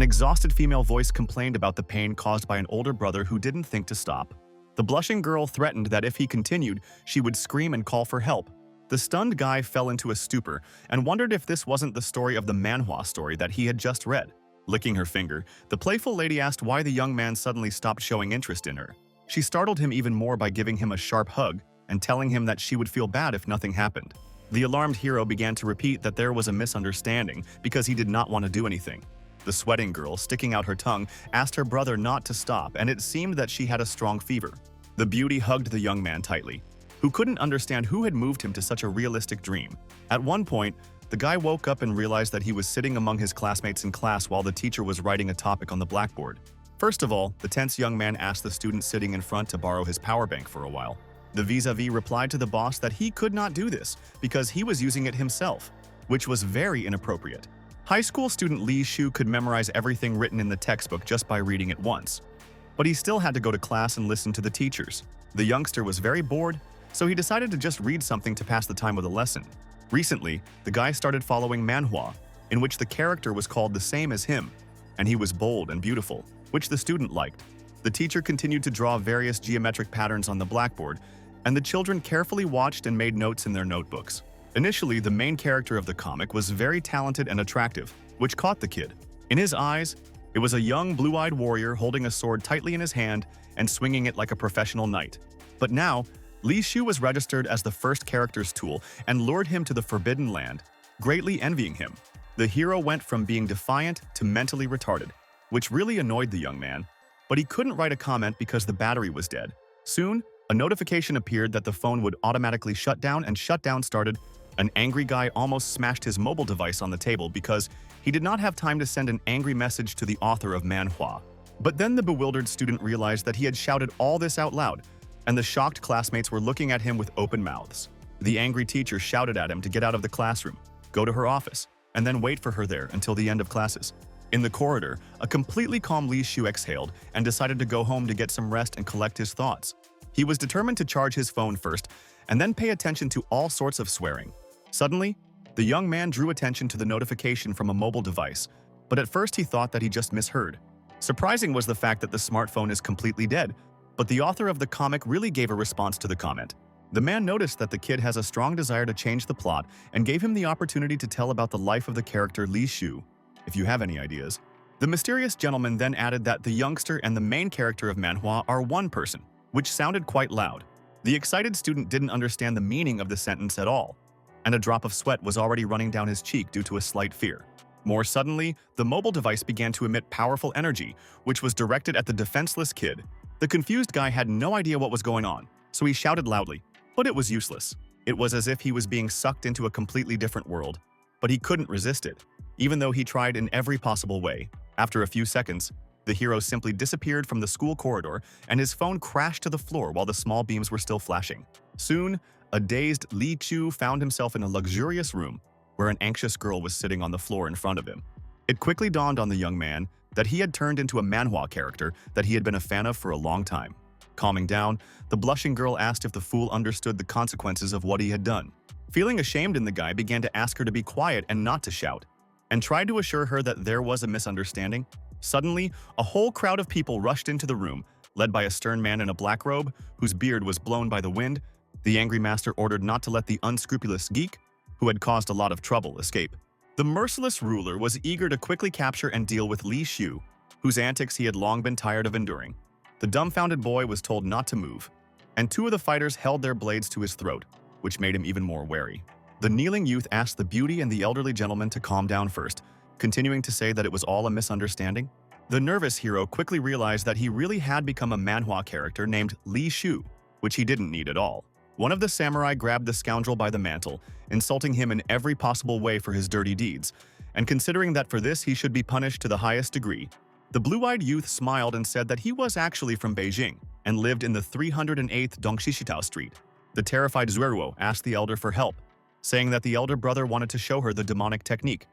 exhausted female voice complained about the pain caused by an older brother who didn't think to stop. The blushing girl threatened that if he continued, she would scream and call for help. The stunned guy fell into a stupor and wondered if this wasn't the story of the Manhwa story that he had just read. Licking her finger, the playful lady asked why the young man suddenly stopped showing interest in her. She startled him even more by giving him a sharp hug and telling him that she would feel bad if nothing happened. The alarmed hero began to repeat that there was a misunderstanding because he did not want to do anything. The sweating girl, sticking out her tongue, asked her brother not to stop, and it seemed that she had a strong fever. The beauty hugged the young man tightly, who couldn't understand who had moved him to such a realistic dream. At one point, the guy woke up and realized that he was sitting among his classmates in class while the teacher was writing a topic on the blackboard. First of all, the tense young man asked the student sitting in front to borrow his power bank for a while. The vis-a-vis replied to the boss that he could not do this because he was using it himself, which was very inappropriate. High school student Li Shu could memorize everything written in the textbook just by reading it once. But he still had to go to class and listen to the teachers. The youngster was very bored, so he decided to just read something to pass the time with a lesson. Recently, the guy started following Manhwa, in which the character was called the same as him, and he was bold and beautiful, which the student liked. The teacher continued to draw various geometric patterns on the blackboard, and the children carefully watched and made notes in their notebooks. Initially, the main character of the comic was very talented and attractive, which caught the kid. In his eyes, it was a young blue-eyed warrior holding a sword tightly in his hand and swinging it like a professional knight. But now, Li Shu was registered as the first character's tool and lured him to the Forbidden Land, greatly envying him. The hero went from being defiant to mentally retarded, which really annoyed the young man, but he couldn't write a comment because the battery was dead. Soon, a notification appeared that the phone would automatically shut down, and shutdown started. An angry guy almost smashed his mobile device on the table because he did not have time to send an angry message to the author of Manhwa. But then the bewildered student realized that he had shouted all this out loud, and the shocked classmates were looking at him with open mouths. The angry teacher shouted at him to get out of the classroom, go to her office, and then wait for her there until the end of classes. In the corridor, a completely calm Li Shu exhaled and decided to go home to get some rest and collect his thoughts. He was determined to charge his phone first and then pay attention to all sorts of swearing. Suddenly, the young man drew attention to the notification from a mobile device, but at first he thought that he just misheard. Surprising was the fact that the smartphone is completely dead, but the author of the comic really gave a response to the comment. The man noticed that the kid has a strong desire to change the plot and gave him the opportunity to tell about the life of the character Li Shu, if you have any ideas. The mysterious gentleman then added that the youngster and the main character of Manhwa are one person, which sounded quite loud. The excited student didn't understand the meaning of the sentence at all, and a drop of sweat was already running down his cheek due to a slight fear. More suddenly, the mobile device began to emit powerful energy, which was directed at the defenseless kid. The confused guy had no idea what was going on, so he shouted loudly, but it was useless. It was as if he was being sucked into a completely different world, but he couldn't resist it, even though he tried in every possible way. After a few seconds, the hero simply disappeared from the school corridor and his phone crashed to the floor while the small beams were still flashing. Soon, a dazed Li Chu found himself in a luxurious room where an anxious girl was sitting on the floor in front of him. It quickly dawned on the young man that he had turned into a Manhwa character that he had been a fan of for a long time. Calming down, the blushing girl asked if the fool understood the consequences of what he had done. Feeling ashamed, the guy began to ask her to be quiet and not to shout, and tried to assure her that there was a misunderstanding. Suddenly, a whole crowd of people rushed into the room, led by a stern man in a black robe whose beard was blown by the wind. The angry master ordered not to let the unscrupulous geek, who had caused a lot of trouble, escape. The merciless ruler was eager to quickly capture and deal with Li Shu, whose antics he had long been tired of enduring. The dumbfounded boy was told not to move, and two of the fighters held their blades to his throat, which made him even more wary. The kneeling youth asked the beauty and the elderly gentleman to calm down first, continuing to say that it was all a misunderstanding. The nervous hero quickly realized that he really had become a Manhwa character named Li Shu, which he didn't need at all. One of the samurai grabbed the scoundrel by the mantle, insulting him in every possible way for his dirty deeds, and considering that for this he should be punished to the highest degree. The blue-eyed youth smiled and said that he was actually from Beijing and lived in the 308th Dongshishitao Street. The terrified Zueruo asked the elder for help, saying that the elder brother wanted to show her the demonic technique,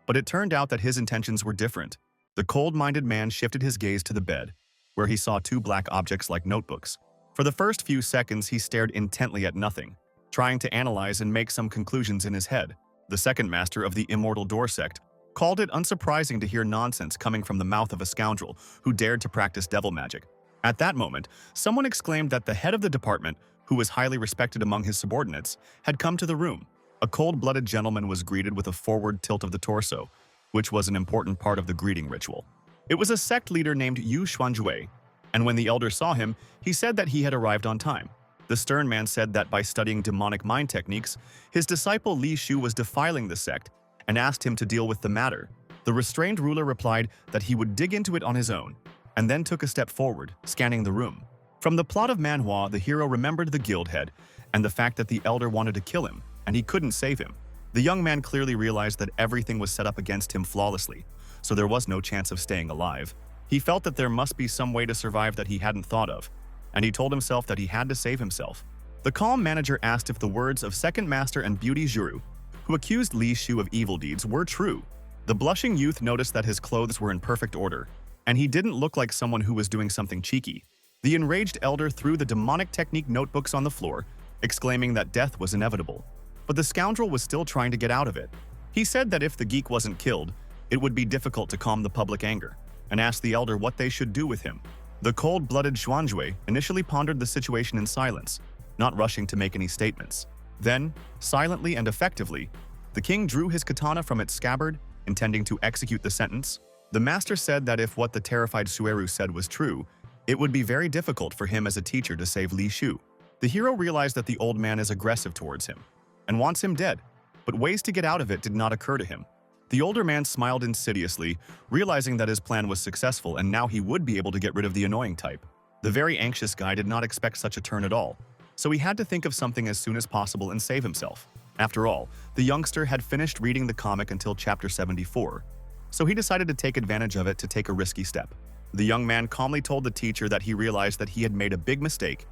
but it turned out that his intentions were different. The cold-minded man shifted his gaze to the bed, where he saw two black objects like notebooks. For the first few seconds, he stared intently at nothing, trying to analyze and make some conclusions in his head. The second master of the Immortal Door sect called it unsurprising to hear nonsense coming from the mouth of a scoundrel who dared to practice devil magic. At that moment, someone exclaimed that the head of the department, who was highly respected among his subordinates, had come to the room. A cold-blooded gentleman was greeted with a forward tilt of the torso, which was an important part of the greeting ritual. It was a sect leader named Yu Xuanjue, and when the elder saw him, he said that he had arrived on time. The stern man said that by studying demonic mind techniques, his disciple Li Shu was defiling the sect and asked him to deal with the matter. The restrained ruler replied that he would dig into it on his own, and then took a step forward, scanning the room. From the plot of Manhwa, the hero remembered the guild head and the fact that the elder wanted to kill him, and he couldn't save him. The young man clearly realized that everything was set up against him flawlessly, so there was no chance of staying alive. He felt that there must be some way to survive that he hadn't thought of, and he told himself that he had to save himself. The calm manager asked if the words of Second Master and Beauty Juru, who accused Li Shu of evil deeds, were true. The blushing youth noticed that his clothes were in perfect order, and he didn't look like someone who was doing something cheeky. The enraged elder threw the demonic technique notebooks on the floor, exclaiming that death was inevitable. But the scoundrel was still trying to get out of it. He said that if the geek wasn't killed, it would be difficult to calm the public anger, and asked the elder what they should do with him. The cold-blooded Xuanjue initially pondered the situation in silence, not rushing to make any statements. Then, silently and effectively, the king drew his katana from its scabbard, intending to execute the sentence. The master said that if what the terrified Sueru said was true, it would be very difficult for him as a teacher to save Li Shu. The hero realized that the old man is aggressive towards him and wants him dead, but ways to get out of it did not occur to him. The older man smiled insidiously, realizing that his plan was successful and now he would be able to get rid of the annoying type. The very anxious guy did not expect such a turn at all, so he had to think of something as soon as possible and save himself. After all, the youngster had finished reading the comic until chapter 74, so he decided to take advantage of it to take a risky step. The young man calmly told the teacher that he realized that he had made a big mistake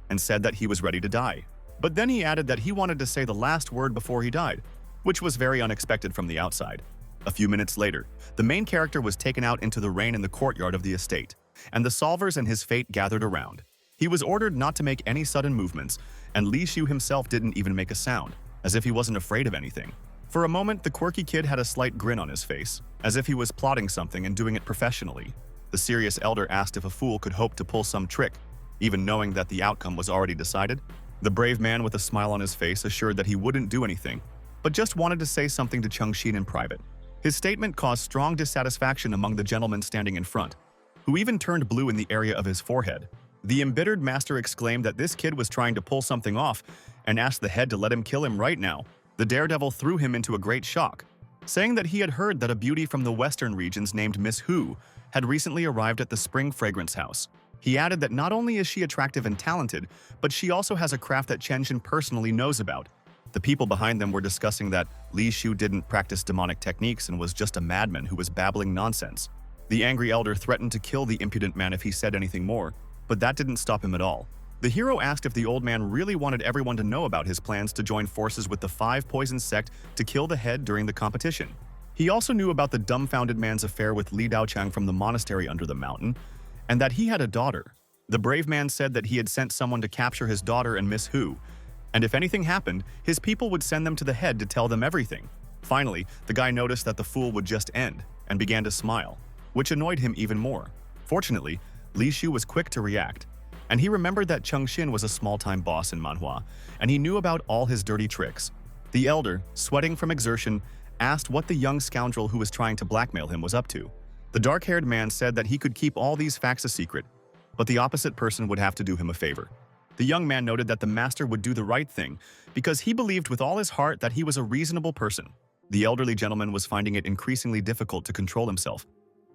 and said that he was ready to die. But then he added that he wanted to say the last word before he died, which was very unexpected from the outside. A few minutes later, the main character was taken out into the rain in the courtyard of the estate, and the solvers and his fate gathered around. He was ordered not to make any sudden movements, and Li Shu himself didn't even make a sound, as if he wasn't afraid of anything. For a moment, the quirky kid had a slight grin on his face, as if he was plotting something and doing it professionally. The serious elder asked if a fool could hope to pull some trick, even knowing that the outcome was already decided. The brave man with a smile on his face assured that he wouldn't do anything, but just wanted to say something to Chengxin in private. His statement caused strong dissatisfaction among the gentlemen standing in front, who even turned blue in the area of his forehead. The embittered master exclaimed that this kid was trying to pull something off and asked the head to let him kill him right now. The daredevil threw him into a great shock, saying that he had heard that a beauty from the western regions named Miss Hu had recently arrived at the Spring Fragrance House. He added that not only is she attractive and talented, but she also has a craft that Chengxin personally knows about. The people behind them were discussing that Li Shu didn't practice demonic techniques and was just a madman who was babbling nonsense. The angry elder threatened to kill the impudent man if he said anything more, but that didn't stop him at all. The hero asked if the old man really wanted everyone to know about his plans to join forces with the Five Poison sect to kill the head during the competition. He also knew about the dumbfounded man's affair with Li Daochang from the monastery under the mountain, and that he had a daughter. The brave man said that he had sent someone to capture his daughter and Miss Hu, and if anything happened, his people would send them to the head to tell them everything. Finally, the guy noticed that the fool would just end and began to smile, which annoyed him even more. Fortunately, Li Shu was quick to react, and he remembered that Chengxin was a small-time boss in Manhwa, and he knew about all his dirty tricks. The elder, sweating from exertion, asked what the young scoundrel who was trying to blackmail him was up to. The dark-haired man said that he could keep all these facts a secret, but the opposite person would have to do him a favor. The young man noted that the master would do the right thing because he believed with all his heart that he was a reasonable person. The elderly gentleman was finding it increasingly difficult to control himself,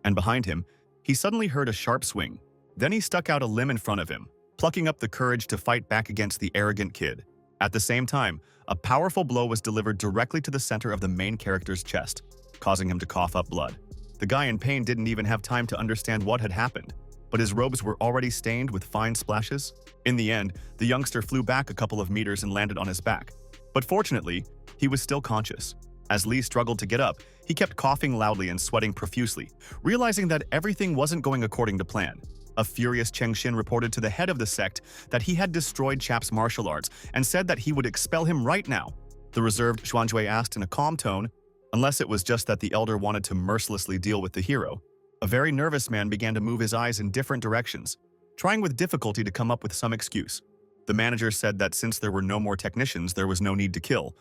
and behind him, he suddenly heard a sharp swing. Then he stuck out a limb in front of him, plucking up the courage to fight back against the arrogant kid. At the same time, a powerful blow was delivered directly to the center of the main character's chest, causing him to cough up blood. The guy in pain didn't even have time to understand what had happened, but his robes were already stained with fine splashes. In the end, the youngster flew back a couple of meters and landed on his back. But fortunately, he was still conscious. As Li struggled to get up, he kept coughing loudly and sweating profusely, realizing that everything wasn't going according to plan. A furious Chengxin reported to the head of the sect that he had destroyed Chap's martial arts and said that he would expel him right now. The reserved Xuanjue asked in a calm tone, unless it was just that the elder wanted to mercilessly deal with the hero. A very nervous man began to move his eyes in different directions, trying with difficulty to come up with some excuse. The manager said that since there were no more technicians, there was no need to kill,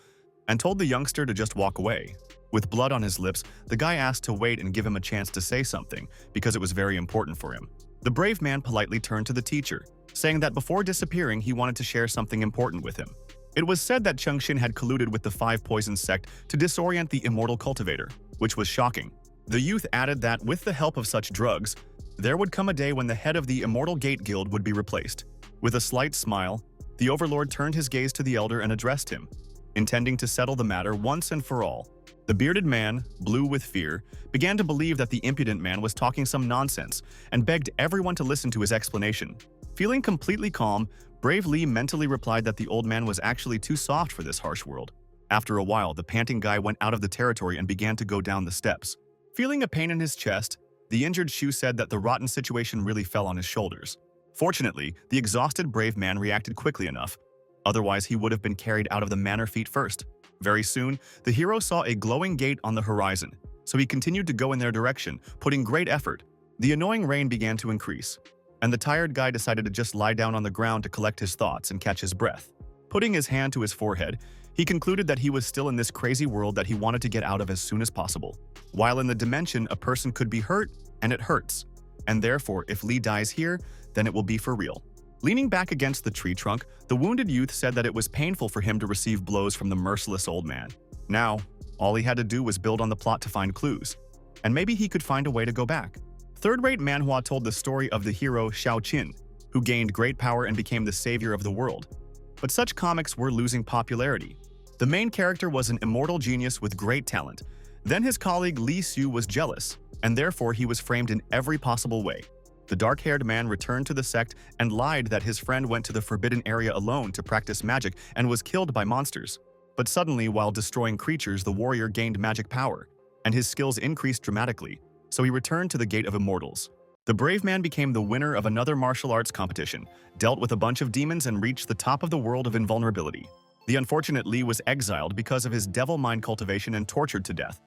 and told the youngster to just walk away. With blood on his lips, the guy asked to wait and give him a chance to say something, because it was very important for him. The brave man politely turned to the teacher, saying that before disappearing, he wanted to share something important with him. It was said that Chengxin had colluded with the Five Poisons sect to disorient the immortal cultivator, which was shocking. The youth added that with the help of such drugs, there would come a day when the head of the Immortal Gate Guild would be replaced. With a slight smile, the overlord turned his gaze to the elder and addressed him, intending to settle the matter once and for all. The bearded man, blue with fear, began to believe that the impudent man was talking some nonsense and begged everyone to listen to his explanation. Feeling completely calm, Brave Lee mentally replied that the old man was actually too soft for this harsh world. After a while, the panting guy went out of the territory and began to go down the steps. Feeling a pain in his chest, the injured Shu said that the rotten situation really fell on his shoulders. Fortunately, the exhausted brave man reacted quickly enough. Otherwise, he would have been carried out of the manor feet first. Very soon, the hero saw a glowing gate on the horizon, so he continued to go in their direction, putting great effort. The annoying rain began to increase, and the tired guy decided to just lie down on the ground to collect his thoughts and catch his breath. Putting his hand to his forehead, he concluded that he was still in this crazy world that he wanted to get out of as soon as possible. While in the dimension, a person could be hurt, and it hurts. And therefore, if Lee dies here, then it will be for real. Leaning back against the tree trunk, the wounded youth said that it was painful for him to receive blows from the merciless old man. Now, all he had to do was build on the plot to find clues, and maybe he could find a way to go back. Third-rate Manhwa told the story of the hero Xiao Qin, who gained great power and became the savior of the world. But such comics were losing popularity. The main character was an immortal genius with great talent. Then his colleague Li Xu was jealous, and therefore he was framed in every possible way. The dark-haired man returned to the sect and lied that his friend went to the forbidden area alone to practice magic and was killed by monsters. But suddenly, while destroying creatures, the warrior gained magic power, and his skills increased dramatically, so he returned to the Gate of Immortals. The brave man became the winner of another martial arts competition, dealt with a bunch of demons, and reached the top of the world of invulnerability. The unfortunate Li was exiled because of his devil mind cultivation and tortured to death,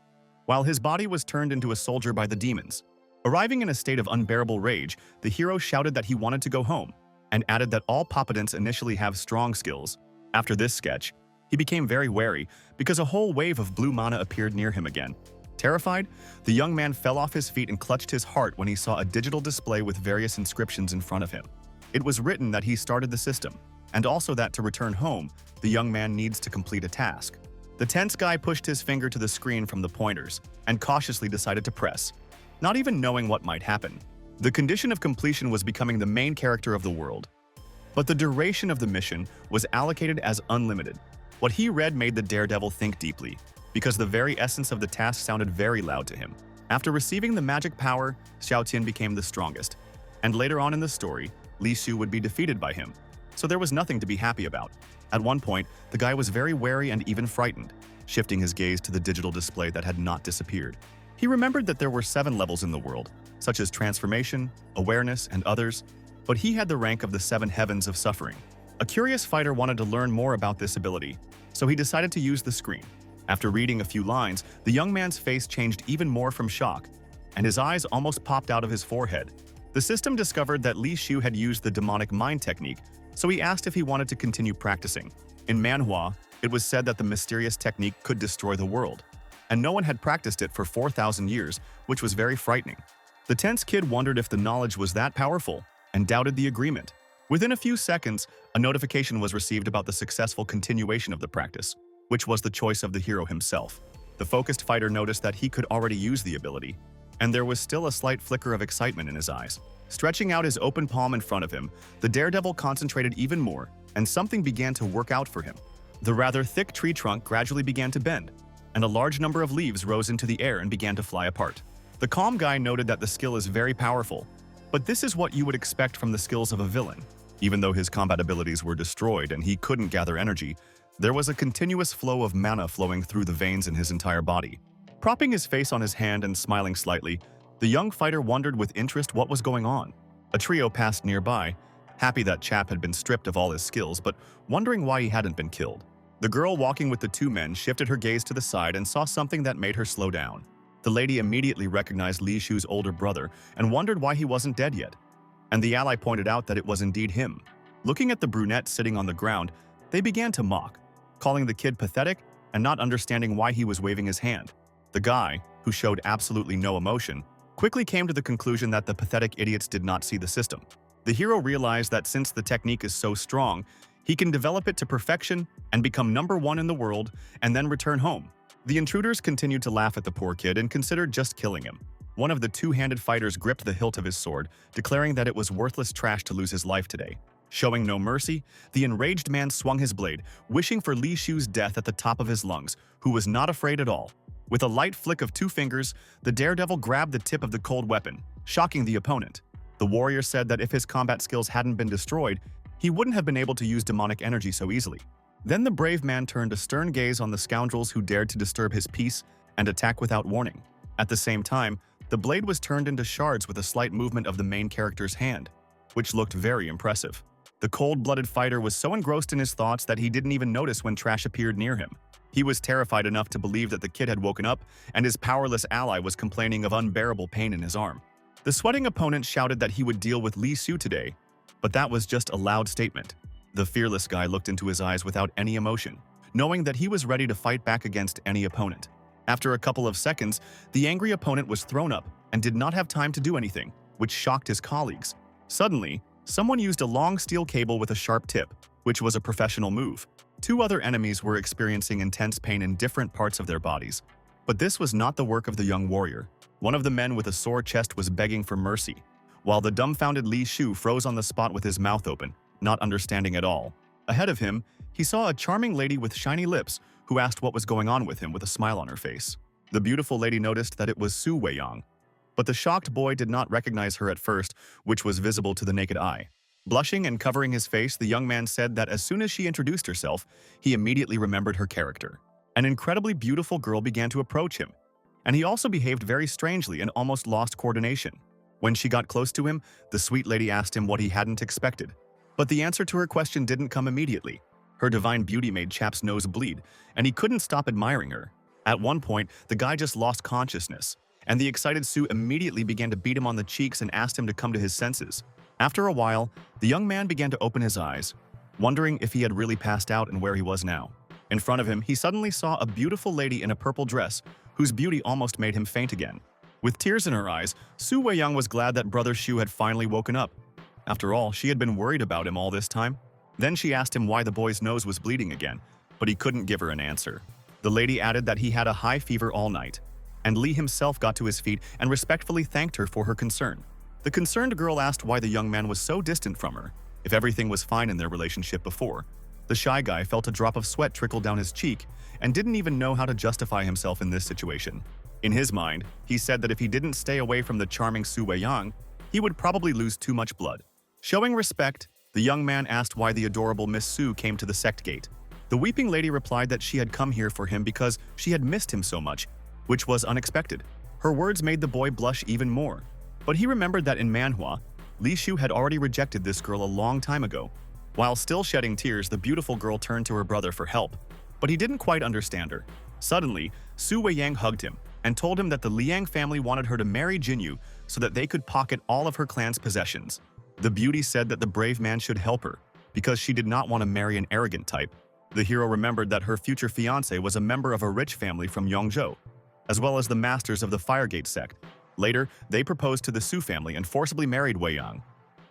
while his body was turned into a soldier by the demons. Arriving in a state of unbearable rage, the hero shouted that he wanted to go home, and added that all Poppadents initially have strong skills. After this sketch, he became very wary because a whole wave of blue mana appeared near him again. Terrified, the young man fell off his feet and clutched his heart when he saw a digital display with various inscriptions in front of him. It was written that he started the system, and also that to return home, the young man needs to complete a task. The tense guy pushed his finger to the screen from the pointers and cautiously decided to press, not even knowing what might happen. The condition of completion was becoming the main character of the world. But the duration of the mission was allocated as unlimited. What he read made the daredevil think deeply, because the very essence of the task sounded very loud to him. After receiving the magic power, Xiao Tian became the strongest, and later on in the story, Li Xu would be defeated by him. So there was nothing to be happy about. At one point, the guy was very wary and even frightened, shifting his gaze to the digital display that had not disappeared. He remembered that there were 7 levels in the world, such as transformation, awareness, and others, but he had the rank of the 7 heavens of suffering. A curious fighter wanted to learn more about this ability, so he decided to use the screen. After reading a few lines, the young man's face changed even more from shock, and his eyes almost popped out of his forehead. The system discovered that Li Xu had used the demonic mind technique, so he asked if he wanted to continue practicing. In Manhwa, it was said that the mysterious technique could destroy the world, and no one had practiced it for 4,000 years, which was very frightening. The tense kid wondered if the knowledge was that powerful, and doubted the agreement. Within a few seconds, a notification was received about the successful continuation of the practice, which was the choice of the hero himself. The focused fighter noticed that he could already use the ability, and there was still a slight flicker of excitement in his eyes. Stretching out his open palm in front of him, the daredevil concentrated even more, and something began to work out for him. The rather thick tree trunk gradually began to bend, and a large number of leaves rose into the air and began to fly apart. The calm guy noted that the skill is very powerful, but this is what you would expect from the skills of a villain. Even though his combat abilities were destroyed and he couldn't gather energy, there was a continuous flow of mana flowing through the veins in his entire body. Propping his face on his hand and smiling slightly, the young fighter wondered with interest what was going on. A trio passed nearby, happy that chap had been stripped of all his skills, but wondering why he hadn't been killed. The girl walking with the two men shifted her gaze to the side and saw something that made her slow down. The lady immediately recognized Li Shu's older brother and wondered why he wasn't dead yet. And the ally pointed out that it was indeed him. Looking at the brunette sitting on the ground, they began to mock, calling the kid pathetic and not understanding why he was waving his hand. The guy, who showed absolutely no emotion, quickly came to the conclusion that the pathetic idiots did not see the system. The hero realized that since the technique is so strong, he can develop it to perfection and become #1 in the world and then return home. The intruders continued to laugh at the poor kid and considered just killing him. One of the two-handed fighters gripped the hilt of his sword, declaring that it was worthless trash to lose his life today. Showing no mercy, the enraged man swung his blade, wishing for Li Shu's death at the top of his lungs, who was not afraid at all. With a light flick of 2 fingers, the daredevil grabbed the tip of the cold weapon, shocking the opponent. The warrior said that if his combat skills hadn't been destroyed, he wouldn't have been able to use demonic energy so easily. Then the brave man turned a stern gaze on the scoundrels who dared to disturb his peace and attack without warning. At the same time, the blade was turned into shards with a slight movement of the main character's hand, which looked very impressive. The cold-blooded fighter was so engrossed in his thoughts that he didn't even notice when trash appeared near him. He was terrified enough to believe that the kid had woken up and his powerless ally was complaining of unbearable pain in his arm. The sweating opponent shouted that he would deal with Li Shu today, but that was just a loud statement. The fearless guy looked into his eyes without any emotion, knowing that he was ready to fight back against any opponent. After a couple of seconds, the angry opponent was thrown up and did not have time to do anything, which shocked his colleagues. Suddenly, someone used a long steel cable with a sharp tip, which was a professional move. 2 other enemies were experiencing intense pain in different parts of their bodies. But this was not the work of the young warrior. One of the men with a sore chest was begging for mercy, while the dumbfounded Li Shu froze on the spot with his mouth open, not understanding at all. Ahead of him, he saw a charming lady with shiny lips who asked what was going on with him with a smile on her face. The beautiful lady noticed that it was Su Weiyang, but the shocked boy did not recognize her at first, which was visible to the naked eye. Blushing and covering his face, the young man said that as soon as she introduced herself, he immediately remembered her character. An incredibly beautiful girl began to approach him, and he also behaved very strangely and almost lost coordination. When she got close to him, the sweet lady asked him what he hadn't expected. But the answer to her question didn't come immediately. Her divine beauty made Chap's nose bleed, and he couldn't stop admiring her. At one point, the guy just lost consciousness, and the excited Su immediately began to beat him on the cheeks and asked him to come to his senses. After a while, the young man began to open his eyes, wondering if he had really passed out and where he was now. In front of him, he suddenly saw a beautiful lady in a purple dress, whose beauty almost made him faint again. With tears in her eyes, Su Weiyang was glad that Brother Shu had finally woken up. After all, she had been worried about him all this time. Then she asked him why the boy's nose was bleeding again, but he couldn't give her an answer. The lady added that he had a high fever all night, and Li himself got to his feet and respectfully thanked her for her concern. The concerned girl asked why the young man was so distant from her, if everything was fine in their relationship before. The shy guy felt a drop of sweat trickle down his cheek and didn't even know how to justify himself in this situation. In his mind, he said that if he didn't stay away from the charming Su Weiyang, he would probably lose too much blood. Showing respect, the young man asked why the adorable Miss Su came to the sect gate. The weeping lady replied that she had come here for him because she had missed him so much, which was unexpected. Her words made the boy blush even more. But he remembered that in Manhwa, Li Shu had already rejected this girl a long time ago. While still shedding tears, the beautiful girl turned to her brother for help, but he didn't quite understand her. Suddenly, Su Weiyang hugged him and told him that the Liang family wanted her to marry Jinyu so that they could pocket all of her clan's possessions. The beauty said that the brave man should help her, because she did not want to marry an arrogant type. The hero remembered that her future fiancé was a member of a rich family from Yongzhou, as well as the masters of the Firegate sect. Later, they proposed to the Su family and forcibly married Weiyang.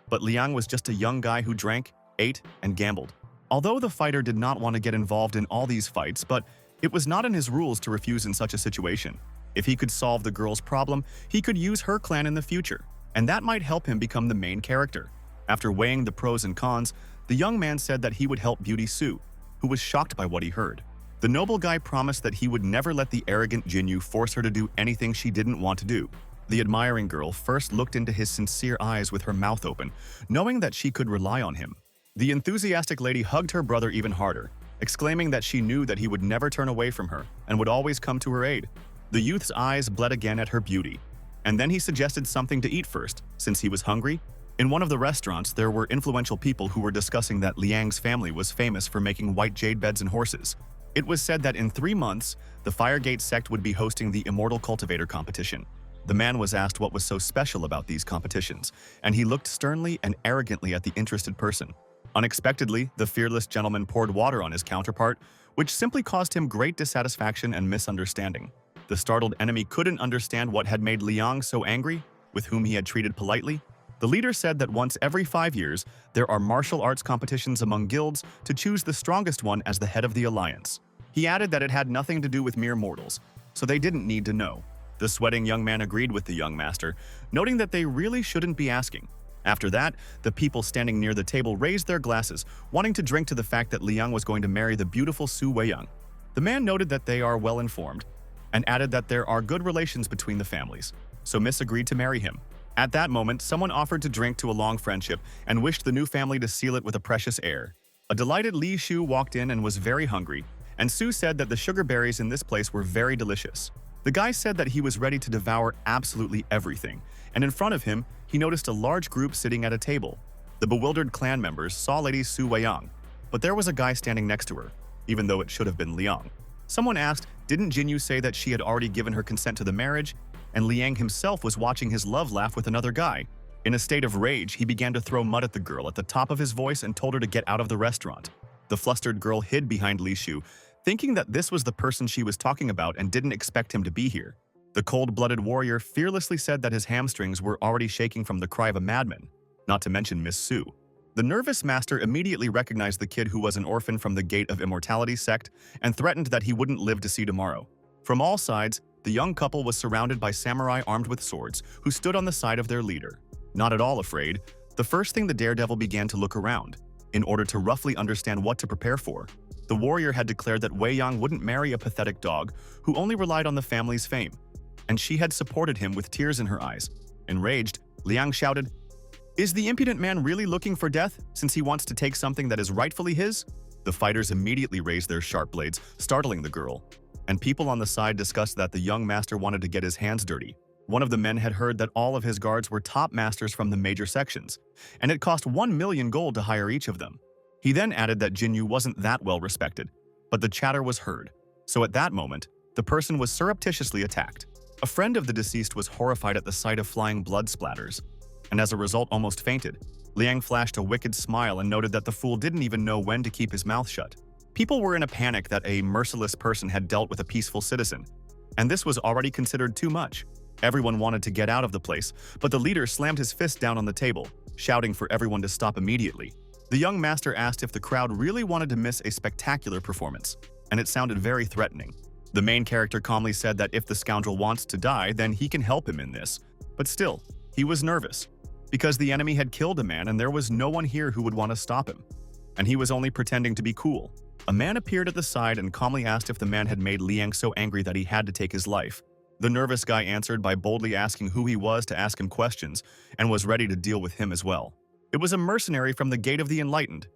But Liang was just a young guy who drank, ate, and gambled. Although the fighter did not want to get involved in all these fights, but it was not in his rules to refuse in such a situation. If he could solve the girl's problem, he could use her clan in the future, and that might help him become the main character. After weighing the pros and cons, the young man said that he would help Beauty Su, who was shocked by what he heard. The noble guy promised that he would never let the arrogant Jinyu force her to do anything she didn't want to do. The admiring girl first looked into his sincere eyes with her mouth open, knowing that she could rely on him. The enthusiastic lady hugged her brother even harder, exclaiming that she knew that he would never turn away from her and would always come to her aid. The youth's eyes bled again at her beauty, and then he suggested something to eat first, since he was hungry, In one of the restaurants, there were influential people who were discussing that Liang's family was famous for making white jade beds and horses. It was said that in 3 months, the Firegate sect would be hosting the Immortal Cultivator competition. The man was asked what was so special about these competitions, and he looked sternly and arrogantly at the interested person. Unexpectedly, the fearless gentleman poured water on his counterpart, which simply caused him great dissatisfaction and misunderstanding. The startled enemy couldn't understand what had made Liang so angry, with whom he had treated politely. The leader said that once every 5 years, there are martial arts competitions among guilds to choose the strongest one as the head of the alliance. He added that it had nothing to do with mere mortals, so they didn't need to know. The sweating young man agreed with the young master, noting that they really shouldn't be asking. After that, the people standing near the table raised their glasses, wanting to drink to the fact that Liang was going to marry the beautiful Su Weiyang. The man noted that they are well informed, and added that there are good relations between the families, so Miss agreed to marry him. At that moment, someone offered to drink to a long friendship and wished the new family to seal it with a precious heir. A delighted Li Shu walked in and was very hungry, and Su said that the sugar berries in this place were very delicious. The guy said that he was ready to devour absolutely everything, and in front of him, he noticed a large group sitting at a table. The bewildered clan members saw Lady Su Weiyang, but there was a guy standing next to her, even though it should have been Liang. Someone asked, didn't Jinyu say that she had already given her consent to the marriage? And Liang himself was watching his love laugh with another guy. In a state of rage, he began to throw mud at the girl at the top of his voice and told her to get out of the restaurant. The flustered girl hid behind Li Shu, thinking that this was the person she was talking about and didn't expect him to be here. The cold-blooded warrior fearlessly said that his hamstrings were already shaking from the cry of a madman, not to mention Miss Su. The nervous master immediately recognized the kid who was an orphan from the Gate of Immortality sect and threatened that he wouldn't live to see tomorrow. From all sides, the young couple was surrounded by samurai armed with swords who stood on the side of their leader. Not at all afraid, the first thing the daredevil began to look around, in order to roughly understand what to prepare for. The warrior had declared that Wei Yang wouldn't marry a pathetic dog who only relied on the family's fame, and she had supported him with tears in her eyes. Enraged, Liang shouted, "Is the impudent man really looking for death, since he wants to take something that is rightfully his?" The fighters immediately raised their sharp blades, startling the girl. And people on the side discussed that the young master wanted to get his hands dirty. One of the men had heard that all of his guards were top masters from the major sections, and it cost 1 million gold to hire each of them. He then added that Jinyu wasn't that well respected, but the chatter was heard. So at that moment, the person was surreptitiously attacked. A friend of the deceased was horrified at the sight of flying blood splatters, and as a result almost fainted. Liang flashed a wicked smile and noted that the fool didn't even know when to keep his mouth shut. People were in a panic that a merciless person had dealt with a peaceful citizen, and this was already considered too much. Everyone wanted to get out of the place, but the leader slammed his fist down on the table, shouting for everyone to stop immediately. The young master asked if the crowd really wanted to miss a spectacular performance, and it sounded very threatening. The main character calmly said that if the scoundrel wants to die, then he can help him in this. But still, he was nervous, because the enemy had killed a man and there was no one here who would want to stop him. And he was only pretending to be cool. A man appeared at the side and calmly asked if the man had made Liang so angry that he had to take his life. The nervous guy answered by boldly asking who he was to ask him questions, and was ready to deal with him as well. It was a mercenary from the Gate of the Enlightened,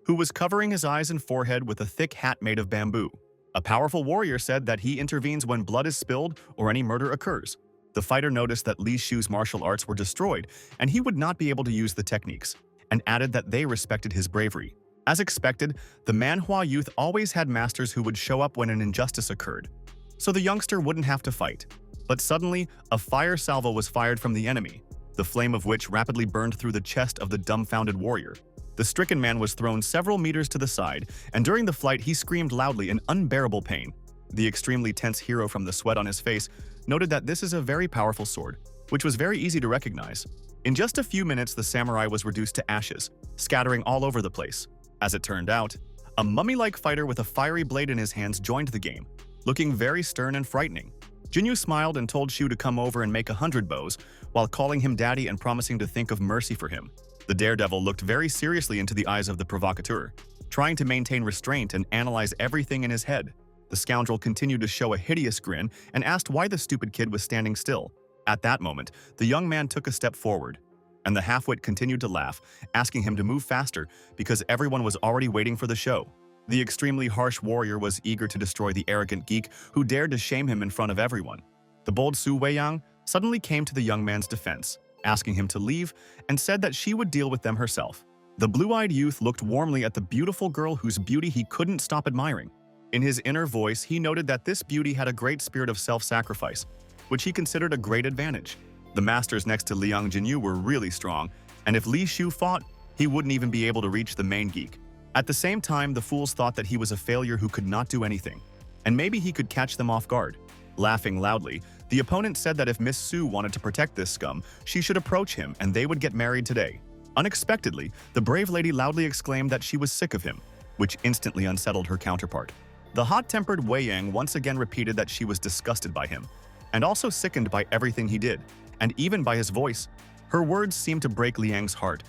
who was covering his eyes and forehead with a thick hat made of bamboo. A powerful warrior said that he intervenes when blood is spilled or any murder occurs. The fighter noticed that Li Shu's martial arts were destroyed, and he would not be able to use the techniques, and added that they respected his bravery. As expected, the Manhwa youth always had masters who would show up when an injustice occurred, so the youngster wouldn't have to fight. But suddenly, a fire salvo was fired from the enemy, the flame of which rapidly burned through the chest of the dumbfounded warrior. The stricken man was thrown several meters to the side, and during the flight he screamed loudly in unbearable pain. The extremely tense hero from the sweat on his face noted that this is a very powerful sword, which was very easy to recognize. In just a few minutes, the samurai was reduced to ashes, scattering all over the place. As it turned out, a mummy-like fighter with a fiery blade in his hands joined the game, looking very stern and frightening. Jinyu smiled and told Shu to come over and make 100 bows, while calling him daddy and promising to think of mercy for him. The daredevil looked very seriously into the eyes of the provocateur, trying to maintain restraint and analyze everything in his head. The scoundrel continued to show a hideous grin and asked why the stupid kid was standing still. At that moment, the young man took a step forward, and the half-wit continued to laugh, asking him to move faster because everyone was already waiting for the show. The extremely harsh warrior was eager to destroy the arrogant geek who dared to shame him in front of everyone. The bold Su Weiyang suddenly came to the young man's defense, asking him to leave, and said that she would deal with them herself. The blue-eyed youth looked warmly at the beautiful girl whose beauty he couldn't stop admiring. In his inner voice, he noted that this beauty had a great spirit of self-sacrifice, which he considered a great advantage. The masters next to Liang Jinyu were really strong, and if Li Shu fought, he wouldn't even be able to reach the main geek. At the same time, the fools thought that he was a failure who could not do anything, and maybe he could catch them off guard. Laughing loudly, the opponent said that if Miss Su wanted to protect this scum, she should approach him and they would get married today. Unexpectedly, the brave lady loudly exclaimed that she was sick of him, which instantly unsettled her counterpart. The hot-tempered Wei Yang once again repeated that she was disgusted by him, and also sickened by everything he did, and even by his voice. Her words seemed to break Liang's heart,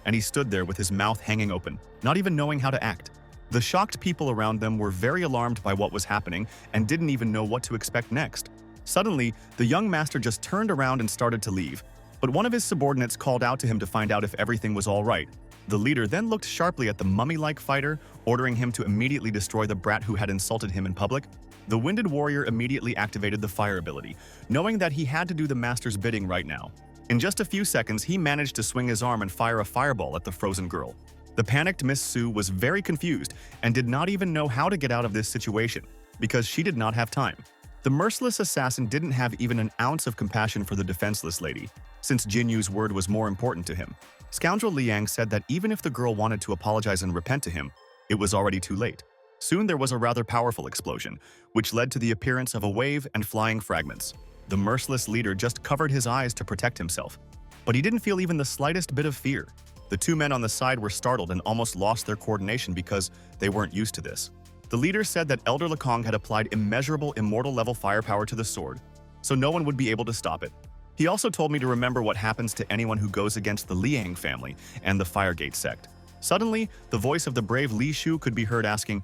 and he stood there with his mouth hanging open, not even knowing how to act. The shocked people around them were very alarmed by what was happening and didn't even know what to expect next. Suddenly, the young master just turned around and started to leave, but one of his subordinates called out to him to find out if everything was all right. The leader then looked sharply at the mummy-like fighter, ordering him to immediately destroy the brat who had insulted him in public. The winded warrior immediately activated the fire ability, knowing that he had to do the master's bidding right now. In just a few seconds, he managed to swing his arm and fire a fireball at the frozen girl. The panicked Miss Su was very confused and did not even know how to get out of this situation, because she did not have time. The merciless assassin didn't have even an ounce of compassion for the defenseless lady, since Jinyu's word was more important to him. Scoundrel Liang said that even if the girl wanted to apologize and repent to him, it was already too late. Soon there was a rather powerful explosion, which led to the appearance of a wave and flying fragments. The merciless leader just covered his eyes to protect himself, but he didn't feel even the slightest bit of fear. The two men on the side were startled and almost lost their coordination because they weren't used to this. The leader said that Elder Lekong had applied immeasurable immortal-level firepower to the sword, so no one would be able to stop it. He also told me to remember what happens to anyone who goes against the Liang family and the Firegate sect. Suddenly, the voice of the brave Li Shu could be heard asking,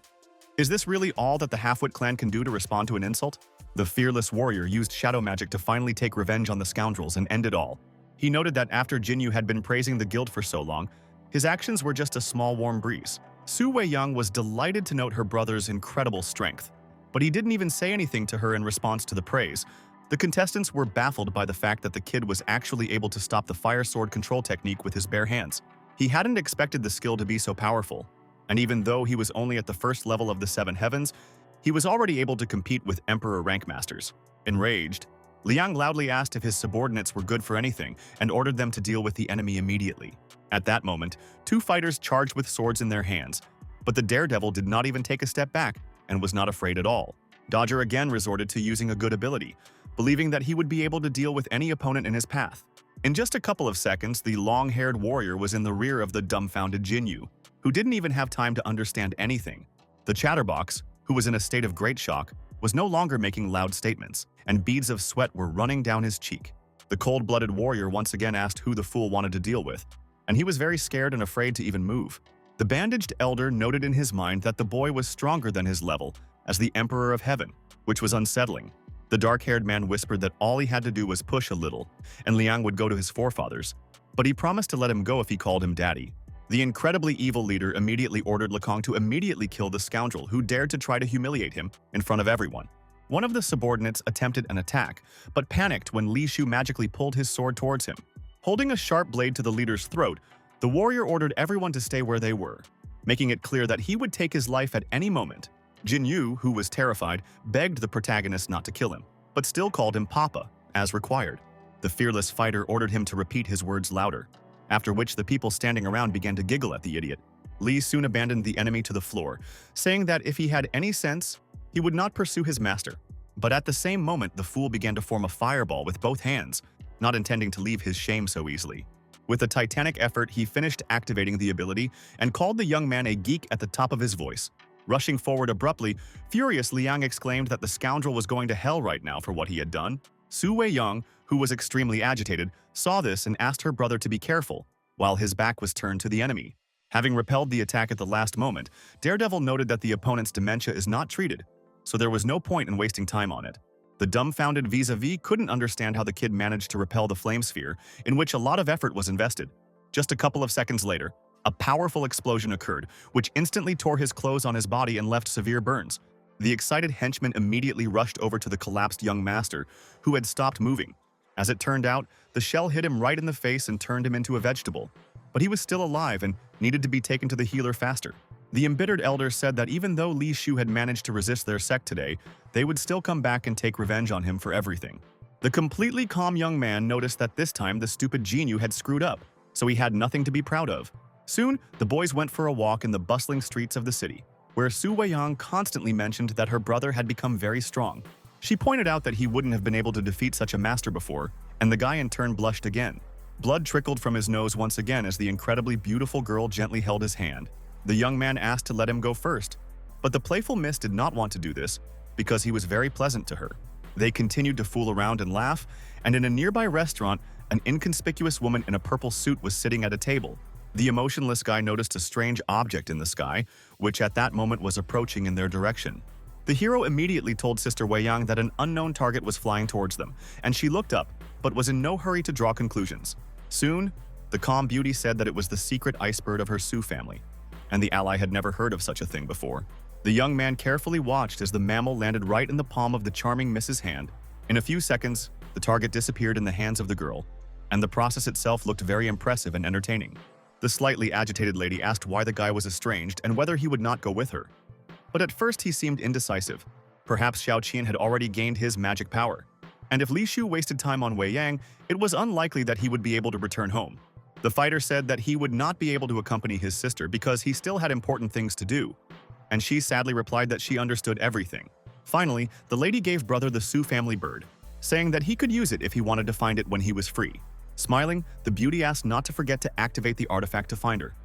"Is this really all that the Half-Wit clan can do to respond to an insult?" The fearless warrior used shadow magic to finally take revenge on the scoundrels and end it all. He noted that after Jinyu had been praising the guild for so long, his actions were just a small warm breeze. Su Weiyang was delighted to note her brother's incredible strength, but he didn't even say anything to her in response to the praise. The contestants were baffled by the fact that the kid was actually able to stop the fire sword control technique with his bare hands. He hadn't expected the skill to be so powerful, and even though he was only at the first level of the Seven Heavens, he was already able to compete with Emperor rank masters. Enraged, Liang loudly asked if his subordinates were good for anything and ordered them to deal with the enemy immediately. At that moment, two fighters charged with swords in their hands, but the daredevil did not even take a step back and was not afraid at all. Dodger again resorted to using a good ability, believing that he would be able to deal with any opponent in his path. In just a couple of seconds, the long-haired warrior was in the rear of the dumbfounded Jinyu, who didn't even have time to understand anything. The chatterbox, who was in a state of great shock, was no longer making loud statements, and beads of sweat were running down his cheek. The cold-blooded warrior once again asked who the fool wanted to deal with, and he was very scared and afraid to even move. The bandaged elder noted in his mind that the boy was stronger than his level as the Emperor of Heaven, which was unsettling. The dark-haired man whispered that all he had to do was push a little, and Liang would go to his forefathers, but he promised to let him go if he called him daddy. The incredibly evil leader immediately ordered Lekong to immediately kill the scoundrel who dared to try to humiliate him in front of everyone. One of the subordinates attempted an attack, but panicked when Li Shu magically pulled his sword towards him. Holding a sharp blade to the leader's throat, the warrior ordered everyone to stay where they were, making it clear that he would take his life at any moment. Jinyu, who was terrified, begged the protagonist not to kill him, but still called him Papa, as required. The fearless fighter ordered him to repeat his words louder, after which the people standing around began to giggle at the idiot. Li soon abandoned the enemy to the floor, saying that if he had any sense, he would not pursue his master. But at the same moment, the fool began to form a fireball with both hands, not intending to leave his shame so easily. With a titanic effort, he finished activating the ability and called the young man a geek at the top of his voice. Rushing forward abruptly, furious Liang exclaimed that the scoundrel was going to hell right now for what he had done. Su Weiyang, who was extremely agitated, saw this and asked her brother to be careful, while his back was turned to the enemy. Having repelled the attack at the last moment, Daredevil noted that the opponent's dementia is not treated, so there was no point in wasting time on it. The dumbfounded vis-a-vis couldn't understand how the kid managed to repel the flame sphere, in which a lot of effort was invested. Just a couple of seconds later, a powerful explosion occurred, which instantly tore his clothes on his body and left severe burns. The excited henchman immediately rushed over to the collapsed young master, who had stopped moving. As it turned out, the shell hit him right in the face and turned him into a vegetable. But he was still alive and needed to be taken to the healer faster. The embittered elder said that even though Li Shu had managed to resist their sect today, they would still come back and take revenge on him for everything. The completely calm young man noticed that this time the stupid Jinyu had screwed up, so he had nothing to be proud of. Soon, the boys went for a walk in the bustling streets of the city, where Su Weiyang constantly mentioned that her brother had become very strong. She pointed out that he wouldn't have been able to defeat such a master before, and the guy in turn blushed again. Blood trickled from his nose once again as the incredibly beautiful girl gently held his hand. The young man asked to let him go first, but the playful miss did not want to do this because he was very pleasant to her. They continued to fool around and laugh, and in a nearby restaurant, an inconspicuous woman in a purple suit was sitting at a table. The emotionless guy noticed a strange object in the sky, which at that moment was approaching in their direction. The hero immediately told Sister Weiyang that an unknown target was flying towards them, and she looked up, but was in no hurry to draw conclusions. Soon, the calm beauty said that it was the secret iceberg of her Su family, and the ally had never heard of such a thing before. The young man carefully watched as the mammal landed right in the palm of the charming Mrs. Hand. In a few seconds, the target disappeared in the hands of the girl, and the process itself looked very impressive and entertaining. The slightly agitated lady asked why the guy was estranged and whether he would not go with her. But at first he seemed indecisive. Perhaps Xiao Qian had already gained his magic power, and if Li Shu wasted time on Wei Yang, it was unlikely that he would be able to return home. The fighter said that he would not be able to accompany his sister because he still had important things to do, and she sadly replied that she understood everything. Finally, the lady gave brother the Su family bird, saying that he could use it if he wanted to find it when he was free. Smiling, the beauty asked not to forget to activate the artifact to find her,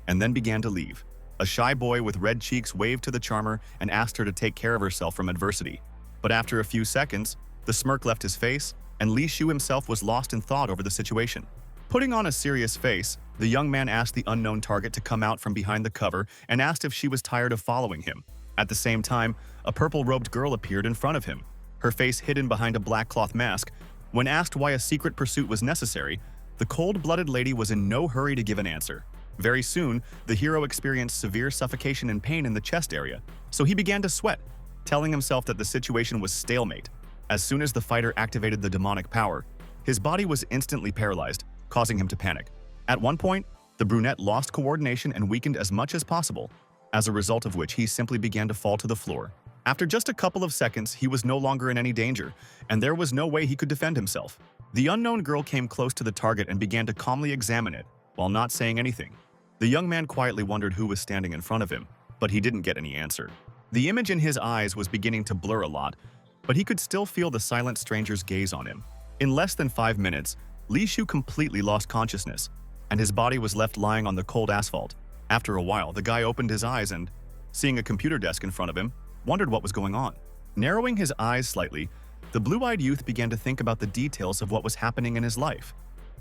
and then began to leave. A shy boy with red cheeks waved to the charmer and asked her to take care of herself from adversity. But after a few seconds, the smirk left his face, and Li Shu himself was lost in thought over the situation. Putting on a serious face, the young man asked the unknown target to come out from behind the cover and asked if she was tired of following him. At the same time, a purple-robed girl appeared in front of him, her face hidden behind a black cloth mask. When asked why a secret pursuit was necessary, the cold-blooded lady was in no hurry to give an answer. Very soon, the hero experienced severe suffocation and pain in the chest area, so he began to sweat, telling himself that the situation was stalemate. As soon as the fighter activated the demonic power, his body was instantly paralyzed, causing him to panic. At one point, the brunette lost coordination and weakened as much as possible, as a result of which he simply began to fall to the floor. After just a couple of seconds, he was no longer in any danger, and there was no way he could defend himself. The unknown girl came close to the target and began to calmly examine it, while not saying anything. The young man quietly wondered who was standing in front of him, but he didn't get any answer. The image in his eyes was beginning to blur a lot, but he could still feel the silent stranger's gaze on him. In less than 5 minutes, Li Shu completely lost consciousness, and his body was left lying on the cold asphalt. After a while, the guy opened his eyes and, seeing a computer desk in front of him, wondered what was going on. Narrowing his eyes slightly, the blue-eyed youth began to think about the details of what was happening in his life.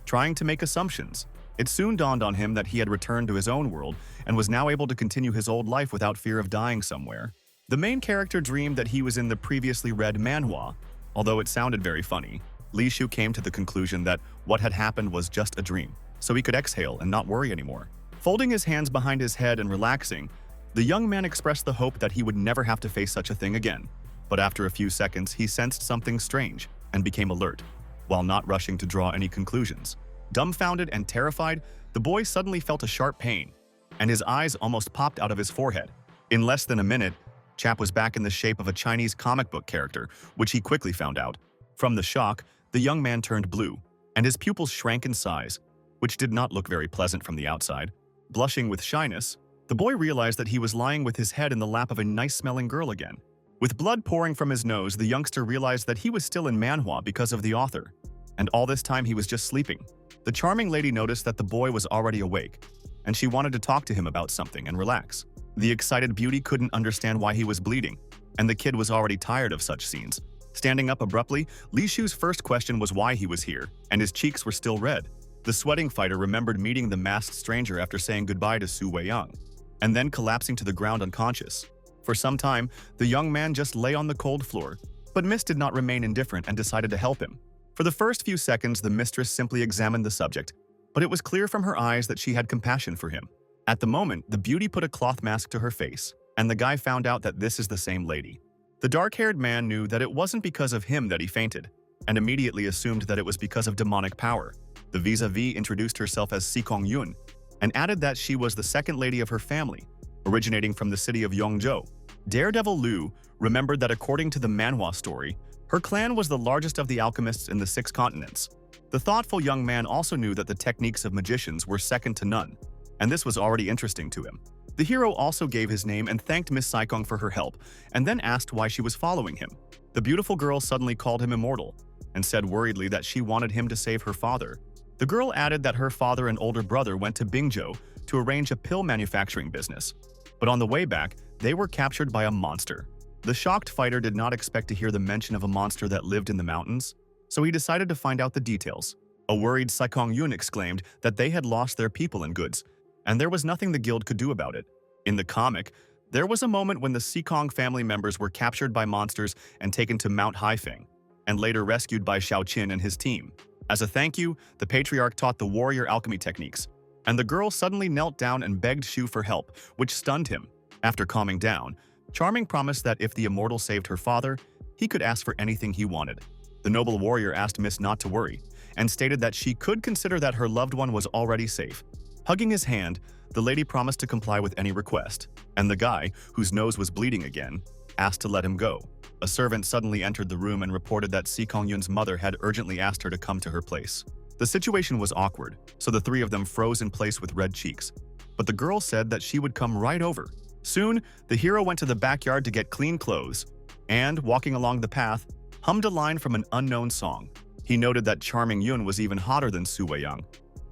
Trying to make assumptions, it soon dawned on him that he had returned to his own world and was now able to continue his old life without fear of dying somewhere. The main character dreamed that he was in the previously read Manhwa. Although it sounded very funny, Li Shu came to the conclusion that what had happened was just a dream, so he could exhale and not worry anymore. Folding his hands behind his head and relaxing, the young man expressed the hope that he would never have to face such a thing again. But after a few seconds, he sensed something strange and became alert, while not rushing to draw any conclusions. Dumbfounded and terrified, the boy suddenly felt a sharp pain, and his eyes almost popped out of his forehead. In less than a minute, Chap was back in the shape of a Chinese comic book character, which he quickly found out. From the shock, the young man turned blue, and his pupils shrank in size, which did not look very pleasant from the outside. Blushing with shyness, the boy realized that he was lying with his head in the lap of a nice-smelling girl again. With blood pouring from his nose, the youngster realized that he was still in Manhwa because of the author, and all this time he was just sleeping. The charming lady noticed that the boy was already awake, and she wanted to talk to him about something and relax. The excited beauty couldn't understand why he was bleeding, and the kid was already tired of such scenes. Standing up abruptly, Li Shu's first question was why he was here, and his cheeks were still red. The sweating fighter remembered meeting the masked stranger after saying goodbye to Su Weiyang, and then collapsing to the ground unconscious. For some time, the young man just lay on the cold floor, but Miss did not remain indifferent and decided to help him. For the first few seconds, the mistress simply examined the subject, but it was clear from her eyes that she had compassion for him. At the moment, the beauty put a cloth mask to her face, and the guy found out that this is the same lady. The dark-haired man knew that it wasn't because of him that he fainted. and immediately assumed that it was because of demonic power. The vis-a-vis introduced herself as Si Kong-yun and added that she was the second lady of her family, originating from the city of Yongzhou. Daredevil Liu remembered that according to the Manhwa story, her clan was the largest of the alchemists in the 6 continents. The thoughtful young man also knew that the techniques of magicians were second to none, and this was already interesting to him. The hero also gave his name and thanked Miss Saikong for her help, and then asked why she was following him. The beautiful girl suddenly called him immortal, and said worriedly that she wanted him to save her father. The girl added that her father and older brother went to Bingzhou to arrange a pill manufacturing business, but on the way back, they were captured by a monster. The shocked fighter did not expect to hear the mention of a monster that lived in the mountains, so he decided to find out the details. A worried Si Kong-yun exclaimed that they had lost their people and goods, and there was nothing the guild could do about it. In the comic, there was a moment when the Sikong family members were captured by monsters and taken to Mount Haifeng, and later rescued by Xiao Qin and his team. As a thank you, the patriarch taught the warrior alchemy techniques, and the girl suddenly knelt down and begged Shu for help, which stunned him. After calming down, Charming promised that if the immortal saved her father, he could ask for anything he wanted. The noble warrior asked Miss not to worry, and stated that she could consider that her loved one was already safe. Hugging his hand, the lady promised to comply with any request, and the guy, whose nose was bleeding again, asked to let him go. A servant suddenly entered the room and reported that Si Kong-yun's mother had urgently asked her to come to her place. The situation was awkward, so the three of them froze in place with red cheeks. But the girl said that she would come right over. Soon, the hero went to the backyard to get clean clothes, and, walking along the path, hummed a line from an unknown song. He noted that Charming Yun was even hotter than Su Weiyang,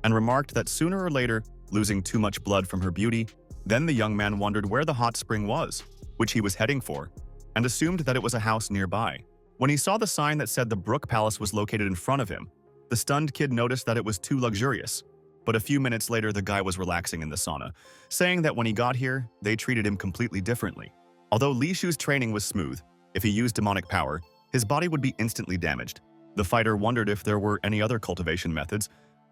and remarked that sooner or later, losing too much blood from her beauty, then the young man wondered where the hot spring was, which he was heading for, and assumed that it was a house nearby. When he saw the sign that said the Brook Palace was located in front of him, the stunned kid noticed that it was too luxurious. But a few minutes later, the guy was relaxing in the sauna, saying that when he got here, they treated him completely differently. Although Li Shu's training was smooth, if he used demonic power, his body would be instantly damaged. The fighter wondered if there were any other cultivation methods,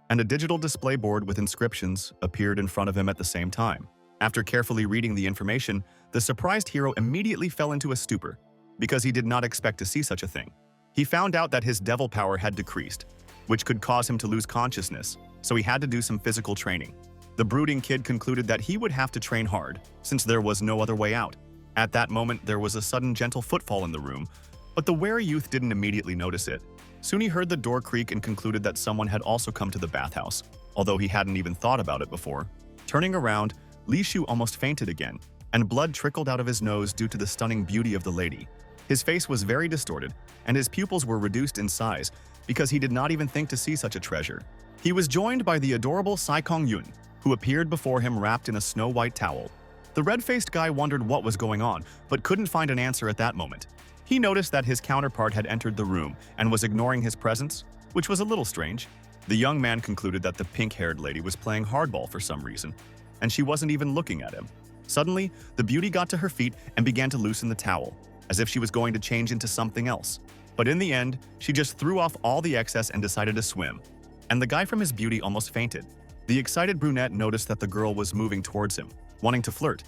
and a digital display board with inscriptions appeared in front of him at the same time. After carefully reading the information, the surprised hero immediately fell into a stupor, because he did not expect to see such a thing. He found out that his devil power had decreased, which could cause him to lose consciousness, so he had to do some physical training. The brooding kid concluded that he would have to train hard, since there was no other way out. At that moment, there was a sudden gentle footfall in the room, but the wary youth didn't immediately notice it. Soon he heard the door creak and concluded that someone had also come to the bathhouse, although he hadn't even thought about it before. Turning around, Li Shu almost fainted again, and blood trickled out of his nose due to the stunning beauty of the lady. His face was very distorted, and his pupils were reduced in size because he did not even think to see such a treasure. He was joined by the adorable Si Kong-yun, who appeared before him wrapped in a snow-white towel. The red-faced guy wondered what was going on, but couldn't find an answer at that moment. He noticed that his counterpart had entered the room and was ignoring his presence, which was a little strange. The young man concluded that the pink-haired lady was playing hardball for some reason, and she wasn't even looking at him. Suddenly, the beauty got to her feet and began to loosen the towel, as if she was going to change into something else. But in the end, she just threw off all the excess and decided to swim. And the guy from his beauty almost fainted. The excited brunette noticed that the girl was moving towards him, wanting to flirt.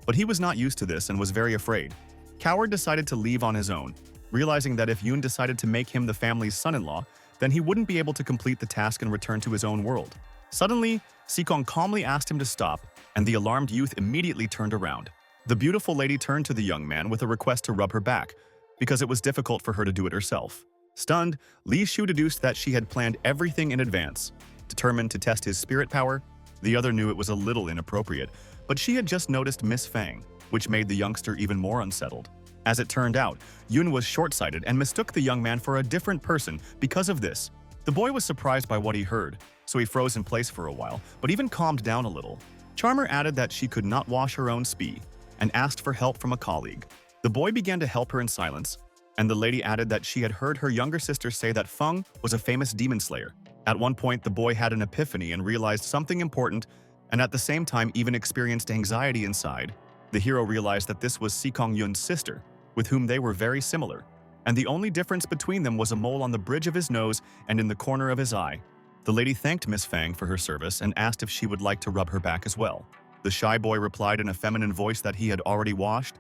But he was not used to this and was very afraid. Coward decided to leave on his own, realizing that if Yoon decided to make him the family's son-in-law, then he wouldn't be able to complete the task and return to his own world. Suddenly, Sikong calmly asked him to stop, and the alarmed youth immediately turned around. The beautiful lady turned to the young man with a request to rub her back, because it was difficult for her to do it herself. Stunned, Li Shu deduced that she had planned everything in advance. Determined to test his spirit power, the other knew it was a little inappropriate, but she had just noticed Miss Fang, which made the youngster even more unsettled. As it turned out, Yun was short-sighted and mistook the young man for a different person because of this. The boy was surprised by what he heard, so he froze in place for a while, but even calmed down a little. Charmer added that she could not wash her own spee, and asked for help from a colleague. The boy began to help her in silence, and the lady added that she had heard her younger sister say that Feng was a famous demon slayer. At one point, the boy had an epiphany and realized something important, and at the same time even experienced anxiety inside. The hero realized that this was Si Kong-yun's sister, with whom they were very similar, and the only difference between them was a mole on the bridge of his nose and in the corner of his eye. The lady thanked Miss Fang for her service and asked if she would like to rub her back as well. The shy boy replied in a feminine voice that he had already washed,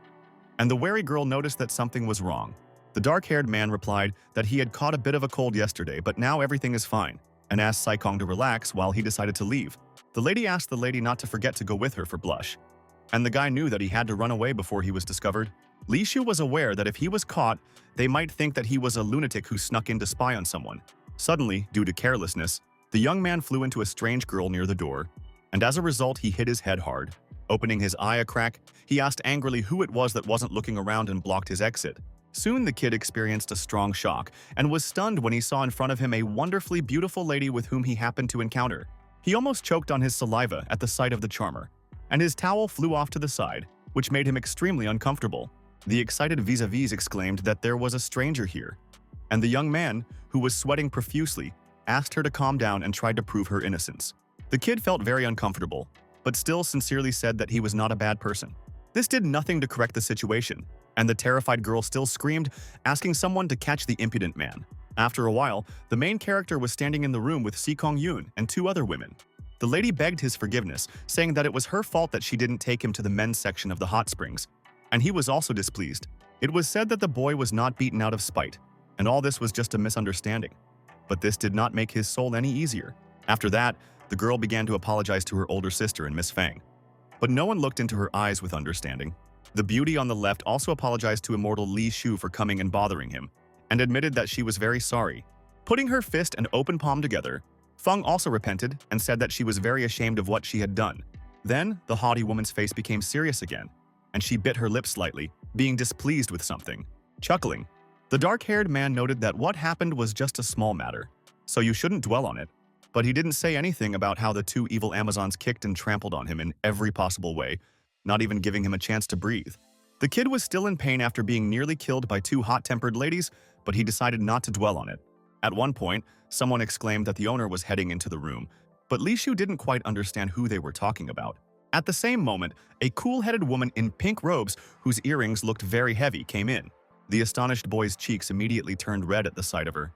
and the wary girl noticed that something was wrong. The dark-haired man replied that he had caught a bit of a cold yesterday, but now everything is fine, and asked Saikong to relax while he decided to leave. The lady asked the lady not to forget to go with her for blush, and the guy knew that he had to run away before he was discovered. Li Shu was aware that if he was caught, they might think that he was a lunatic who snuck in to spy on someone. Suddenly, due to carelessness, the young man flew into a strange girl near the door, and as a result he hit his head hard. Opening his eye a crack, he asked angrily who it was that wasn't looking around and blocked his exit. Soon the kid experienced a strong shock and was stunned when he saw in front of him a wonderfully beautiful lady with whom he happened to encounter. He almost choked on his saliva at the sight of the charmer, and his towel flew off to the side, which made him extremely uncomfortable. The excited vis-a-vis exclaimed that there was a stranger here, and the young man, who was sweating profusely, asked her to calm down and tried to prove her innocence. The kid felt very uncomfortable, but still sincerely said that he was not a bad person. This did nothing to correct the situation, and the terrified girl still screamed, asking someone to catch the impudent man. After a while, the main character was standing in the room with Si Kong Yoon and two other women. The lady begged his forgiveness, saying that it was her fault that she didn't take him to the men's section of the hot springs, and he was also displeased. It was said that the boy was not beaten out of spite, and all this was just a misunderstanding. But this did not make his soul any easier. After that, the girl began to apologize to her older sister and Miss Fang. But no one looked into her eyes with understanding. The beauty on the left also apologized to immortal Li Shu for coming and bothering him, and admitted that she was very sorry. Putting her fist and open palm together, Feng also repented and said that she was very ashamed of what she had done. Then, the haughty woman's face became serious again, and she bit her lip slightly, being displeased with something. Chuckling, the dark-haired man noted that what happened was just a small matter, so you shouldn't dwell on it. But he didn't say anything about how the two evil Amazons kicked and trampled on him in every possible way, not even giving him a chance to breathe. The kid was still in pain after being nearly killed by two hot-tempered ladies, but he decided not to dwell on it. At one point, someone exclaimed that the owner was heading into the room, but Li Shu didn't quite understand who they were talking about. At the same moment, a cool-headed woman in pink robes, whose earrings looked very heavy, came in. The astonished boy's cheeks immediately turned red at the sight of her,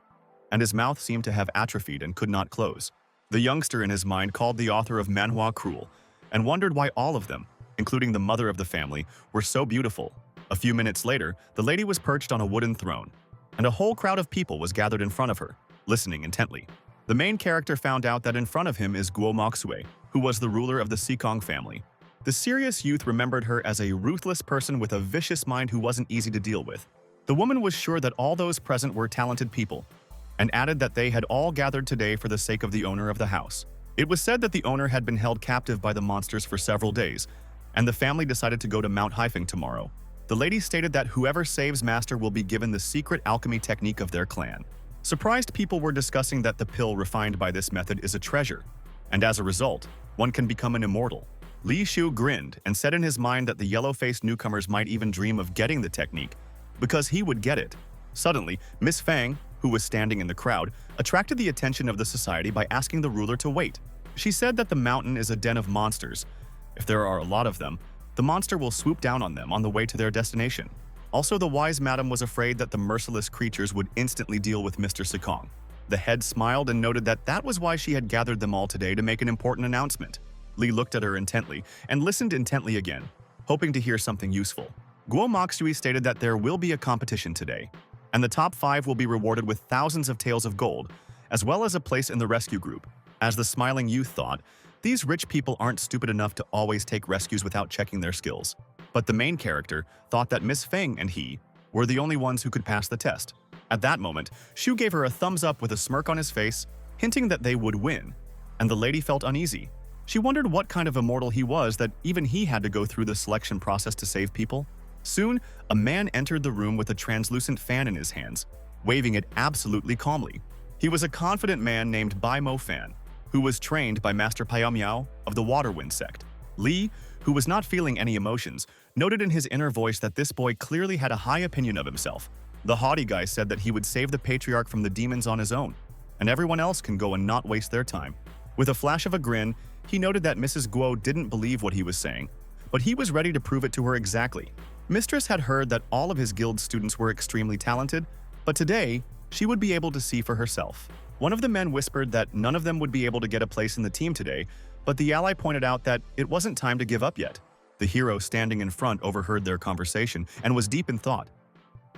and his mouth seemed to have atrophied and could not close. The youngster in his mind called the author of Manhwa cruel, and wondered why all of them, including the mother of the family, were so beautiful. A few minutes later, the lady was perched on a wooden throne, and a whole crowd of people was gathered in front of her, listening intently. The main character found out that in front of him is Guo Moxue, who was the ruler of the Sikong family. The serious youth remembered her as a ruthless person with a vicious mind who wasn't easy to deal with. The woman was sure that all those present were talented people, and added that they had all gathered today for the sake of the owner of the house. It was said that the owner had been held captive by the monsters for several days, and the family decided to go to Mount Haifeng tomorrow. The lady stated that whoever saves Master will be given the secret alchemy technique of their clan. Surprised people were discussing that the pill refined by this method is a treasure, and as a result, one can become an immortal. Li Shu grinned and said in his mind that the yellow-faced newcomers might even dream of getting the technique, because he would get it. Suddenly, Miss Fang, who was standing in the crowd, attracted the attention of the society by asking the ruler to wait. She said that the mountain is a den of monsters. If there are a lot of them, the monster will swoop down on them on the way to their destination. Also, the wise madam was afraid that the merciless creatures would instantly deal with Mr. Sikong. The head smiled and noted that that was why she had gathered them all today to make an important announcement. Li looked at her intently and listened intently again, hoping to hear something useful. Guo Moxui stated that there will be a competition today, and the top 5 will be rewarded with thousands of taels of gold, as well as a place in the rescue group. As the smiling youth thought, these rich people aren't stupid enough to always take rescues without checking their skills. But the main character thought that Miss Feng and he were the only ones who could pass the test. At that moment, Shu gave her a thumbs up with a smirk on his face, hinting that they would win, and the lady felt uneasy. She wondered what kind of immortal he was that even he had to go through the selection process to save people. Soon, a man entered the room with a translucent fan in his hands, waving it absolutely calmly. He was a confident man named Bai Mo Fan, who was trained by Master Pao Miao of the Waterwind sect. Li, who was not feeling any emotions, noted in his inner voice that this boy clearly had a high opinion of himself. The haughty guy said that he would save the patriarch from the demons on his own, and everyone else can go and not waste their time. With a flash of a grin, he noted that Mrs. Guo didn't believe what he was saying, but he was ready to prove it to her exactly. Mistress had heard that all of his guild students were extremely talented, but today, she would be able to see for herself. One of the men whispered that none of them would be able to get a place in the team today, but the ally pointed out that it wasn't time to give up yet. The hero standing in front overheard their conversation and was deep in thought.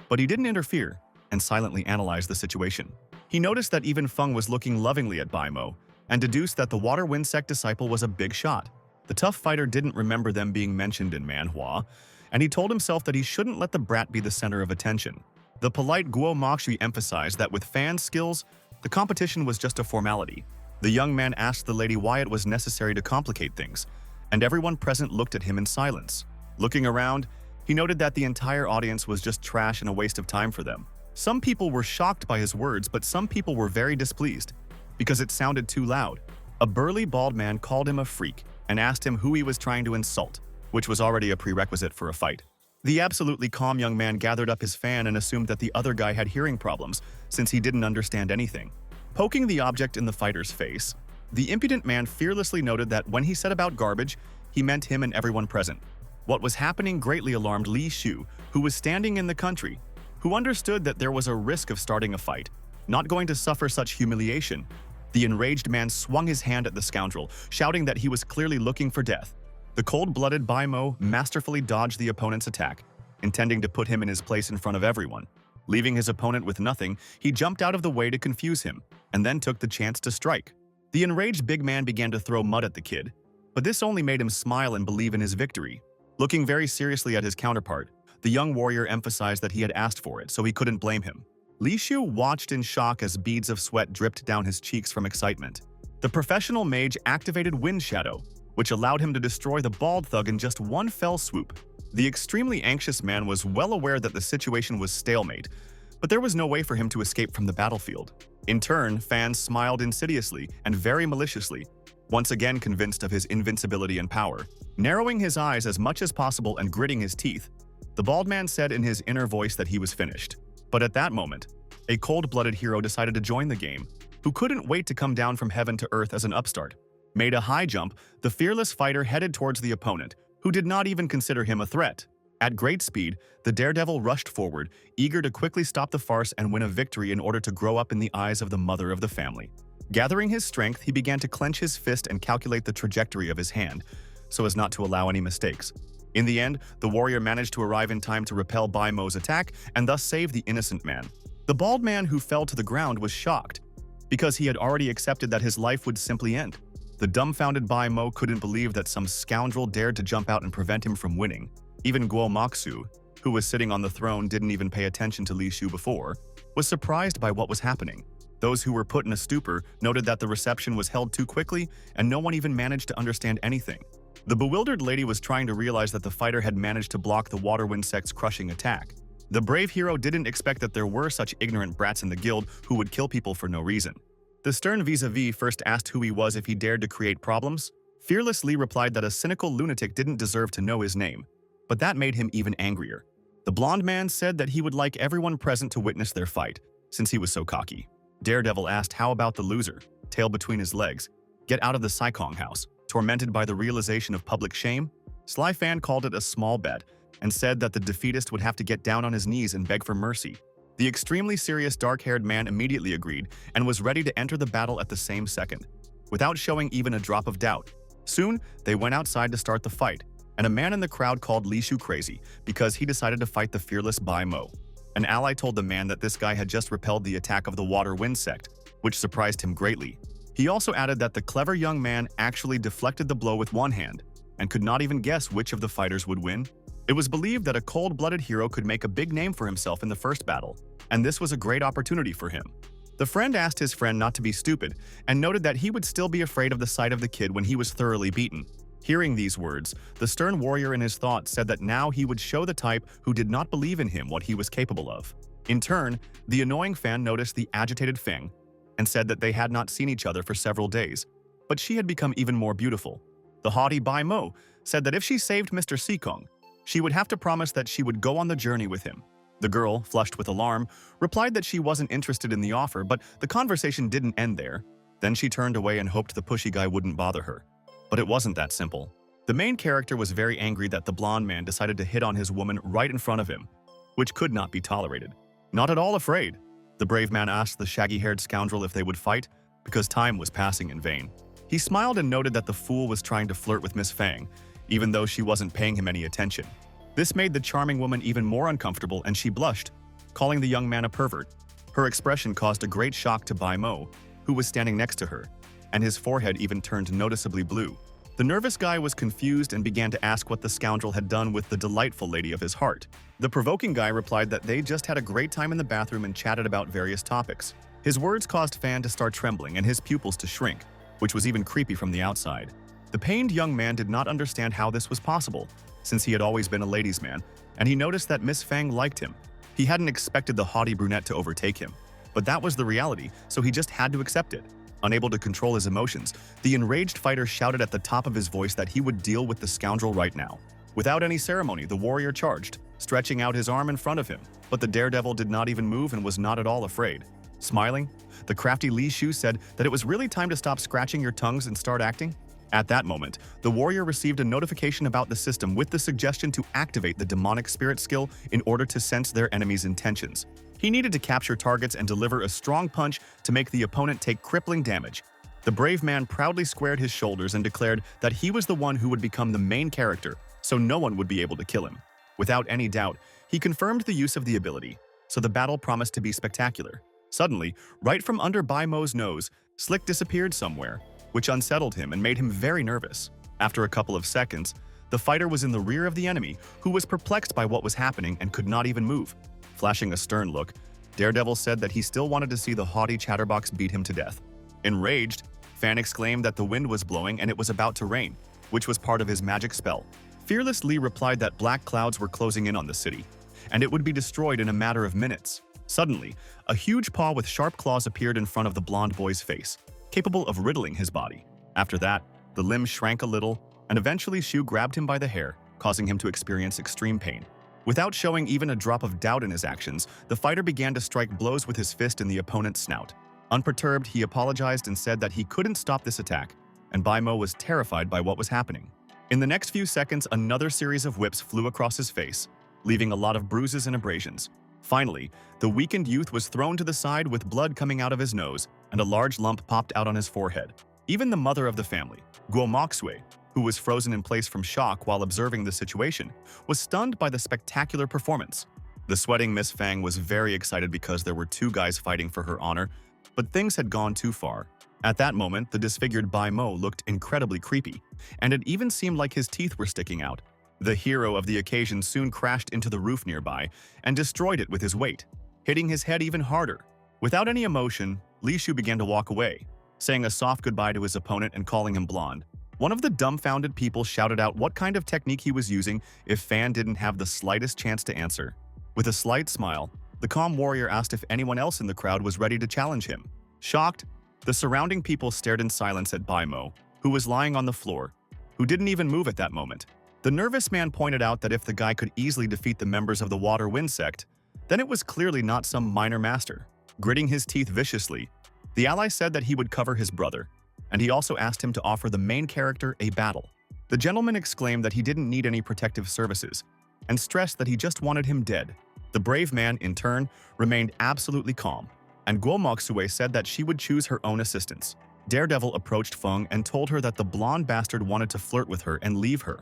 But he didn't interfere and silently analyzed the situation. He noticed that even Feng was looking lovingly at Bai Mo and deduced that the Water Wind Sect disciple was a big shot. The tough fighter didn't remember them being mentioned in Manhwa, and he told himself that he shouldn't let the brat be the center of attention. The polite Guo Moxi emphasized that with Fan's skills, the competition was just a formality. The young man asked the lady why it was necessary to complicate things, and everyone present looked at him in silence. Looking around, he noted that the entire audience was just trash and a waste of time for them. Some people were shocked by his words, but some people were very displeased because it sounded too loud. A burly bald man called him a freak and asked him who he was trying to insult, which was already a prerequisite for a fight. The absolutely calm young man gathered up his fan and assumed that the other guy had hearing problems since he didn't understand anything. Poking the object in the fighter's face, the impudent man fearlessly noted that when he said about garbage, he meant him and everyone present. What was happening greatly alarmed Li Shu, who was standing in the country, who understood that there was a risk of starting a fight, not going to suffer such humiliation. The enraged man swung his hand at the scoundrel, shouting that he was clearly looking for death. The cold-blooded Bai Mo masterfully dodged the opponent's attack, intending to put him in his place in front of everyone. Leaving his opponent with nothing, he jumped out of the way to confuse him, and then took the chance to strike. The enraged big man began to throw mud at the kid, but this only made him smile and believe in his victory. Looking very seriously at his counterpart, the young warrior emphasized that he had asked for it, so he couldn't blame him. Li Shu watched in shock as beads of sweat dripped down his cheeks from excitement. The professional mage activated Wind Shadow, which allowed him to destroy the bald thug in just one fell swoop. The extremely anxious man was well aware that the situation was stalemate, but there was no way for him to escape from the battlefield. In turn, Fan smiled insidiously and very maliciously, once again convinced of his invincibility and power. Narrowing his eyes as much as possible and gritting his teeth, the bald man said in his inner voice that he was finished. But at that moment, a cold-blooded hero decided to join the game, who couldn't wait to come down from heaven to earth as an upstart. Made a high jump, the fearless fighter headed towards the opponent, who did not even consider him a threat. At great speed, the daredevil rushed forward, eager to quickly stop the farce and win a victory in order to grow up in the eyes of the mother of the family. Gathering his strength, he began to clench his fist and calculate the trajectory of his hand, so as not to allow any mistakes. In the end, the warrior managed to arrive in time to repel Bai Mo's attack and thus save the innocent man. The bald man who fell to the ground was shocked, because he had already accepted that his life would simply end. The dumbfounded Bai Mo couldn't believe that some scoundrel dared to jump out and prevent him from winning. Even Guo Moxu, who was sitting on the throne didn't even pay attention to Li Shu before, was surprised by what was happening. Those who were put in a stupor noted that the reception was held too quickly and no one even managed to understand anything. The bewildered lady was trying to realize that the fighter had managed to block the Water Wind Sect's crushing attack. The brave hero didn't expect that there were such ignorant brats in the guild who would kill people for no reason. The stern vis-a-vis first asked who he was if he dared to create problems. Fearless Li replied that a cynical lunatic didn't deserve to know his name, but that made him even angrier. The blonde man said that he would like everyone present to witness their fight, since he was so cocky. Daredevil asked how about the loser, tail between his legs, get out of the Saikong house. Tormented by the realization of public shame, Sly Fan called it a small bet and said that the defeatist would have to get down on his knees and beg for mercy. The extremely serious dark-haired man immediately agreed and was ready to enter the battle at the same second, without showing even a drop of doubt. Soon, they went outside to start the fight, and a man in the crowd called Li Shu crazy because he decided to fight the fearless Bai Mo. An ally told the man that this guy had just repelled the attack of the Water Wind Sect, which surprised him greatly. He also added that the clever young man actually deflected the blow with one hand and could not even guess which of the fighters would win. It was believed that a cold-blooded hero could make a big name for himself in the first battle, and this was a great opportunity for him. The friend asked his friend not to be stupid and noted that he would still be afraid of the sight of the kid when he was thoroughly beaten. Hearing these words, the stern warrior in his thoughts said that now he would show the type who did not believe in him what he was capable of. In turn, the annoying fan noticed the agitated Feng and said that they had not seen each other for several days, but she had become even more beautiful. The haughty Bai Mo said that if she saved Mr. Sikong, she would have to promise that she would go on the journey with him. The girl, flushed with alarm, replied that she wasn't interested in the offer, but the conversation didn't end there. Then she turned away and hoped the pushy guy wouldn't bother her. But it wasn't that simple. The main character was very angry that the blonde man decided to hit on his woman right in front of him, which could not be tolerated. Not at all afraid, the brave man asked the shaggy-haired scoundrel if they would fight, because time was passing in vain. He smiled and noted that the fool was trying to flirt with Miss Fang, even though she wasn't paying him any attention. This made the charming woman even more uncomfortable and she blushed, calling the young man a pervert. Her expression caused a great shock to Bai Mo, who was standing next to her, and his forehead even turned noticeably blue. The nervous guy was confused and began to ask what the scoundrel had done with the delightful lady of his heart. The provoking guy replied that they just had a great time in the bathroom and chatted about various topics. His words caused Fan to start trembling and his pupils to shrink, which was even creepy from the outside. The pained young man did not understand how this was possible, since he had always been a ladies' man, and he noticed that Miss Fang liked him. He hadn't expected the haughty brunette to overtake him, but that was the reality, so he just had to accept it. Unable to control his emotions, the enraged fighter shouted at the top of his voice that he would deal with the scoundrel right now. Without any ceremony, the warrior charged, stretching out his arm in front of him, but the daredevil did not even move and was not at all afraid. Smiling, the crafty Li Shu said that it was really time to stop scratching your tongues and start acting. At that moment, the warrior received a notification about the system with the suggestion to activate the demonic spirit skill in order to sense their enemy's intentions. He needed to capture targets and deliver a strong punch to make the opponent take crippling damage. The brave man proudly squared his shoulders and declared that he was the one who would become the main character, so no one would be able to kill him. Without any doubt, he confirmed the use of the ability, so the battle promised to be spectacular. Suddenly, right from under Bai Mo's nose, Slick disappeared somewhere, which unsettled him and made him very nervous. After a couple of seconds, the fighter was in the rear of the enemy, who was perplexed by what was happening and could not even move. Flashing a stern look, Daredevil said that he still wanted to see the haughty chatterbox beat him to death. Enraged, Fan exclaimed that the wind was blowing and it was about to rain, which was part of his magic spell. Fearless Lee replied that black clouds were closing in on the city, and it would be destroyed in a matter of minutes. Suddenly, a huge paw with sharp claws appeared in front of the blonde boy's face, capable of riddling his body. After that, the limb shrank a little, and eventually Shu grabbed him by the hair, causing him to experience extreme pain. Without showing even a drop of doubt in his actions, the fighter began to strike blows with his fist in the opponent's snout. Unperturbed, he apologized and said that he couldn't stop this attack, and Bai Mo was terrified by what was happening. In the next few seconds, another series of whips flew across his face, leaving a lot of bruises and abrasions. Finally, the weakened youth was thrown to the side with blood coming out of his nose, and a large lump popped out on his forehead. Even the mother of the family, Guo Moxue, who was frozen in place from shock while observing the situation, was stunned by the spectacular performance. The sweating Miss Fang was very excited because there were two guys fighting for her honor, but things had gone too far. At that moment, the disfigured Bai Mo looked incredibly creepy, and it even seemed like his teeth were sticking out. The hero of the occasion soon crashed into the roof nearby and destroyed it with his weight, hitting his head even harder. Without any emotion, Li Shu began to walk away, saying a soft goodbye to his opponent and calling him blonde. One of the dumbfounded people shouted out what kind of technique he was using if Fan didn't have the slightest chance to answer. With a slight smile, the calm warrior asked if anyone else in the crowd was ready to challenge him. Shocked, the surrounding people stared in silence at Bai Mo, who was lying on the floor, who didn't even move at that moment. The nervous man pointed out that if the guy could easily defeat the members of the Water Wind sect, then it was clearly not some minor master. Gritting his teeth viciously, the ally said that he would cover his brother, and he also asked him to offer the main character a battle. The gentleman exclaimed that he didn't need any protective services, and stressed that he just wanted him dead. The brave man, in turn, remained absolutely calm, and Guo Moxue said that she would choose her own assistance. Daredevil approached Feng and told her that the blonde bastard wanted to flirt with her and leave her,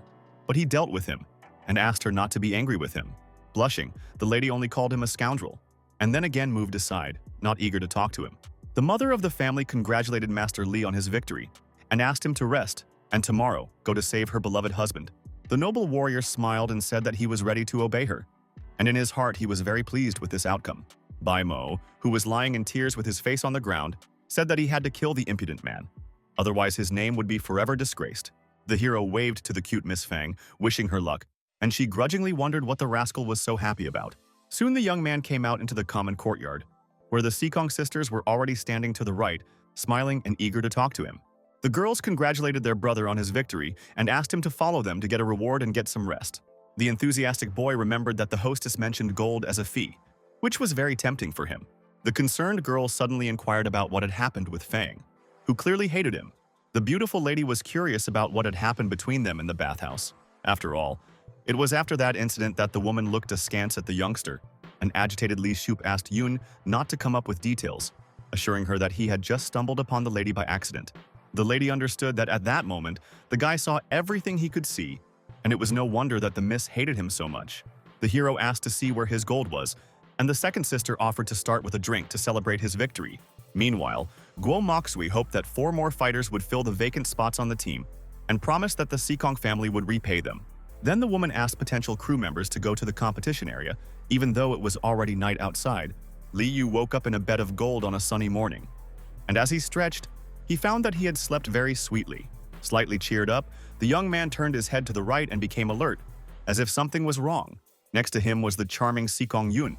but he dealt with him, and asked her not to be angry with him. Blushing, the lady only called him a scoundrel, and then again moved aside, not eager to talk to him. The mother of the family congratulated Master Li on his victory, and asked him to rest, and tomorrow go to save her beloved husband. The noble warrior smiled and said that he was ready to obey her, and in his heart he was very pleased with this outcome. Bai Mo, who was lying in tears with his face on the ground, said that he had to kill the impudent man, otherwise his name would be forever disgraced. The hero waved to the cute Miss Fang, wishing her luck, and she grudgingly wondered what the rascal was so happy about. Soon the young man came out into the common courtyard, where the Sekong sisters were already standing to the right, smiling and eager to talk to him. The girls congratulated their brother on his victory and asked him to follow them to get a reward and get some rest. The enthusiastic boy remembered that the hostess mentioned gold as a fee, which was very tempting for him. The concerned girl suddenly inquired about what had happened with Fang, who clearly hated him. The beautiful lady was curious about what had happened between them in the bathhouse. After all, it was after that incident that the woman looked askance at the youngster, and agitated Li Shu asked Yun not to come up with details, assuring her that he had just stumbled upon the lady by accident. The lady understood that at that moment, the guy saw everything he could see, and it was no wonder that the miss hated him so much. The hero asked to see where his gold was, and the second sister offered to start with a drink to celebrate his victory. Meanwhile, Guo Moxui hoped that 4 more fighters would fill the vacant spots on the team and promised that the Seekong family would repay them. Then the woman asked potential crew members to go to the competition area, even though it was already night outside. Li Yu woke up in a bed of gold on a sunny morning, and as he stretched, he found that he had slept very sweetly. Slightly cheered up, the young man turned his head to the right and became alert, as if something was wrong. Next to him was the charming Seekong Yun,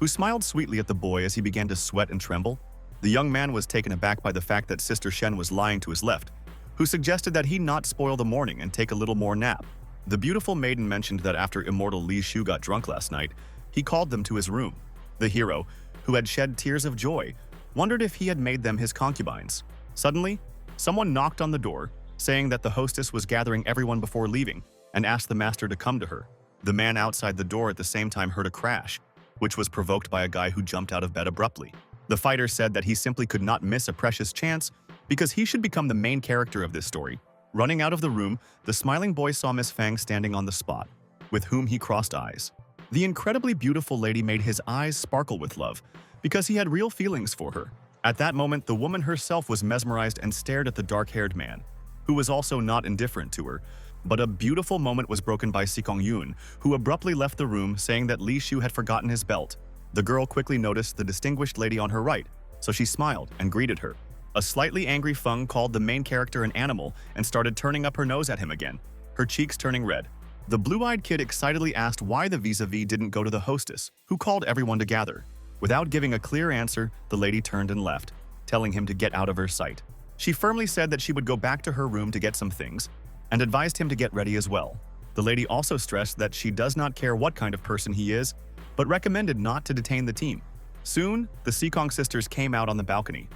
who smiled sweetly at the boy as he began to sweat and tremble. The young man was taken aback by the fact that Sister Shen was lying to his left, who suggested that he not spoil the morning and take a little more nap. The beautiful maiden mentioned that after immortal Li Shu got drunk last night, he called them to his room. The hero, who had shed tears of joy, wondered if he had made them his concubines. Suddenly, someone knocked on the door, saying that the hostess was gathering everyone before leaving and asked the master to come to her. The man outside the door at the same time heard a crash, which was provoked by a guy who jumped out of bed abruptly. The fighter said that he simply could not miss a precious chance because he should become the main character of this story. Running out of the room, the smiling boy saw Miss Fang standing on the spot, with whom he crossed eyes. The incredibly beautiful lady made his eyes sparkle with love because he had real feelings for her. At that moment, the woman herself was mesmerized and stared at the dark-haired man, who was also not indifferent to her. But a beautiful moment was broken by Seekong Yun, who abruptly left the room saying that Li Shu had forgotten his belt. The girl quickly noticed the distinguished lady on her right, so she smiled and greeted her. A slightly angry Feng called the main character an animal and started turning up her nose at him again, her cheeks turning red. The blue-eyed kid excitedly asked why the vis-a-vis didn't go to the hostess, who called everyone to gather. Without giving a clear answer, the lady turned and left, telling him to get out of her sight. She firmly said that she would go back to her room to get some things, and advised him to get ready as well. The lady also stressed that she does not care what kind of person he is, but recommended not to detain the team. Soon, the Seekong sisters came out on the balcony.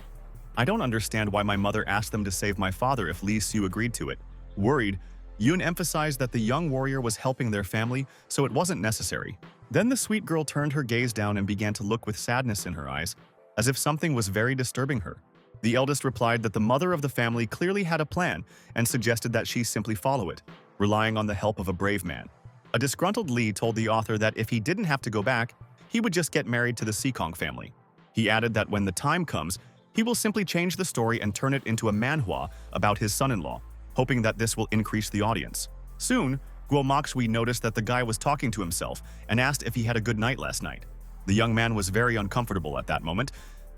I don't understand why my mother asked them to save my father if Li Su agreed to it. Worried, Yun emphasized that the young warrior was helping their family, so it wasn't necessary. Then the sweet girl turned her gaze down and began to look with sadness in her eyes, as if something was very disturbing her. The eldest replied that the mother of the family clearly had a plan and suggested that she simply follow it, relying on the help of a brave man. A disgruntled Li told the author that if he didn't have to go back, he would just get married to the Seekong family. He added that when the time comes, he will simply change the story and turn it into a manhwa about his son-in-law, hoping that this will increase the audience. Soon, Guo Moxui noticed that the guy was talking to himself and asked if he had a good night last night. The young man was very uncomfortable at that moment,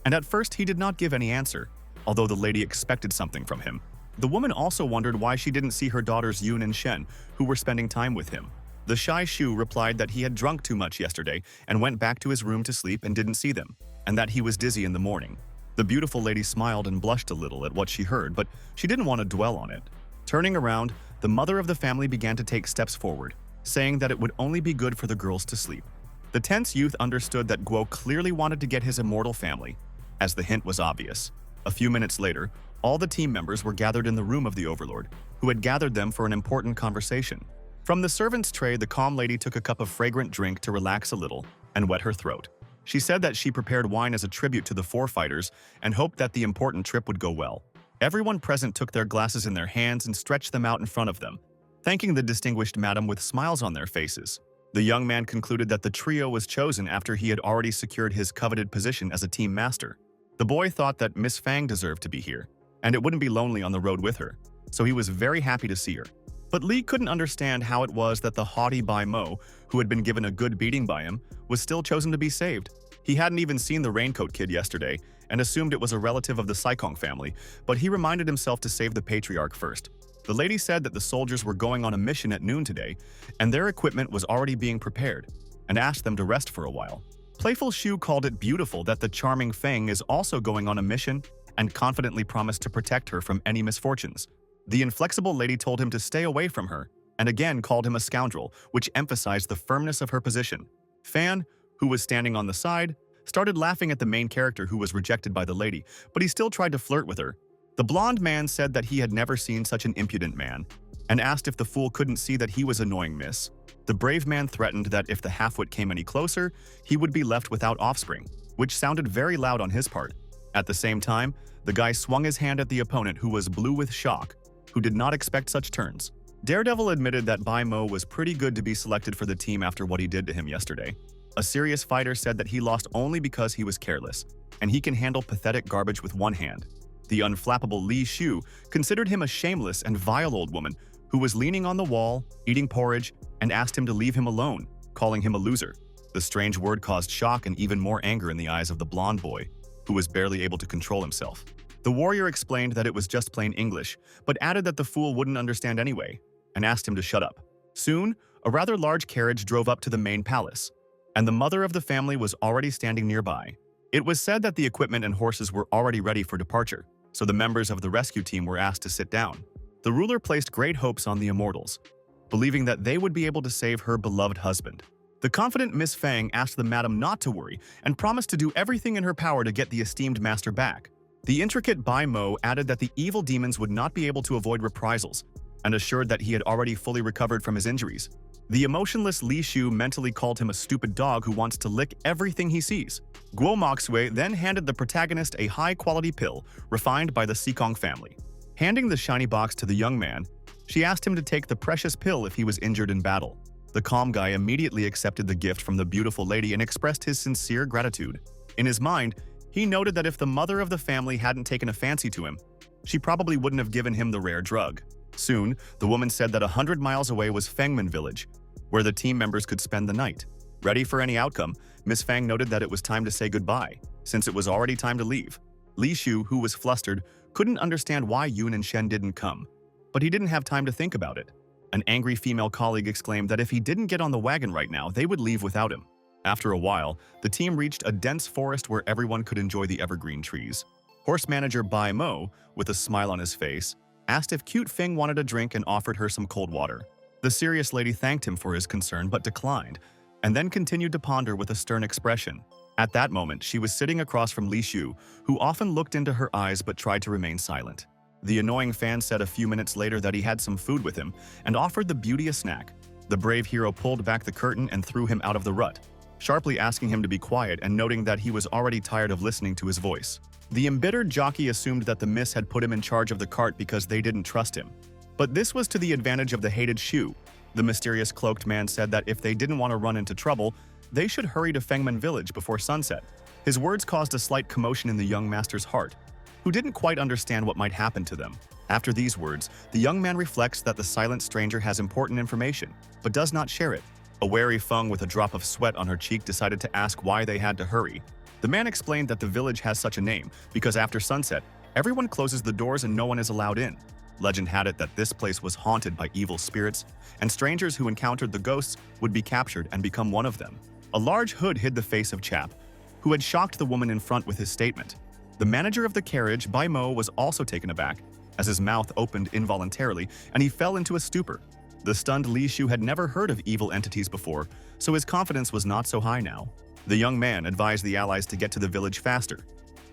and at first he did not give any answer, although the lady expected something from him. The woman also wondered why she didn't see her daughters Yun and Shen, who were spending time with him. The shy Shu replied that he had drunk too much yesterday and went back to his room to sleep and didn't see them, and that he was dizzy in the morning. The beautiful lady smiled and blushed a little at what she heard, but she didn't want to dwell on it. Turning around, the mother of the family began to take steps forward, saying that it would only be good for the girls to sleep. The tense youth understood that Guo clearly wanted to get his immortal family, as the hint was obvious. A few minutes later, all the team members were gathered in the room of the Overlord, who had gathered them for an important conversation. From the servant's tray, the calm lady took a cup of fragrant drink to relax a little and wet her throat. She said that she prepared wine as a tribute to the 4 fighters and hoped that the important trip would go well. Everyone present took their glasses in their hands and stretched them out in front of them, thanking the distinguished madam with smiles on their faces. The young man concluded that the trio was chosen after he had already secured his coveted position as a team master. The boy thought that Miss Fang deserved to be here, and it wouldn't be lonely on the road with her, so he was very happy to see her. But Li couldn't understand how it was that the haughty Bai Mo, who had been given a good beating by him, was still chosen to be saved. He hadn't even seen the Raincoat Kid yesterday and assumed it was a relative of the Seekong family, but he reminded himself to save the patriarch first. The lady said that the soldiers were going on a mission at noon today, and their equipment was already being prepared, and asked them to rest for a while. Playful Shu called it beautiful that the charming Feng is also going on a mission and confidently promised to protect her from any misfortunes. The inflexible lady told him to stay away from her, and again called him a scoundrel, which emphasized the firmness of her position. Fan, who was standing on the side, started laughing at the main character who was rejected by the lady, but he still tried to flirt with her. The blonde man said that he had never seen such an impudent man, and asked if the fool couldn't see that he was annoying miss. The brave man threatened that if the halfwit came any closer, he would be left without offspring, which sounded very loud on his part. At the same time, the guy swung his hand at the opponent who was blue with shock, who did not expect such turns. Daredevil admitted that Bai Mo was pretty good to be selected for the team after what he did to him yesterday. A serious fighter said that he lost only because he was careless, and he can handle pathetic garbage with one hand. The unflappable Li Shu considered him a shameless and vile old woman who was leaning on the wall, eating porridge, and asked him to leave him alone, calling him a loser. The strange word caused shock and even more anger in the eyes of the blonde boy, who was barely able to control himself. The warrior explained that it was just plain English, but added that the fool wouldn't understand anyway, and asked him to shut up. Soon, a rather large carriage drove up to the main palace, and the mother of the family was already standing nearby. It was said that the equipment and horses were already ready for departure, so the members of the rescue team were asked to sit down. The ruler placed great hopes on the immortals, believing that they would be able to save her beloved husband. The confident Miss Fang asked the madam not to worry and promised to do everything in her power to get the esteemed master back. The intricate Bai Mo added that the evil demons would not be able to avoid reprisals and assured that he had already fully recovered from his injuries. The emotionless Li Shu mentally called him a stupid dog who wants to lick everything he sees. Guo Moxue then handed the protagonist a high-quality pill refined by the Sikong family. Handing the shiny box to the young man, she asked him to take the precious pill if he was injured in battle. The calm guy immediately accepted the gift from the beautiful lady and expressed his sincere gratitude. In his mind, he noted that if the mother of the family hadn't taken a fancy to him, she probably wouldn't have given him the rare drug. Soon, the woman said that 100 miles away was Fengman village, where the team members could spend the night. Ready for any outcome, Miss Fang noted that it was time to say goodbye, since it was already time to leave. Li Shu, who was flustered, couldn't understand why Yun and Shen didn't come, but he didn't have time to think about it. An angry female colleague exclaimed that if he didn't get on the wagon right now, they would leave without him. After a while, the team reached a dense forest where everyone could enjoy the evergreen trees. Horse manager Bai Mo, with a smile on his face, asked if Cute Fing wanted a drink and offered her some cold water. The serious lady thanked him for his concern but declined, and then continued to ponder with a stern expression. At that moment, she was sitting across from Li Shu, who often looked into her eyes but tried to remain silent. The annoying fan said a few minutes later that he had some food with him and offered the beauty a snack. The brave hero pulled back the curtain and threw him out of the rut, sharply asking him to be quiet and noting that he was already tired of listening to his voice. The embittered jockey assumed that the miss had put him in charge of the cart because they didn't trust him. But this was to the advantage of the hated Shu. The mysterious cloaked man said that if they didn't want to run into trouble, they should hurry to Fengman village before sunset. His words caused a slight commotion in the young master's heart, who didn't quite understand what might happen to them. After these words, the young man reflects that the silent stranger has important information, but does not share it. A wary Feng with a drop of sweat on her cheek decided to ask why they had to hurry. The man explained that the village has such a name because after sunset, everyone closes the doors and no one is allowed in. Legend had it that this place was haunted by evil spirits, and strangers who encountered the ghosts would be captured and become one of them. A large hood hid the face of Chap, who had shocked the woman in front with his statement. The manager of the carriage, Bai Mo, was also taken aback, as his mouth opened involuntarily and he fell into a stupor. The stunned Li Shu had never heard of evil entities before, so his confidence was not so high now. The young man advised the allies to get to the village faster,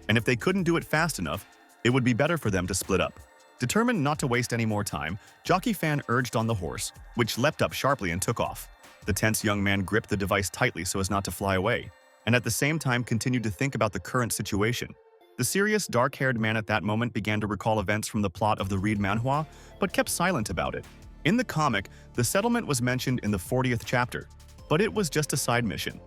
and if they couldn't do it fast enough, it would be better for them to split up. Determined not to waste any more time, Jockey Fan urged on the horse, which leapt up sharply and took off. The tense young man gripped the device tightly so as not to fly away, and at the same time continued to think about the current situation. The serious, dark-haired man at that moment began to recall events from the plot of the Read Manhwa, but kept silent about it. In the comic, the settlement was mentioned in the 40th chapter, but it was just a side mission,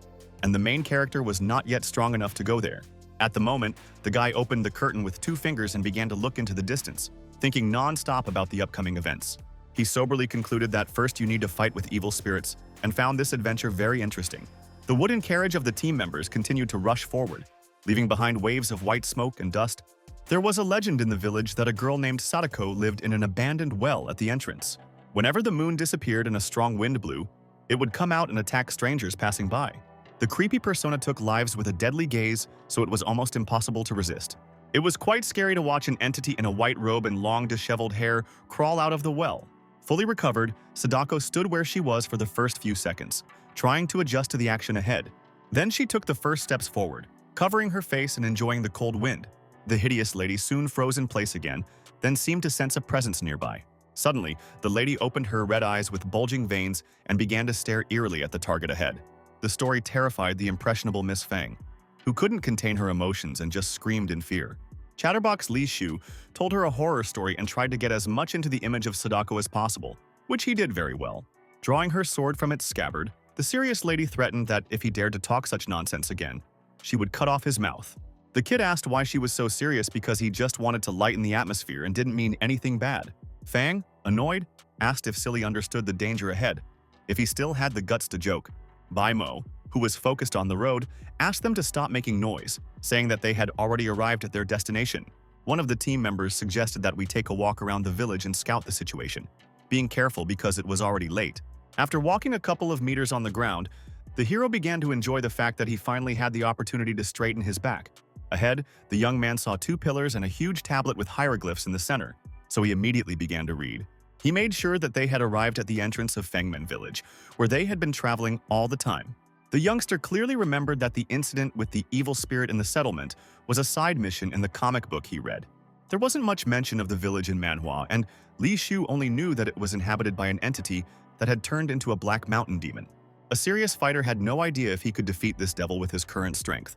and the main character was not yet strong enough to go there. At the moment, the guy opened the curtain with 2 fingers and began to look into the distance, thinking non-stop about the upcoming events. He soberly concluded that first you need to fight with evil spirits, and found this adventure very interesting. The wooden carriage of the team members continued to rush forward, leaving behind waves of white smoke and dust. There was a legend in the village that a girl named Sadako lived in an abandoned well at the entrance. Whenever the moon disappeared and a strong wind blew, it would come out and attack strangers passing by. The creepy persona took lives with a deadly gaze, so it was almost impossible to resist. It was quite scary to watch an entity in a white robe and long disheveled hair crawl out of the well. Fully recovered, Sadako stood where she was for the first few seconds, trying to adjust to the action ahead. Then she took the first steps forward, covering her face and enjoying the cold wind. The hideous lady soon froze in place again, then seemed to sense a presence nearby. Suddenly, the lady opened her red eyes with bulging veins and began to stare eerily at the target ahead. The story terrified the impressionable Miss Fang, who couldn't contain her emotions and just screamed in fear. Chatterbox Li Shu told her a horror story and tried to get as much into the image of Sadako as possible, which he did very well. Drawing her sword from its scabbard, The serious lady threatened that if he dared to talk such nonsense again, she would cut off his mouth. The kid asked why she was so serious because he just wanted to lighten the atmosphere and didn't mean anything bad. Fang, annoyed, asked if Silly understood the danger ahead, if he still had the guts to joke. Bai Mo, who was focused on the road, asked them to stop making noise, saying that they had already arrived at their destination. One of the team members suggested that we take a walk around the village and scout the situation, being careful because it was already late. After walking a couple of meters on the ground, the hero began to enjoy the fact that he finally had the opportunity to straighten his back. Ahead, the young man saw two pillars and a huge tablet with hieroglyphs in the center, so he immediately began to read. He made sure that they had arrived at the entrance of Fengmen village, where they had been traveling all the time. The youngster clearly remembered that the incident with the evil spirit in the settlement was a side mission in the comic book he read. There wasn't much mention of the village in Manhwa, and Li Shu only knew that it was inhabited by an entity that had turned into a black mountain demon. A serious fighter had no idea if he could defeat this devil with his current strength.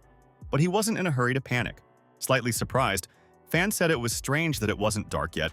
But he wasn't in a hurry to panic. Slightly surprised, Fan said it was strange that it wasn't dark yet,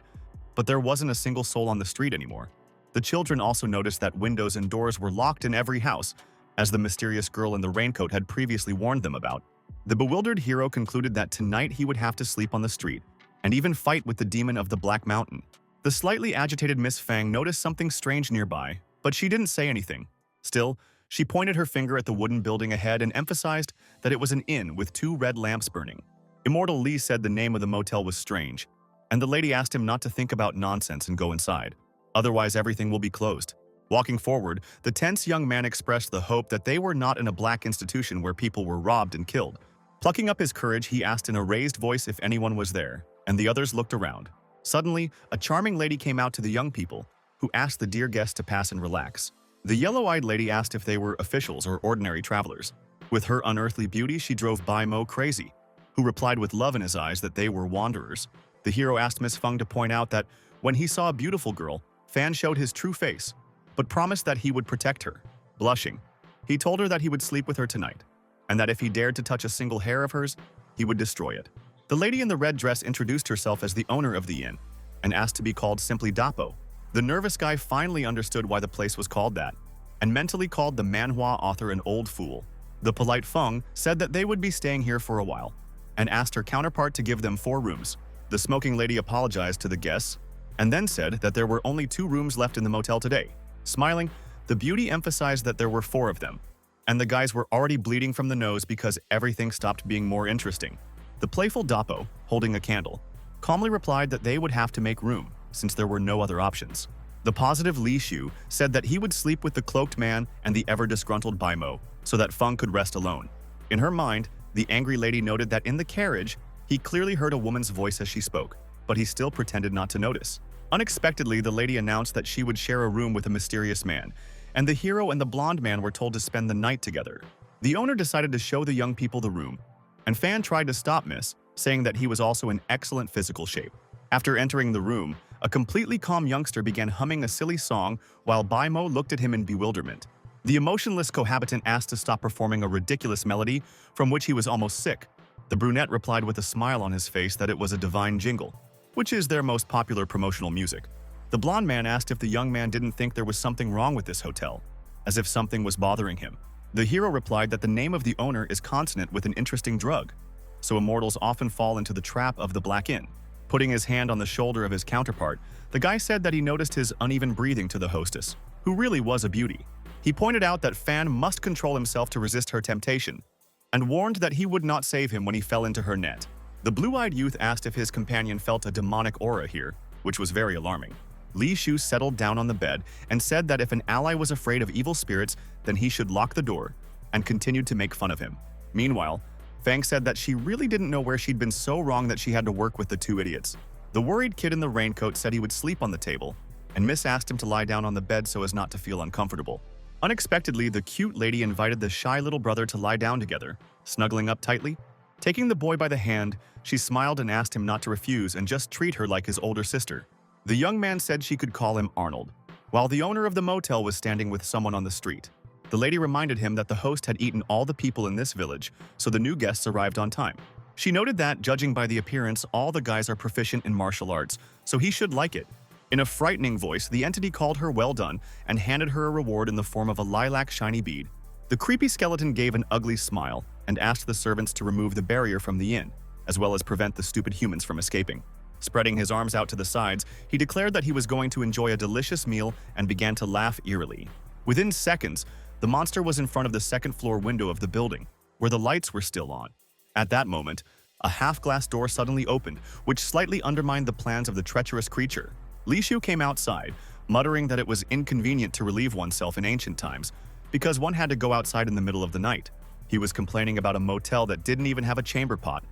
but there wasn't a single soul on the street anymore. The children also noticed that windows and doors were locked in every house, as the mysterious girl in the raincoat had previously warned them about. The bewildered hero concluded that tonight he would have to sleep on the street, and even fight with the demon of the Black Mountain. The slightly agitated Miss Fang noticed something strange nearby, but she didn't say anything. Still, she pointed her finger at the wooden building ahead and emphasized that it was an inn with two red lamps burning. Immortal Lee said the name of the motel was strange, and the lady asked him not to think about nonsense and go inside. Otherwise, everything will be closed. Walking forward, the tense young man expressed the hope that they were not in a black institution where people were robbed and killed. Plucking up his courage, he asked in a raised voice if anyone was there, and the others looked around. Suddenly, a charming lady came out to the young people, who asked the dear guest to pass and relax. The yellow-eyed lady asked if they were officials or ordinary travelers. With her unearthly beauty, she drove Bai Mo crazy, who replied with love in his eyes that they were wanderers. The hero asked Miss Feng to point out that when he saw a beautiful girl, Fan showed his true face, but promised that he would protect her. Blushing, he told her that he would sleep with her tonight, and that if he dared to touch a single hair of hers, he would destroy it. The lady in the red dress introduced herself as the owner of the inn, and asked to be called simply Dapo. The nervous guy finally understood why the place was called that, and mentally called the Manhwa author an old fool. The polite Feng said that they would be staying here for a while, and asked her counterpart to give them 4 rooms. The smoking lady apologized to the guests, and then said that there were only 2 rooms left in the motel today. Smiling, the beauty emphasized that there were 4 of them, and the guys were already bleeding from the nose because everything stopped being more interesting. The playful Dapo, holding a candle, calmly replied that they would have to make room, since there were no other options. The positive Li Shu said that he would sleep with the cloaked man and the ever-disgruntled Bai Mo, so that Feng could rest alone. In her mind, the angry lady noted that in the carriage, he clearly heard a woman's voice as she spoke, but he still pretended not to notice. Unexpectedly, the lady announced that she would share a room with a mysterious man, and the hero and the blonde man were told to spend the night together. The owner decided to show the young people the room, and Fan tried to stop Miss, saying that he was also in excellent physical shape. After entering the room, a completely calm youngster began humming a silly song while Bai Mo looked at him in bewilderment. The emotionless cohabitant asked to stop performing a ridiculous melody from which he was almost sick. The brunette replied with a smile on his face that it was a divine jingle, which is their most popular promotional music. The blonde man asked if the young man didn't think there was something wrong with this hotel, as if something was bothering him. The hero replied that the name of the owner is consonant with an interesting drug, so immortals often fall into the trap of the Black Inn. Putting his hand on the shoulder of his counterpart, the guy said that he noticed his uneven breathing to the hostess, who really was a beauty. He pointed out that Fan must control himself to resist her temptation, and warned that he would not save him when he fell into her net. The blue-eyed youth asked if his companion felt a demonic aura here, which was very alarming. Li Shu settled down on the bed and said that if an ally was afraid of evil spirits, then he should lock the door, and continued to make fun of him. Meanwhile, Fang said that she really didn't know where she'd been so wrong that she had to work with the 2 idiots. The worried kid in the raincoat said he would sleep on the table, and Miss asked him to lie down on the bed so as not to feel uncomfortable. Unexpectedly, the cute lady invited the shy little brother to lie down together, snuggling up tightly. Taking the boy by the hand, she smiled and asked him not to refuse and just treat her like his older sister. The young man said she could call him Arnold, while the owner of the motel was standing with someone on the street. The lady reminded him that the host had eaten all the people in this village, so the new guests arrived on time. She noted that, judging by the appearance, all the guys are proficient in martial arts, so he should like it. In a frightening voice, the entity called her well done and handed her a reward in the form of a lilac shiny bead. The creepy skeleton gave an ugly smile and asked the servants to remove the barrier from the inn, as well as prevent the stupid humans from escaping. Spreading his arms out to the sides, he declared that he was going to enjoy a delicious meal and began to laugh eerily. Within seconds, the monster was in front of the second-floor window of the building, where the lights were still on. At that moment, a half-glass door suddenly opened, which slightly undermined the plans of the treacherous creature. Li Shu came outside, muttering that it was inconvenient to relieve oneself in ancient times, because one had to go outside in the middle of the night. He was complaining about a motel that didn't even have a chamber pot,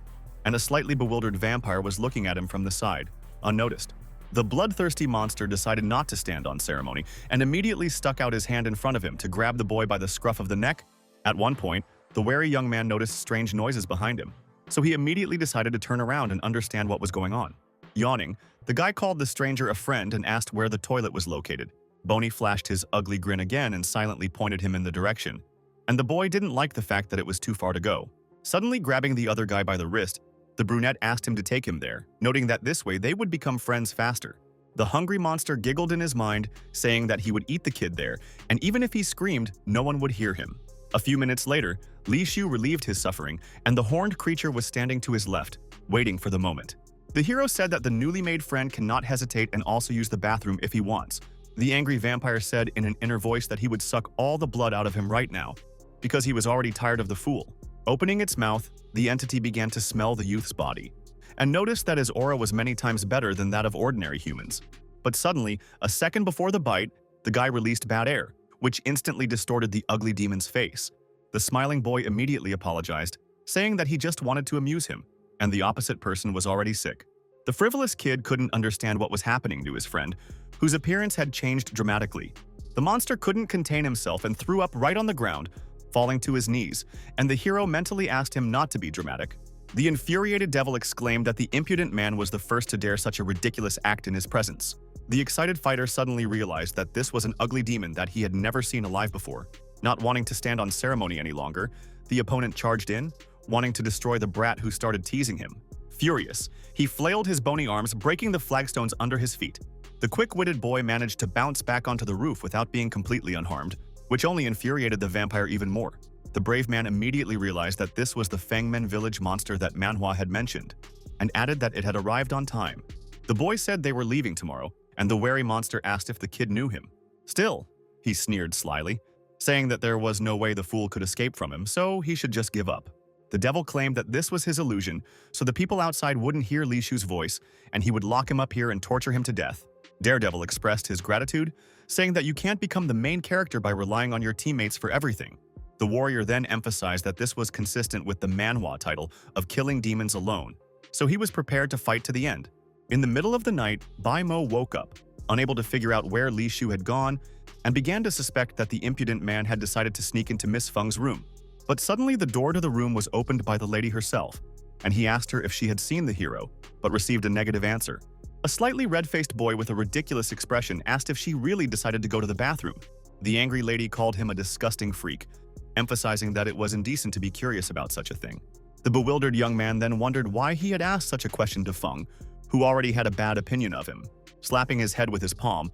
and a slightly bewildered vampire was looking at him from the side, unnoticed. The bloodthirsty monster decided not to stand on ceremony and immediately stuck out his hand in front of him to grab the boy by the scruff of the neck. At one point, the wary young man noticed strange noises behind him, so he immediately decided to turn around and understand what was going on. Yawning, the guy called the stranger a friend and asked where the toilet was located. Boney flashed his ugly grin again and silently pointed him in the direction, and the boy didn't like the fact that it was too far to go. Suddenly grabbing the other guy by the wrist, the brunette asked him to take him there, noting that this way they would become friends faster. The hungry monster giggled in his mind, saying that he would eat the kid there, and even if he screamed, no one would hear him. A few minutes later, Li Shu relieved his suffering, and the horned creature was standing to his left, waiting for the moment. The hero said that the newly made friend cannot hesitate and also use the bathroom if he wants. The angry vampire said in an inner voice that he would suck all the blood out of him right now, because he was already tired of the fool. Opening its mouth, the entity began to smell the youth's body, and noticed that his aura was many times better than that of ordinary humans. But suddenly, a second before the bite, the guy released bad air, which instantly distorted the ugly demon's face. The smiling boy immediately apologized, saying that he just wanted to amuse him, and the opposite person was already sick. The frivolous kid couldn't understand what was happening to his friend, whose appearance had changed dramatically. The monster couldn't contain himself and threw up right on the ground, falling to his knees, and the hero mentally asked him not to be dramatic. The infuriated devil exclaimed that the impudent man was the first to dare such a ridiculous act in his presence. The excited fighter suddenly realized that this was an ugly demon that he had never seen alive before. Not wanting to stand on ceremony any longer, the opponent charged in, wanting to destroy the brat who started teasing him. Furious, he flailed his bony arms, breaking the flagstones under his feet. The quick-witted boy managed to bounce back onto the roof without being completely unharmed, which only infuriated the vampire even more. The brave man immediately realized that this was the Fangmen village monster that Manhwa had mentioned, and added that it had arrived on time. The boy said they were leaving tomorrow, and the wary monster asked if the kid knew him. Still, he sneered slyly, saying that there was no way the fool could escape from him, so he should just give up. The devil claimed that this was his illusion, so the people outside wouldn't hear Li Shu's voice, and he would lock him up here and torture him to death. Daredevil expressed his gratitude, saying that you can't become the main character by relying on your teammates for everything. The warrior then emphasized that this was consistent with the Manhwa title of killing demons alone, so he was prepared to fight to the end. In the middle of the night, Bai Mo woke up, unable to figure out where Li Shu had gone, and began to suspect that the impudent man had decided to sneak into Miss Feng's room. But suddenly the door to the room was opened by the lady herself, and he asked her if she had seen the hero, but received a negative answer. A slightly red-faced boy with a ridiculous expression asked if she really decided to go to the bathroom. The angry lady called him a disgusting freak, emphasizing that it was indecent to be curious about such a thing. The bewildered young man then wondered why he had asked such a question to Feng, who already had a bad opinion of him. Slapping his head with his palm,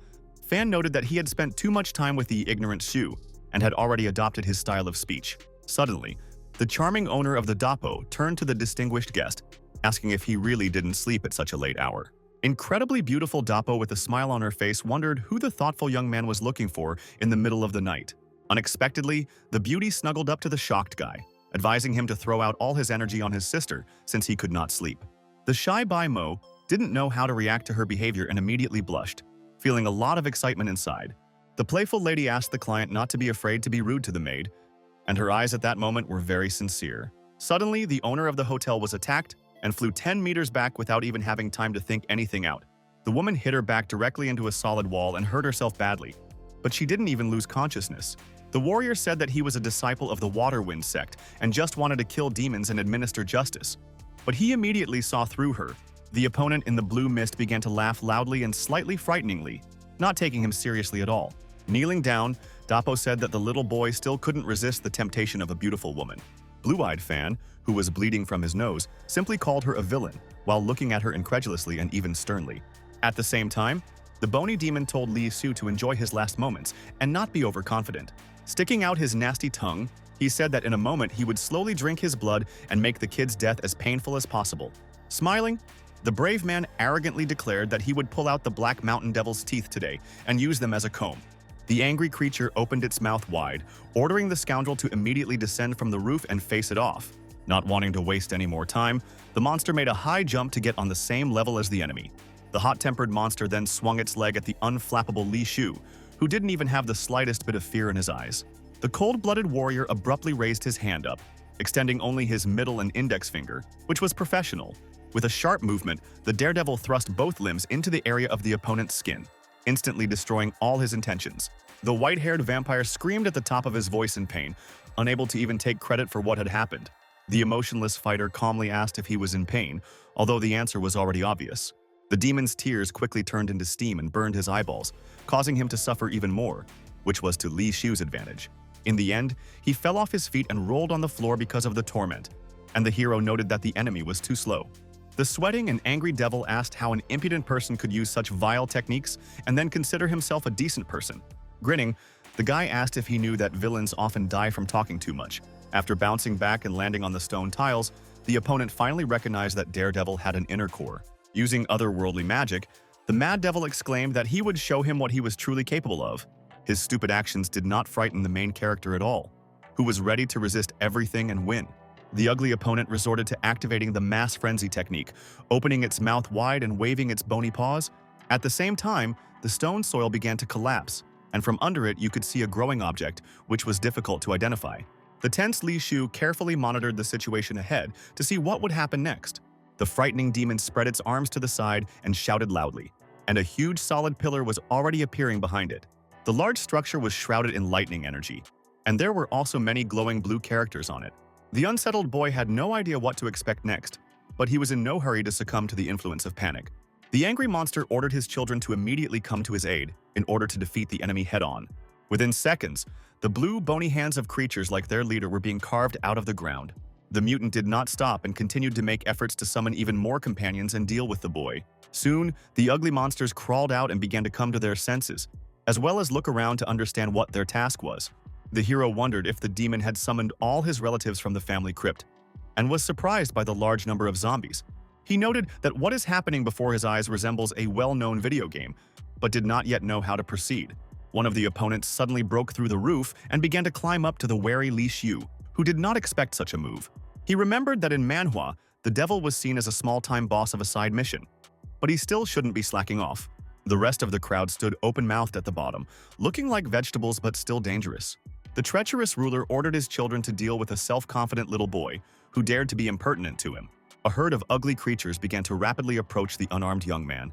Fan noted that he had spent too much time with the ignorant Shu and had already adopted his style of speech. Suddenly, the charming owner of the Dapo turned to the distinguished guest, asking if he really didn't sleep at such a late hour. Incredibly beautiful Dapo with a smile on her face wondered who the thoughtful young man was looking for in the middle of the night. Unexpectedly, the beauty snuggled up to the shocked guy, advising him to throw out all his energy on his sister since he could not sleep. The shy Bai Mo didn't know how to react to her behavior and immediately blushed, feeling a lot of excitement inside. The playful lady asked the client not to be afraid to be rude to the maid, and her eyes at that moment were very sincere. Suddenly, the owner of the hotel was attacked and flew 10 meters back without even having time to think anything out. The woman hit her back directly into a solid wall and hurt herself badly, but she didn't even lose consciousness. The warrior said that he was a disciple of the Water Wind sect and just wanted to kill demons and administer justice. But he immediately saw through her. The opponent in the blue mist began to laugh loudly and slightly frighteningly, not taking him seriously at all. Kneeling down, Dapo said that the little boy still couldn't resist the temptation of a beautiful woman. Blue-eyed Fan, who was bleeding from his nose, simply called her a villain, while looking at her incredulously and even sternly. At the same time, The bony demon told Li Su to enjoy his last moments and not be overconfident. Sticking out his nasty tongue, he said that in a moment he would slowly drink his blood and make the kid's death as painful as possible. Smiling, the brave man arrogantly declared that he would pull out the Black Mountain Devil's teeth today and use them as a comb. The angry creature opened its mouth wide, ordering the scoundrel to immediately descend from the roof and face it off. Not wanting to waste any more time, the monster made a high jump to get on the same level as the enemy. The hot-tempered monster then swung its leg at the unflappable Li Shu, who didn't even have the slightest bit of fear in his eyes. The cold-blooded warrior abruptly raised his hand up, extending only his middle and index finger, which was professional. With a sharp movement, the daredevil thrust both limbs into the area of the opponent's skin, instantly destroying all his intentions. The white-haired vampire screamed at the top of his voice in pain, unable to even take credit for what had happened. The emotionless fighter calmly asked if he was in pain, although the answer was already obvious. The demon's tears quickly turned into steam and burned his eyeballs, causing him to suffer even more, which was to Li Shu's advantage. In the end, he fell off his feet and rolled on the floor because of the torment, and the hero noted that the enemy was too slow. The sweating and angry devil asked how an impudent person could use such vile techniques and then consider himself a decent person. Grinning, the guy asked if he knew that villains often die from talking too much. After bouncing back and landing on the stone tiles, the opponent finally recognized that Daredevil had an inner core. Using otherworldly magic, the Mad Devil exclaimed that he would show him what he was truly capable of. His stupid actions did not frighten the main character at all, who was ready to resist everything and win. The ugly opponent resorted to activating the mass frenzy technique, opening its mouth wide and waving its bony paws. At the same time, the stone soil began to collapse, and from under it you could see a growing object, which was difficult to identify. The tense Li Shu carefully monitored the situation ahead to see what would happen next. The frightening demon spread its arms to the side and shouted loudly, and a huge solid pillar was already appearing behind it. The large structure was shrouded in lightning energy, and there were also many glowing blue characters on it. The unsettled boy had no idea what to expect next, but he was in no hurry to succumb to the influence of panic. The angry monster ordered his children to immediately come to his aid in order to defeat the enemy head-on. Within seconds, the blue, bony hands of creatures like their leader were being carved out of the ground. The mutant did not stop and continued to make efforts to summon even more companions and deal with the boy. Soon, the ugly monsters crawled out and began to come to their senses, as well as look around to understand what their task was. The hero wondered if the demon had summoned all his relatives from the family crypt, and was surprised by the large number of zombies. He noted that what is happening before his eyes resembles a well-known video game, but did not yet know how to proceed. One of the opponents suddenly broke through the roof and began to climb up to the wary Li Shu, who did not expect such a move. He remembered that in Manhwa, the devil was seen as a small-time boss of a side mission, but he still shouldn't be slacking off. The rest of the crowd stood open-mouthed at the bottom, looking like vegetables but still dangerous. The treacherous ruler ordered his children to deal with a self-confident little boy who dared to be impertinent to him. A herd of ugly creatures began to rapidly approach the unarmed young man,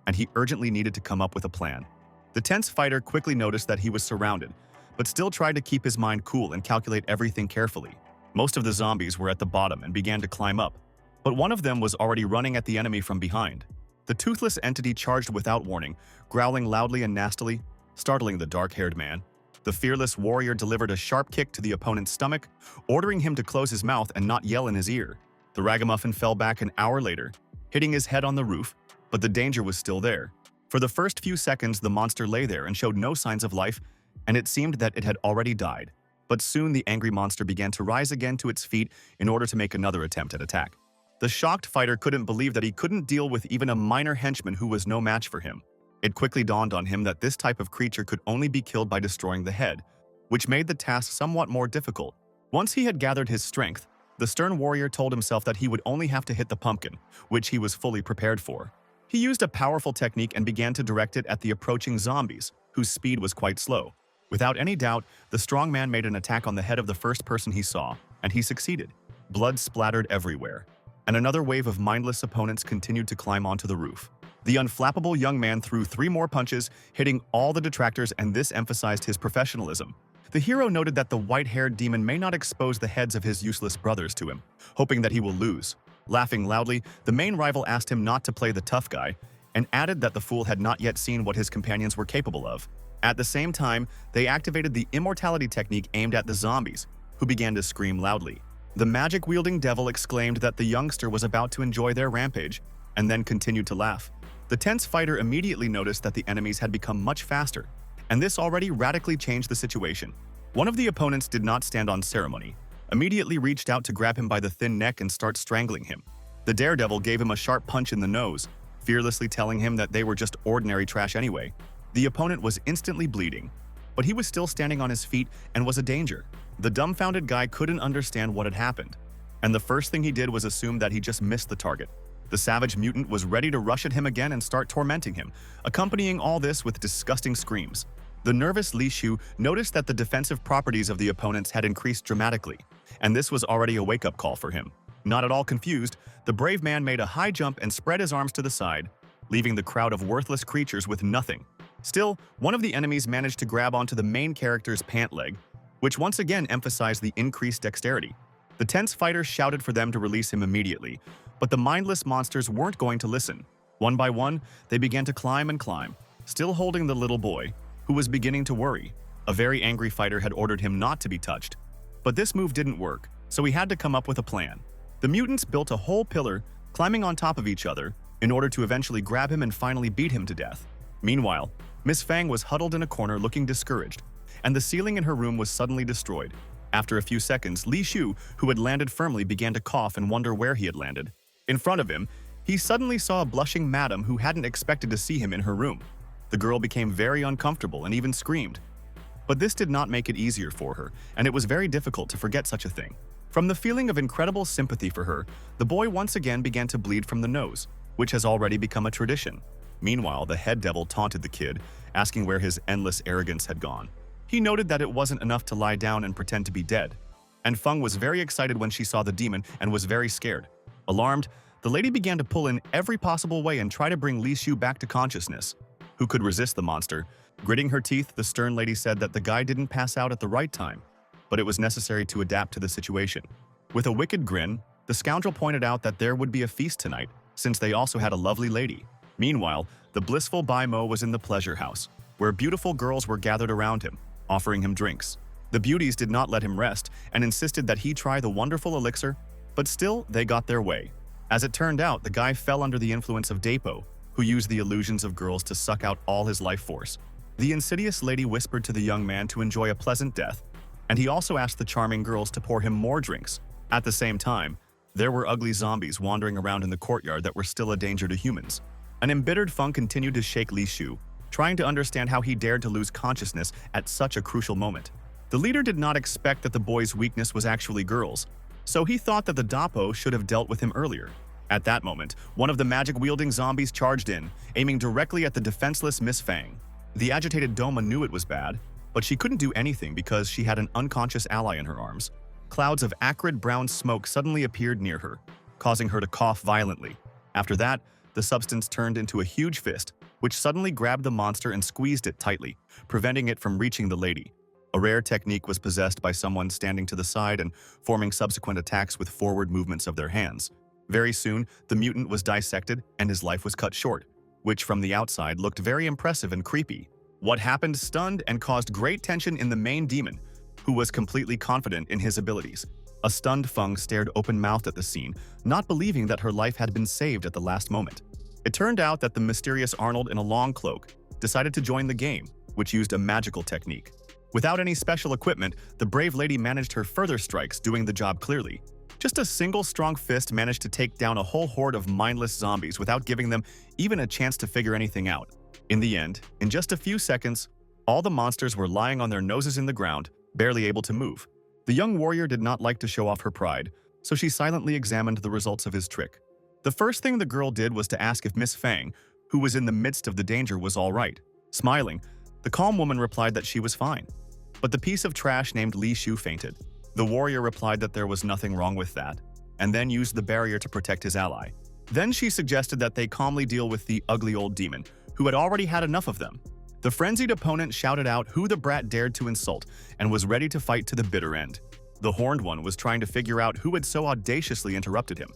and he urgently needed to come up with a plan. The tense fighter quickly noticed that he was surrounded, but still tried to keep his mind cool and calculate everything carefully. Most of the zombies were at the bottom and began to climb up, but one of them was already running at the enemy from behind. The toothless entity charged without warning, growling loudly and nastily, startling the dark-haired man. The fearless warrior delivered a sharp kick to the opponent's stomach, ordering him to close his mouth and not yell in his ear. The ragamuffin fell back an hour later, hitting his head on the roof, but the danger was still there. For the first few seconds, the monster lay there and showed no signs of life, and it seemed that it had already died. But soon the angry monster began to rise again to its feet in order to make another attempt at attack. The shocked fighter couldn't believe that he couldn't deal with even a minor henchman who was no match for him. It quickly dawned on him that this type of creature could only be killed by destroying the head, which made the task somewhat more difficult. Once he had gathered his strength, the stern warrior told himself that he would only have to hit the pumpkin, which he was fully prepared for. He used a powerful technique and began to direct it at the approaching zombies, whose speed was quite slow. Without any doubt, the strong man made an attack on the head of the first person he saw, and he succeeded. Blood splattered everywhere, and another wave of mindless opponents continued to climb onto the roof. The unflappable young man threw 3 more punches, hitting all the detractors, and this emphasized his professionalism. The hero noted that the white-haired demon may not expose the heads of his useless brothers to him, hoping that he will lose. Laughing loudly, the main rival asked him not to play the tough guy, and added that the fool had not yet seen what his companions were capable of. At the same time, they activated the immortality technique aimed at the zombies, who began to scream loudly. The magic-wielding devil exclaimed that the youngster was about to enjoy their rampage, and then continued to laugh. The tense fighter immediately noticed that the enemies had become much faster, and this already radically changed the situation. One of the opponents did not stand on ceremony, immediately reached out to grab him by the thin neck and start strangling him. The daredevil gave him a sharp punch in the nose, fearlessly telling him that they were just ordinary trash anyway. The opponent was instantly bleeding, but he was still standing on his feet and was a danger. The dumbfounded guy couldn't understand what had happened, and the first thing he did was assume that he just missed the target. The savage mutant was ready to rush at him again and start tormenting him, accompanying all this with disgusting screams. The nervous Li Shu noticed that the defensive properties of the opponents had increased dramatically, and this was already a wake-up call for him. Not at all confused, the brave man made a high jump and spread his arms to the side, leaving the crowd of worthless creatures with nothing. Still, one of the enemies managed to grab onto the main character's pant leg, which once again emphasized the increased dexterity. The tense fighter shouted for them to release him immediately, but the mindless monsters weren't going to listen. One by one, they began to climb and climb, still holding the little boy, who was beginning to worry. A very angry fighter had ordered him not to be touched. But this move didn't work, so he had to come up with a plan. The mutants built a whole pillar, climbing on top of each other, in order to eventually grab him and finally beat him to death. Meanwhile, Miss Fang was huddled in a corner looking discouraged, and the ceiling in her room was suddenly destroyed. After a few seconds, Li Shu, who had landed firmly, began to cough and wonder where he had landed. In front of him, he suddenly saw a blushing madam who hadn't expected to see him in her room. The girl became very uncomfortable and even screamed. But this did not make it easier for her, and it was very difficult to forget such a thing. From the feeling of incredible sympathy for her, the boy once again began to bleed from the nose, which has already become a tradition. Meanwhile, the head devil taunted the kid, asking where his endless arrogance had gone. He noted that it wasn't enough to lie down and pretend to be dead. And Feng was very excited when she saw the demon and was very scared. Alarmed, the lady began to pull in every possible way and try to bring Li Shu back to consciousness. Who could resist the monster? Gritting her teeth, the stern lady said that the guy didn't pass out at the right time, but it was necessary to adapt to the situation. With a wicked grin, the scoundrel pointed out that there would be a feast tonight, since they also had a lovely lady. Meanwhile, the blissful Bai Mo was in the pleasure house, where beautiful girls were gathered around him, offering him drinks. The beauties did not let him rest and insisted that he try the wonderful elixir, but still, they got their way. As it turned out, the guy fell under the influence of Dapo, who used the illusions of girls to suck out all his life force. The insidious lady whispered to the young man to enjoy a pleasant death, and he also asked the charming girls to pour him more drinks. At the same time, there were ugly zombies wandering around in the courtyard that were still a danger to humans. An embittered Feng continued to shake Li Shu, trying to understand how he dared to lose consciousness at such a crucial moment. The leader did not expect that the boy's weakness was actually girls, so he thought that the Dapo should have dealt with him earlier. At that moment, one of the magic-wielding zombies charged in, aiming directly at the defenseless Miss Fang. The agitated Doma knew it was bad, but she couldn't do anything because she had an unconscious ally in her arms. Clouds of acrid brown smoke suddenly appeared near her, causing her to cough violently. After that, the substance turned into a huge fist, which suddenly grabbed the monster and squeezed it tightly, preventing it from reaching the lady. A rare technique was possessed by someone standing to the side and forming subsequent attacks with forward movements of their hands. Very soon, the mutant was dissected and his life was cut short, which from the outside looked very impressive and creepy. What happened stunned and caused great tension in the main demon, who was completely confident in his abilities. A stunned Feng stared open-mouthed at the scene, not believing that her life had been saved at the last moment. It turned out that the mysterious Arnold in a long cloak decided to join the game, which used a magical technique. Without any special equipment, the brave lady managed her further strikes, doing the job clearly. Just a single strong fist managed to take down a whole horde of mindless zombies without giving them even a chance to figure anything out. In the end, in just a few seconds, all the monsters were lying on their noses in the ground, barely able to move. The young warrior did not like to show off her pride, so she silently examined the results of his trick. The first thing the girl did was to ask if Miss Fang, who was in the midst of the danger, was all right. Smiling, the calm woman replied that she was fine. But the piece of trash named Li Shu fainted. The warrior replied that there was nothing wrong with that, and then used the barrier to protect his ally. Then she suggested that they calmly deal with the ugly old demon, who had already had enough of them. The frenzied opponent shouted out who the brat dared to insult and was ready to fight to the bitter end. The horned one was trying to figure out who had so audaciously interrupted him,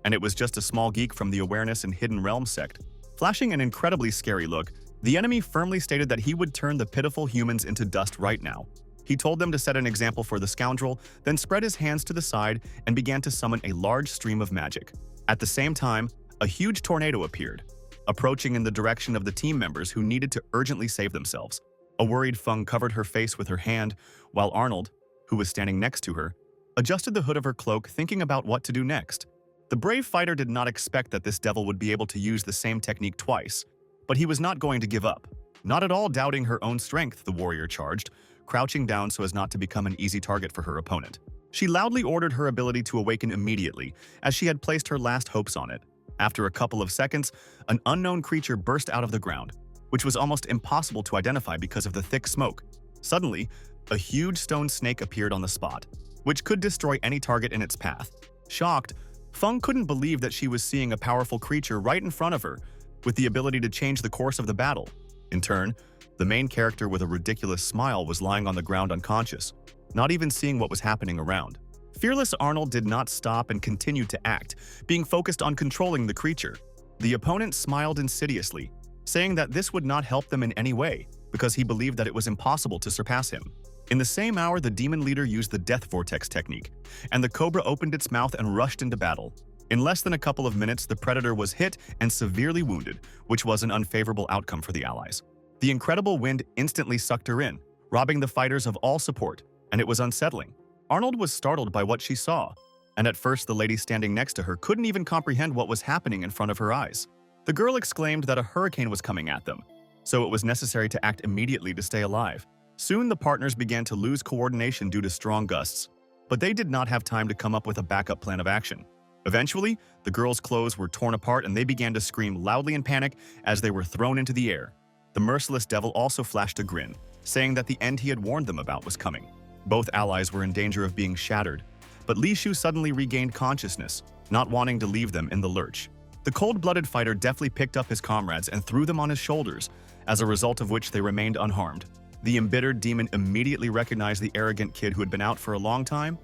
and it was just a small geek from the Awareness and Hidden Realm sect. Flashing an incredibly scary look, the enemy firmly stated that he would turn the pitiful humans into dust right now. He told them to set an example for the scoundrel, then spread his hands to the side and began to summon a large stream of magic. At the same time, a huge tornado appeared. approaching in the direction of the team members who needed to urgently save themselves. A worried Feng covered her face with her hand, while Arnold, who was standing next to her, adjusted the hood of her cloak, thinking about what to do next. The brave fighter did not expect that this devil would be able to use the same technique twice, but he was not going to give up. Not at all doubting her own strength, the warrior charged, crouching down so as not to become an easy target for her opponent. She loudly ordered her ability to awaken immediately, as she had placed her last hopes on it. After a couple of seconds, an unknown creature burst out of the ground, which was almost impossible to identify because of the thick smoke. Suddenly, a huge stone snake appeared on the spot, which could destroy any target in its path. Shocked, Feng couldn't believe that she was seeing a powerful creature right in front of her, with the ability to change the course of the battle. In turn, the main character with a ridiculous smile was lying on the ground unconscious, not even seeing what was happening around. Fearless Arnold did not stop and continued to act, being focused on controlling the creature. The opponent smiled insidiously, saying that this would not help them in any way, because he believed that it was impossible to surpass him. In the same hour, the demon leader used the Death Vortex technique, and the cobra opened its mouth and rushed into battle. In less than a couple of minutes, the predator was hit and severely wounded, which was an unfavorable outcome for the allies. The incredible wind instantly sucked her in, robbing the fighters of all support, and it was unsettling. Arnold was startled by what she saw, and at first the lady standing next to her couldn't even comprehend what was happening in front of her eyes. The girl exclaimed that a hurricane was coming at them, so it was necessary to act immediately to stay alive. Soon the partners began to lose coordination due to strong gusts, but they did not have time to come up with a backup plan of action. Eventually, the girls' clothes were torn apart and they began to scream loudly in panic as they were thrown into the air. The merciless devil also flashed a grin, saying that the end he had warned them about was coming. Both allies were in danger of being shattered, but Li Shu suddenly regained consciousness, not wanting to leave them in the lurch. The cold-blooded fighter deftly picked up his comrades and threw them on his shoulders, as a result of which they remained unharmed. The embittered demon immediately recognized the arrogant kid who had been out for a long time,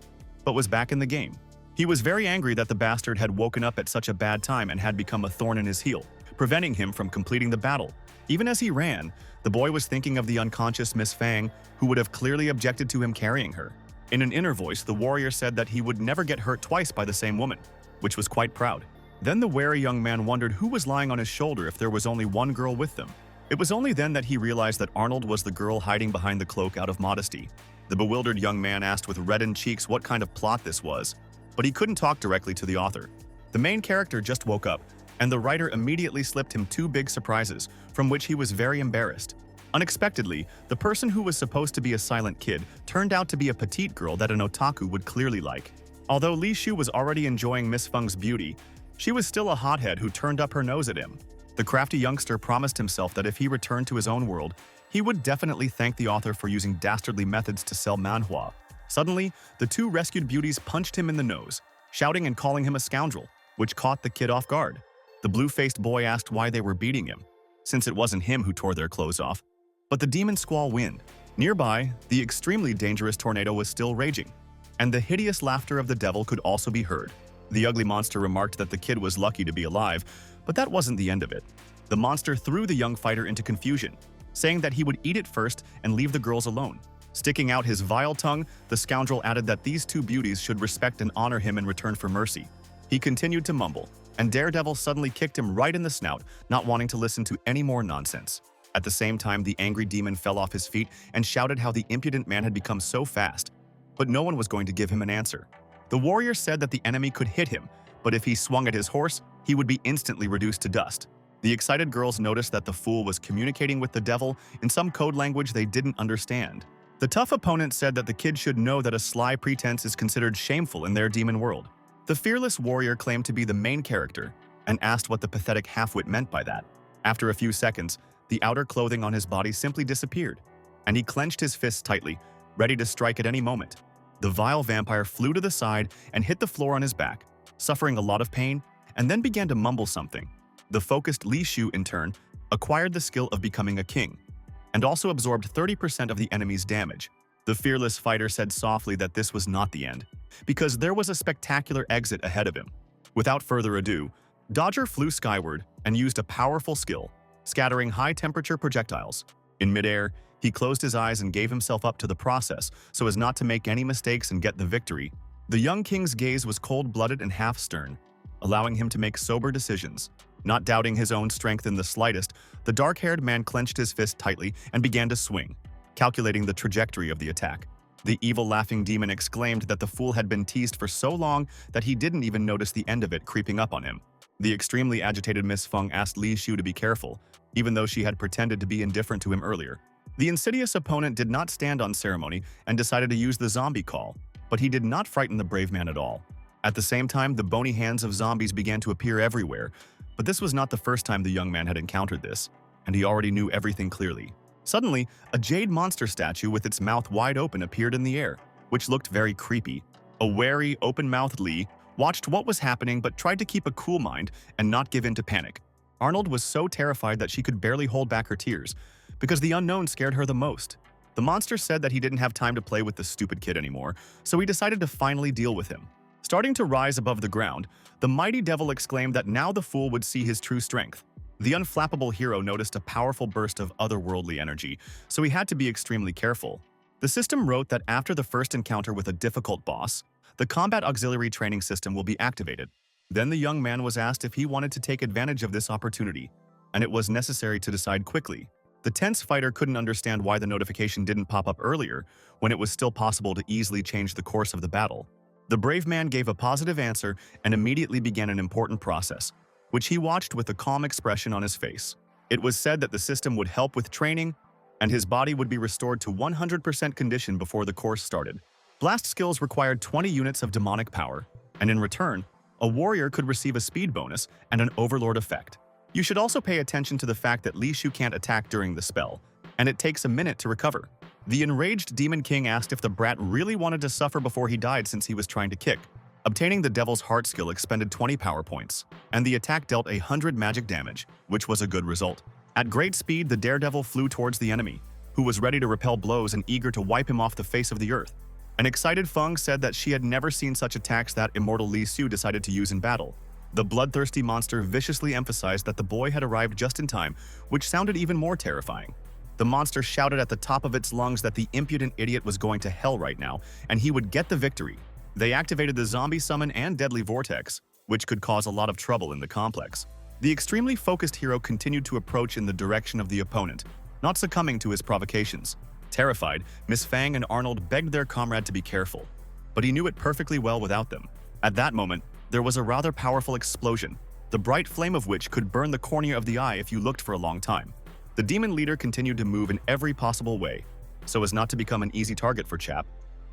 but was back in the game. He was very angry that the bastard had woken up at such a bad time and had become a thorn in his heel, preventing him from completing the battle. Even as he ran, the boy was thinking of the unconscious Miss Fang, who would have clearly objected to him carrying her. In an inner voice, the warrior said that he would never get hurt twice by the same woman, which was quite proud. Then the wary young man wondered who was lying on his shoulder if there was only one girl with them. It was only then that he realized that Arnold was the girl hiding behind the cloak out of modesty. The bewildered young man asked with reddened cheeks what kind of plot this was, but he couldn't talk directly to the author. The main character just woke up, and the writer immediately slipped him two big surprises, from which he was very embarrassed. Unexpectedly, the person who was supposed to be a silent kid turned out to be a petite girl that an otaku would clearly like. Although Li Shu was already enjoying Miss Feng's beauty, she was still a hothead who turned up her nose at him. The crafty youngster promised himself that if he returned to his own world, he would definitely thank the author for using dastardly methods to sell manhwa. Suddenly, the two rescued beauties punched him in the nose, shouting and calling him a scoundrel, which caught the kid off guard. The blue-faced boy asked why they were beating him, since it wasn't him who tore their clothes off. But the demon squall wind. Nearby, the extremely dangerous tornado was still raging, and the hideous laughter of the devil could also be heard. The ugly monster remarked that the kid was lucky to be alive, but that wasn't the end of it. The monster threw the young fighter into confusion, saying that he would eat it first and leave the girls alone. Sticking out his vile tongue, the scoundrel added that these two beauties should respect and honor him in return for mercy. He continued to mumble, and Daredevil suddenly kicked him right in the snout, not wanting to listen to any more nonsense. At the same time, the angry demon fell off his feet and shouted how the impudent man had become so fast, but no one was going to give him an answer. The warrior said that the enemy could hit him, but if he swung at his horse, he would be instantly reduced to dust. The excited girls noticed that the fool was communicating with the devil in some code language they didn't understand. The tough opponent said that the kid should know that a sly pretense is considered shameful in their demon world. The fearless warrior claimed to be the main character and asked what the pathetic halfwit meant by that. After a few seconds, the outer clothing on his body simply disappeared, and he clenched his fists tightly, ready to strike at any moment. The vile vampire flew to the side and hit the floor on his back, suffering a lot of pain, and then began to mumble something. The focused Li Shu, in turn, acquired the skill of becoming a king, and also absorbed 30% of the enemy's damage. The fearless fighter said softly that this was not the end, because there was a spectacular exit ahead of him. Without further ado, Dodger flew skyward and used a powerful skill, scattering high-temperature projectiles. In midair, he closed his eyes and gave himself up to the process so as not to make any mistakes and get the victory. The young king's gaze was cold-blooded and half-stern, allowing him to make sober decisions. Not doubting his own strength in the slightest, the dark-haired man clenched his fist tightly and began to swing, calculating the trajectory of the attack. The evil laughing demon exclaimed that the fool had been teased for so long that he didn't even notice the end of it creeping up on him. The extremely agitated Miss Feng asked Li Shu to be careful, even though she had pretended to be indifferent to him earlier. The insidious opponent did not stand on ceremony and decided to use the zombie call, but he did not frighten the brave man at all. At the same time, the bony hands of zombies began to appear everywhere, but this was not the first time the young man had encountered this, and he already knew everything clearly. Suddenly, a jade monster statue with its mouth wide open appeared in the air, which looked very creepy. A wary, open-mouthed Li watched what was happening but tried to keep a cool mind and not give in to panic. Arnold was so terrified that she could barely hold back her tears, because the unknown scared her the most. The monster said that he didn't have time to play with the stupid kid anymore, so he decided to finally deal with him. Starting to rise above the ground, the mighty devil exclaimed that now the fool would see his true strength. The unflappable hero noticed a powerful burst of otherworldly energy, so he had to be extremely careful. The system wrote that after the first encounter with a difficult boss, the combat auxiliary training system will be activated. Then the young man was asked if he wanted to take advantage of this opportunity, and it was necessary to decide quickly. The tense fighter couldn't understand why the notification didn't pop up earlier, when it was still possible to easily change the course of the battle. The brave man gave a positive answer and immediately began an important process, which he watched with a calm expression on his face. It was said that the system would help with training, and his body would be restored to 100% condition before the course started. Blast skills required 20 units of demonic power, and in return, a warrior could receive a speed bonus and an overlord effect. You should also pay attention to the fact that Li Shu can't attack during the spell, and it takes a minute to recover. The enraged Demon King asked if the brat really wanted to suffer before he died since he was trying to kick. Obtaining the Devil's Heart skill expended 20 power points, and the attack dealt 100 magic damage, which was a good result. At great speed, the daredevil flew towards the enemy, who was ready to repel blows and eager to wipe him off the face of the earth. An excited Feng said that she had never seen such attacks that immortal Li Shu decided to use in battle. The bloodthirsty monster viciously emphasized that the boy had arrived just in time, which sounded even more terrifying. The monster shouted at the top of its lungs that the impudent idiot was going to hell right now, and he would get the victory. They activated the zombie summon and deadly vortex, which could cause a lot of trouble in the complex. The extremely focused hero continued to approach in the direction of the opponent, not succumbing to his provocations. Terrified, Miss Fang and Arnold begged their comrade to be careful, but he knew it perfectly well without them. At that moment, there was a rather powerful explosion, the bright flame of which could burn the cornea of the eye if you looked for a long time. The demon leader continued to move in every possible way, so as not to become an easy target for Chap.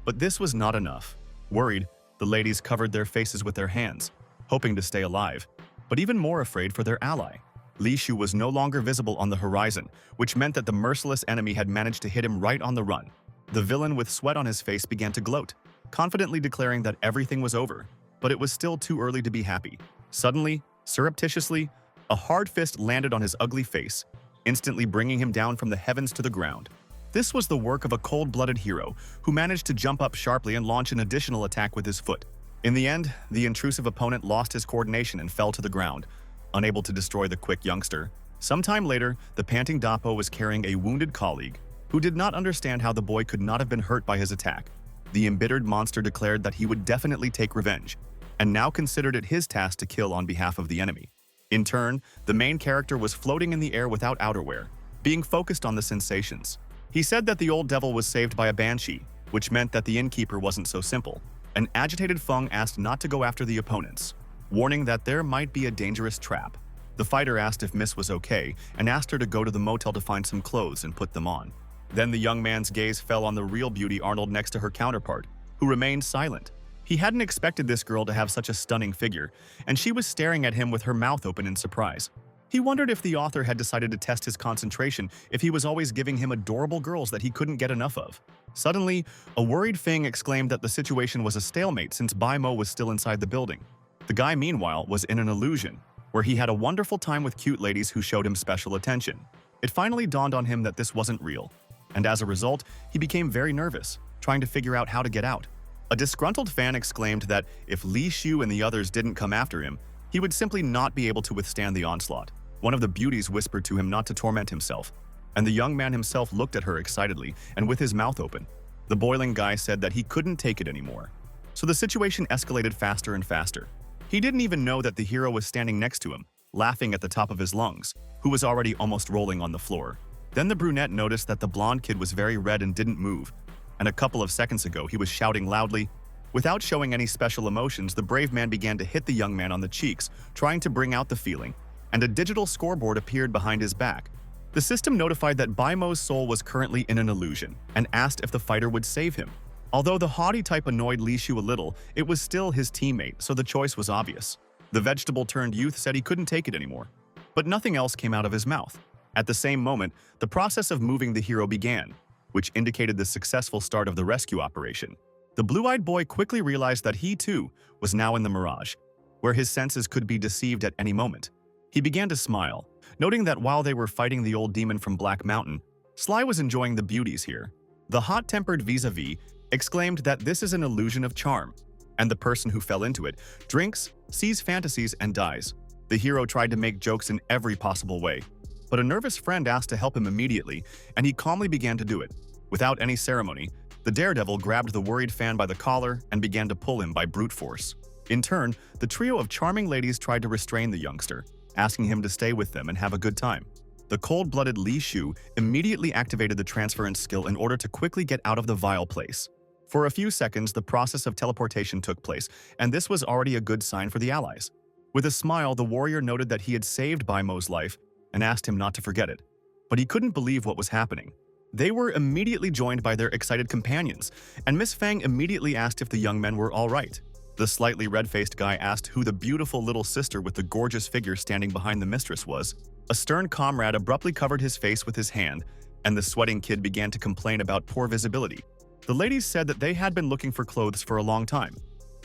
But this was not enough. Worried, the ladies covered their faces with their hands, hoping to stay alive, but even more afraid for their ally. Li Shu was no longer visible on the horizon, which meant that the merciless enemy had managed to hit him right on the run. The villain with sweat on his face began to gloat, confidently declaring that everything was over, but it was still too early to be happy. Suddenly, surreptitiously, a hard fist landed on his ugly face, instantly bringing him down from the heavens to the ground. This was the work of a cold-blooded hero who managed to jump up sharply and launch an additional attack with his foot. In the end, the intrusive opponent lost his coordination and fell to the ground, unable to destroy the quick youngster. Sometime later, the panting Dapo was carrying a wounded colleague, who did not understand how the boy could not have been hurt by his attack. The embittered monster declared that he would definitely take revenge, and now considered it his task to kill on behalf of the enemy. In turn, the main character was floating in the air without outerwear, being focused on the sensations. He said that the old devil was saved by a banshee, which meant that the innkeeper wasn't so simple. An agitated Feng asked not to go after the opponents, warning that there might be a dangerous trap. The fighter asked if Miss was okay and asked her to go to the motel to find some clothes and put them on. Then the young man's gaze fell on the real beauty Arnold next to her counterpart, who remained silent. He hadn't expected this girl to have such a stunning figure, and she was staring at him with her mouth open in surprise. He wondered if the author had decided to test his concentration if he was always giving him adorable girls that he couldn't get enough of. Suddenly, a worried Feng exclaimed that the situation was a stalemate since Bai Mo was still inside the building. The guy, meanwhile, was in an illusion, where he had a wonderful time with cute ladies who showed him special attention. It finally dawned on him that this wasn't real, and as a result, he became very nervous, trying to figure out how to get out. A disgruntled fan exclaimed that if Li Shu and the others didn't come after him, he would simply not be able to withstand the onslaught. One of the beauties whispered to him not to torment himself, and the young man himself looked at her excitedly and with his mouth open. The boiling guy said that he couldn't take it anymore. So the situation escalated faster and faster. He didn't even know that the hero was standing next to him, laughing at the top of his lungs, who was already almost rolling on the floor. Then the brunette noticed that the blonde kid was very red and didn't move, and a couple of seconds ago he was shouting loudly. Without showing any special emotions, the brave man began to hit the young man on the cheeks, trying to bring out the feeling, and a digital scoreboard appeared behind his back. The system notified that Baimo's soul was currently in an illusion, and asked if the fighter would save him. Although the haughty type annoyed Li Shu a little, it was still his teammate, so the choice was obvious. The vegetable-turned youth said he couldn't take it anymore. But nothing else came out of his mouth. At the same moment, the process of moving the hero began, which indicated the successful start of the rescue operation. The blue-eyed boy quickly realized that he, too, was now in the mirage, where his senses could be deceived at any moment. He began to smile, noting that while they were fighting the old demon from Black Mountain, Sly was enjoying the beauties here. The hot-tempered vis-a-vis exclaimed that this is an illusion of charm, and the person who fell into it drinks, sees fantasies, and dies. The hero tried to make jokes in every possible way, but a nervous friend asked to help him immediately, and he calmly began to do it. Without any ceremony, the daredevil grabbed the worried fan by the collar and began to pull him by brute force. In turn, the trio of charming ladies tried to restrain the youngster, asking him to stay with them and have a good time. The cold-blooded Li Shu immediately activated the transference skill in order to quickly get out of the vile place. For a few seconds, the process of teleportation took place, and this was already a good sign for the allies. With a smile, the warrior noted that he had saved Baimo's life and asked him not to forget it. But he couldn't believe what was happening. They were immediately joined by their excited companions, and Miss Fang immediately asked if the young men were all right. The slightly red-faced guy asked who the beautiful little sister with the gorgeous figure standing behind the mistress was. A stern comrade abruptly covered his face with his hand, and the sweating kid began to complain about poor visibility. The ladies said that they had been looking for clothes for a long time.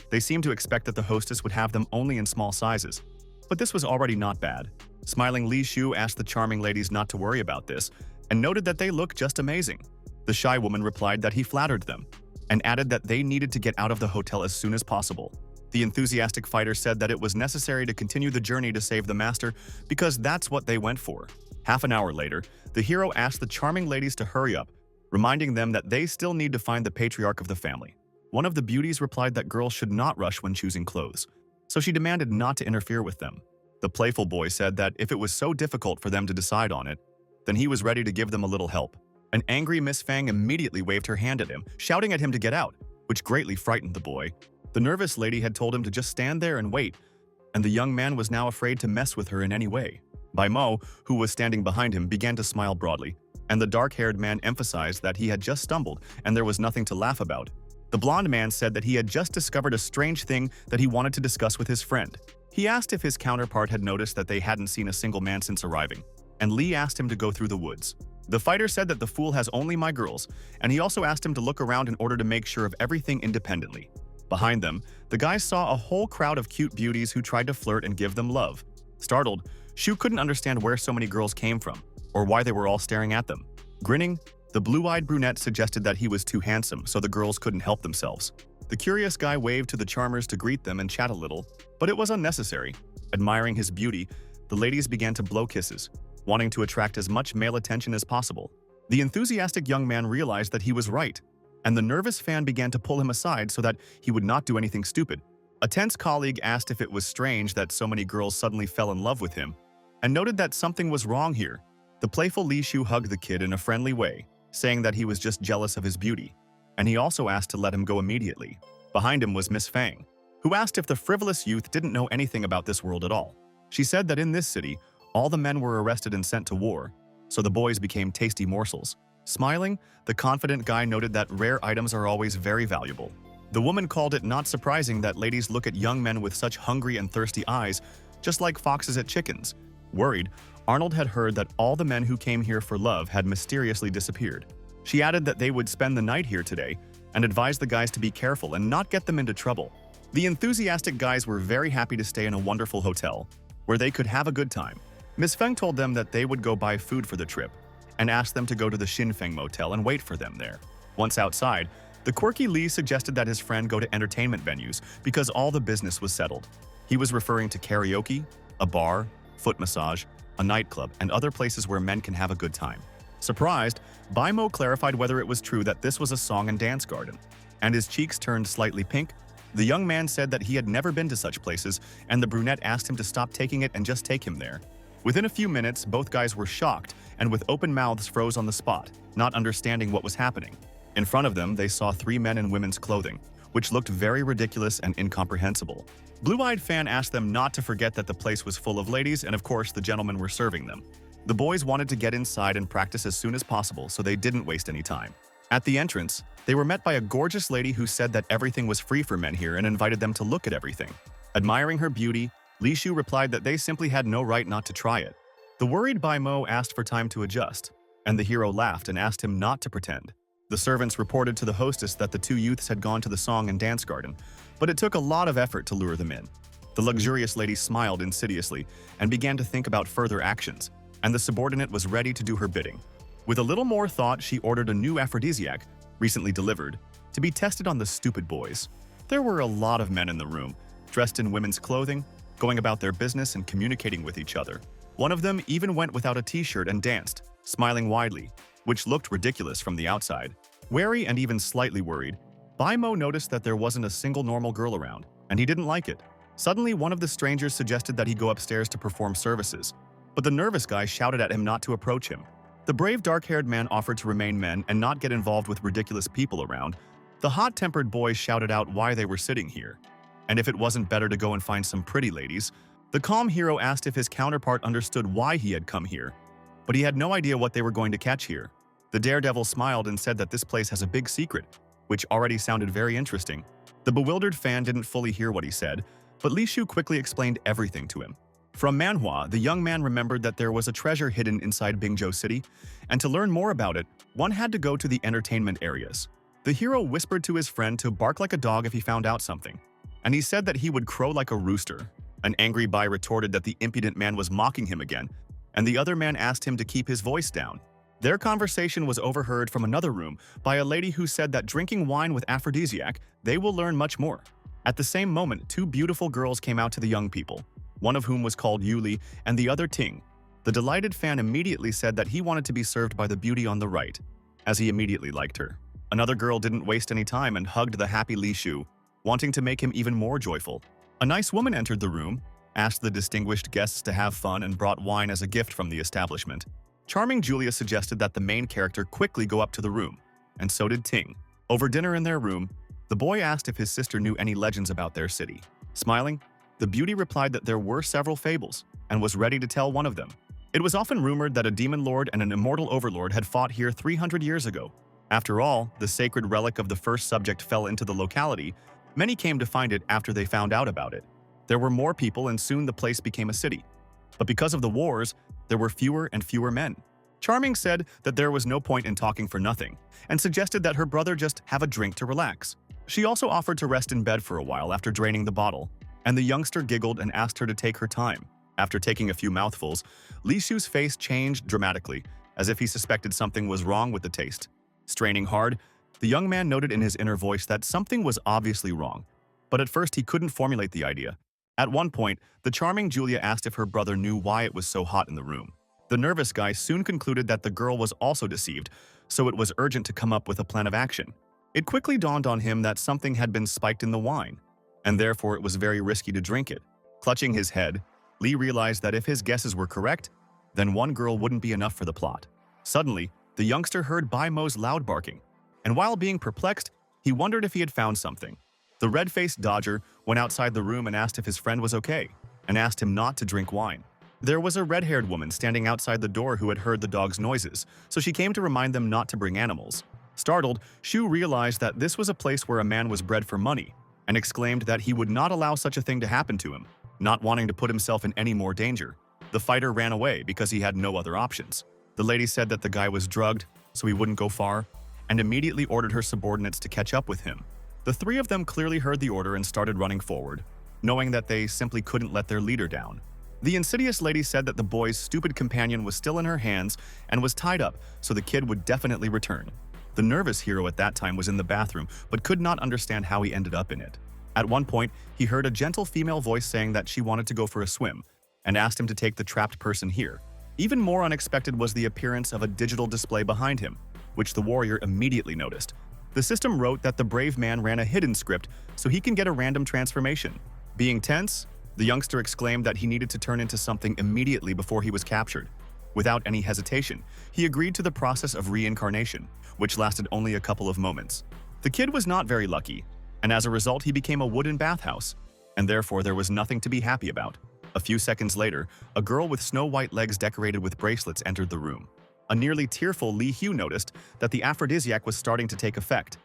They seemed to expect that the hostess would have them only in small sizes. But this was already not bad. Smiling Li Shu asked the charming ladies not to worry about this, and noted that they looked just amazing. The shy woman replied that he flattered them, and added that they needed to get out of the hotel as soon as possible. The enthusiastic fighter said that it was necessary to continue the journey to save the master because that's what they went for. Half an hour later, the hero asked the charming ladies to hurry up, reminding them that they still need to find the patriarch of the family. One of the beauties replied that girls should not rush when choosing clothes, so she demanded not to interfere with them. The playful boy said that if it was so difficult for them to decide on it, then he was ready to give them a little help. An angry Miss Fang immediately waved her hand at him, shouting at him to get out, which greatly frightened the boy. The nervous lady had told him to just stand there and wait, and the young man was now afraid to mess with her in any way. Baimo, who was standing behind him, began to smile broadly, and the dark-haired man emphasized that he had just stumbled and there was nothing to laugh about. The blonde man said that he had just discovered a strange thing that he wanted to discuss with his friend. He asked if his counterpart had noticed that they hadn't seen a single man since arriving, and Lee asked him to go through the woods. The fighter said that the fool has only my girls, and he also asked him to look around in order to make sure of everything independently. Behind them, the guys saw a whole crowd of cute beauties who tried to flirt and give them love. Startled, Shu couldn't understand where so many girls came from, or why they were all staring at them. Grinning, the blue-eyed brunette suggested that he was too handsome, so the girls couldn't help themselves. The curious guy waved to the charmers to greet them and chat a little, but it was unnecessary. Admiring his beauty, the ladies began to blow kisses, wanting to attract as much male attention as possible. The enthusiastic young man realized that he was right, and the nervous fan began to pull him aside so that he would not do anything stupid. A tense colleague asked if it was strange that so many girls suddenly fell in love with him, and noted that something was wrong here. The playful Li Shu hugged the kid in a friendly way, saying that he was just jealous of his beauty, and he also asked to let him go immediately. Behind him was Miss Fang, who asked if the frivolous youth didn't know anything about this world at all. She said that in this city, all the men were arrested and sent to war, so the boys became tasty morsels. Smiling, the confident guy noted that rare items are always very valuable. The woman called it not surprising that ladies look at young men with such hungry and thirsty eyes, just like foxes at chickens. Worried, Arnold had heard that all the men who came here for love had mysteriously disappeared. She added that they would spend the night here today and advised the guys to be careful and not get them into trouble. The enthusiastic guys were very happy to stay in a wonderful hotel, where they could have a good time. Miss Feng told them that they would go buy food for the trip, and asked them to go to the Xinfeng Motel and wait for them there. Once outside, the quirky Lee suggested that his friend go to entertainment venues because all the business was settled. He was referring to karaoke, a bar, foot massage, a nightclub, and other places where men can have a good time. Surprised, Baimo clarified whether it was true that this was a song and dance garden, and his cheeks turned slightly pink The young man said that he had never been to such places, and the brunette asked him to stop taking it and just take him there. Within a few minutes, both guys were shocked and with open mouths froze on the spot, not understanding what was happening. In front of them, they saw 3 men in women's clothing, which looked very ridiculous and incomprehensible. Blue-eyed Fan asked them not to forget that the place was full of ladies and of course the gentlemen were serving them. The boys wanted to get inside and practice as soon as possible, so they didn't waste any time. At the entrance, they were met by a gorgeous lady who said that everything was free for men here and invited them to look at everything. Admiring her beauty, Li Shu replied that they simply had no right not to try it. The worried Bai Mo asked for time to adjust, and the hero laughed and asked him not to pretend. The servants reported to the hostess that the 2 youths had gone to the song and dance garden, but it took a lot of effort to lure them in. The luxurious lady smiled insidiously and began to think about further actions, and the subordinate was ready to do her bidding. With a little more thought, she ordered a new aphrodisiac, recently delivered, to be tested on the stupid boys. There were a lot of men in the room, dressed in women's clothing, going about their business and communicating with each other. One of them even went without a t-shirt and danced, smiling widely, which looked ridiculous from the outside. Wary and even slightly worried, Bai Mo noticed that there wasn't a single normal girl around, and he didn't like it. Suddenly, one of the strangers suggested that he go upstairs to perform services, but the nervous guy shouted at him not to approach him. The brave dark-haired man offered to remain men and not get involved with ridiculous people around. The hot-tempered boys shouted out why they were sitting here, and if it wasn't better to go and find some pretty ladies. The calm hero asked if his counterpart understood why he had come here, but he had no idea what they were going to catch here. The daredevil smiled and said that this place has a big secret, which already sounded very interesting. The bewildered Fan didn't fully hear what he said, but Li Shu quickly explained everything to him. From Manhwa, the young man remembered that there was a treasure hidden inside Bingzhou City, and to learn more about it, one had to go to the entertainment areas. The hero whispered to his friend to bark like a dog if he found out something, and he said that he would crow like a rooster. An angry Bai retorted that the impudent man was mocking him again, and the other man asked him to keep his voice down. Their conversation was overheard from another room by a lady who said that drinking wine with aphrodisiac, they will learn much more. At the same moment, 2 beautiful girls came out to the young people, one of whom was called Yuli and the other Ting. The delighted Fan immediately said that he wanted to be served by the beauty on the right, as he immediately liked her. Another girl didn't waste any time and hugged the happy Li Shu, wanting to make him even more joyful. A nice woman entered the room, asked the distinguished guests to have fun and brought wine as a gift from the establishment. Charming Julia suggested that the main character quickly go up to the room, and so did Ting. Over dinner in their room, the boy asked if his sister knew any legends about their city. Smiling, the beauty replied that there were several fables, and was ready to tell one of them. It was often rumored that a demon lord and an immortal overlord had fought here 300 years ago. After all, the sacred relic of the first subject fell into the locality. Many came to find it after they found out about it. There were more people and soon the place became a city. But because of the wars, there were fewer and fewer men. Charming said that there was no point in talking for nothing, and suggested that her brother just have a drink to relax. She also offered to rest in bed for a while after draining the bottle, and the youngster giggled and asked her to take her time. After taking a few mouthfuls, Li Shu's face changed dramatically, as if he suspected something was wrong with the taste. Straining hard, the young man noted in his inner voice that something was obviously wrong, but at first he couldn't formulate the idea. At one point, the charming Julia asked if her brother knew why it was so hot in the room. The nervous guy soon concluded that the girl was also deceived, so it was urgent to come up with a plan of action. It quickly dawned on him that something had been spiked in the wine, and therefore it was very risky to drink it. Clutching his head, Li realized that if his guesses were correct, then one girl wouldn't be enough for the plot. Suddenly, the youngster heard Bai Mo's loud barking, and while being perplexed, he wondered if he had found something. The red-faced dodger went outside the room and asked if his friend was okay, and asked him not to drink wine. There was a red-haired woman standing outside the door who had heard the dog's noises, so she came to remind them not to bring animals. Startled, Shu realized that this was a place where a man was bred for money, and exclaimed that he would not allow such a thing to happen to him, not wanting to put himself in any more danger. The fighter ran away because he had no other options. The lady said that the guy was drugged, so he wouldn't go far, and immediately ordered her subordinates to catch up with him. The 3 of them clearly heard the order and started running forward, knowing that they simply couldn't let their leader down. The insidious lady said that the boy's stupid companion was still in her hands and was tied up, so the kid would definitely return. The nervous hero at that time was in the bathroom, but could not understand how he ended up in it. At one point, he heard a gentle female voice saying that she wanted to go for a swim, and asked him to take the trapped person here. Even more unexpected was the appearance of a digital display behind him, which the warrior immediately noticed. The system wrote that the brave man ran a hidden script so he can get a random transformation. Being tense, the youngster exclaimed that he needed to turn into something immediately before he was captured. Without any hesitation, he agreed to the process of reincarnation, which lasted only a couple of moments. The kid was not very lucky, and as a result he became a wooden bathhouse, and therefore there was nothing to be happy about. A few seconds later, a girl with snow-white legs decorated with bracelets entered the room. A nearly tearful Lee Hugh noticed that the aphrodisiac was starting to take effect.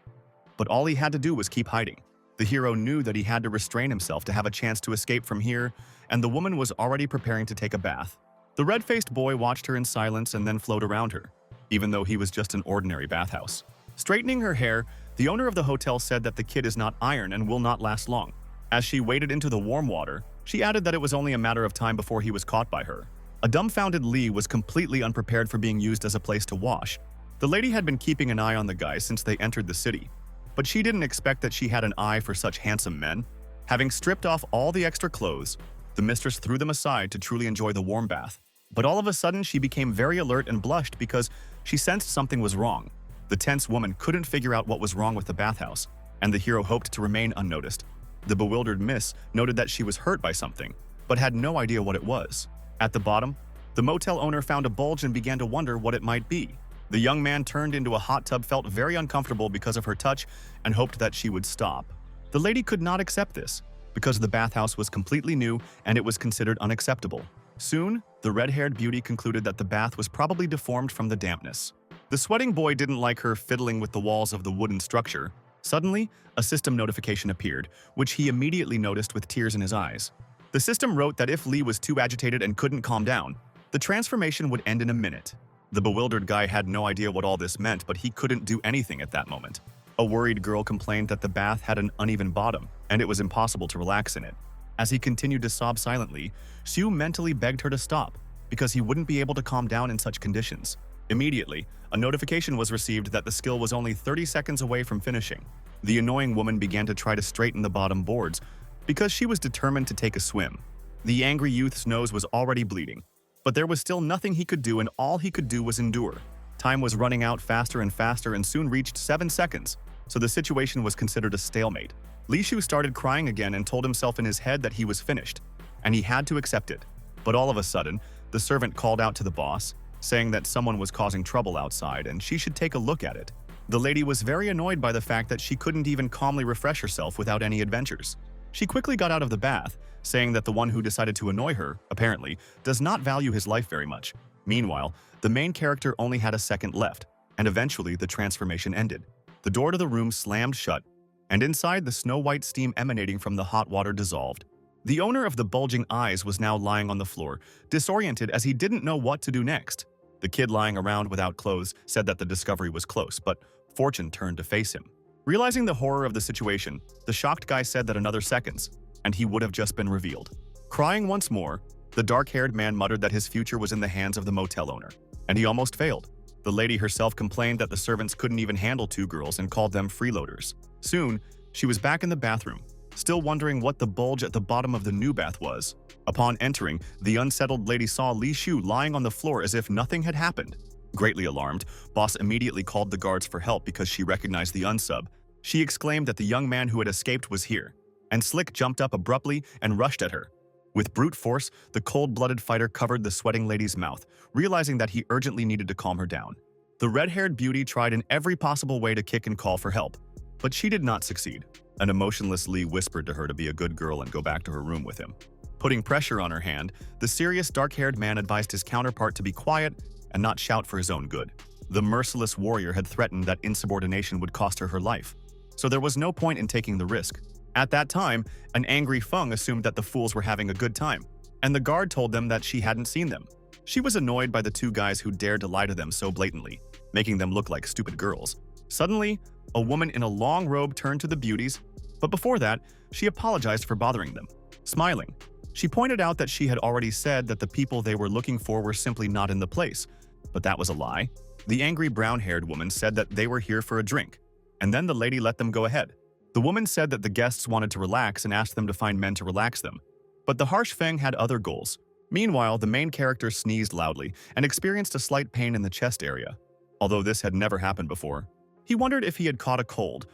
But all he had to do was keep hiding. The hero knew that he had to restrain himself to have a chance to escape from here, and the woman was already preparing to take a bath. The red-faced boy watched her in silence and then flowed around her, even though he was just an ordinary bathhouse. Straightening her hair, the owner of the hotel said that the kid is not iron and will not last long. As she waded into the warm water, she added that it was only a matter of time before he was caught by her. A dumbfounded Lee was completely unprepared for being used as a place to wash. The lady had been keeping an eye on the guy since they entered the city, but she didn't expect that she had an eye for such handsome men. Having stripped off all the extra clothes, the mistress threw them aside to truly enjoy the warm bath. But all of a sudden, she became very alert and blushed because she sensed something was wrong. The tense woman couldn't figure out what was wrong with the bathhouse, and the hero hoped to remain unnoticed. The bewildered miss noted that she was hurt by something, but had no idea what it was. At the bottom, the motel owner found a bulge and began to wonder what it might be. The young man turned into a hot tub, felt very uncomfortable because of her touch, and hoped that she would stop. The lady could not accept this, because the bathhouse was completely new and it was considered unacceptable. Soon, the red-haired beauty concluded that the bath was probably deformed from the dampness. The sweating boy didn't like her fiddling with the walls of the wooden structure. Suddenly, a system notification appeared, which he immediately noticed with tears in his eyes. The system wrote that if Lee was too agitated and couldn't calm down, the transformation would end in a minute. The bewildered guy had no idea what all this meant, but he couldn't do anything at that moment. A worried girl complained that the bath had an uneven bottom, and it was impossible to relax in it. As he continued to sob silently, Sue mentally begged her to stop, because he wouldn't be able to calm down in such conditions. Immediately, a notification was received that the skill was only 30 seconds away from finishing. The annoying woman began to try to straighten the bottom boards, because she was determined to take a swim. The angry youth's nose was already bleeding, but there was still nothing he could do, and all he could do was endure. Time was running out faster and faster and soon reached 7 seconds, so the situation was considered a stalemate. Li Shu started crying again and told himself in his head that he was finished, and he had to accept it. But all of a sudden, the servant called out to the boss, saying that someone was causing trouble outside and she should take a look at it. The lady was very annoyed by the fact that she couldn't even calmly refresh herself without any adventures. She quickly got out of the bath, saying that the one who decided to annoy her, apparently, does not value his life very much. Meanwhile, the main character only had a second left, and eventually the transformation ended. The door to the room slammed shut, and inside the snow-white steam emanating from the hot water dissolved. The owner of the bulging eyes was now lying on the floor, disoriented as he didn't know what to do next. The kid lying around without clothes said that the discovery was close, but fortune turned to face him. Realizing the horror of the situation, the shocked guy said that another seconds, and he would have just been revealed. Crying once more, the dark-haired man muttered that his future was in the hands of the motel owner, and he almost failed. The lady herself complained that the servants couldn't even handle 2 girls and called them freeloaders. Soon, she was back in the bathroom, still wondering what the bulge at the bottom of the new bath was. Upon entering, the unsettled lady saw Li Shu lying on the floor as if nothing had happened. Greatly alarmed, Boss immediately called the guards for help because she recognized the unsub. She exclaimed that the young man who had escaped was here, and Slick jumped up abruptly and rushed at her. With brute force, the cold-blooded fighter covered the sweating lady's mouth, realizing that he urgently needed to calm her down. The red-haired beauty tried in every possible way to kick and call for help, but she did not succeed. An emotionless Lee whispered to her to be a good girl and go back to her room with him. Putting pressure on her hand, the serious dark-haired man advised his counterpart to be quiet and not shout for his own good. The merciless warrior had threatened that insubordination would cost her her life, so there was no point in taking the risk. At that time, an angry Feng assumed that the fools were having a good time, and the guard told them that she hadn't seen them. She was annoyed by the 2 guys who dared to lie to them so blatantly, making them look like stupid girls. Suddenly, a woman in a long robe turned to the beauties, but before that, she apologized for bothering them. Smiling, she pointed out that she had already said that the people they were looking for were simply not in the place, but that was a lie. The angry brown-haired woman said that they were here for a drink, and then the lady let them go ahead. The woman said that the guests wanted to relax and asked them to find men to relax them, but the harsh Feng had other goals. Meanwhile, the main character sneezed loudly and experienced a slight pain in the chest area. Although this had never happened before, He wondered if he had caught a cold,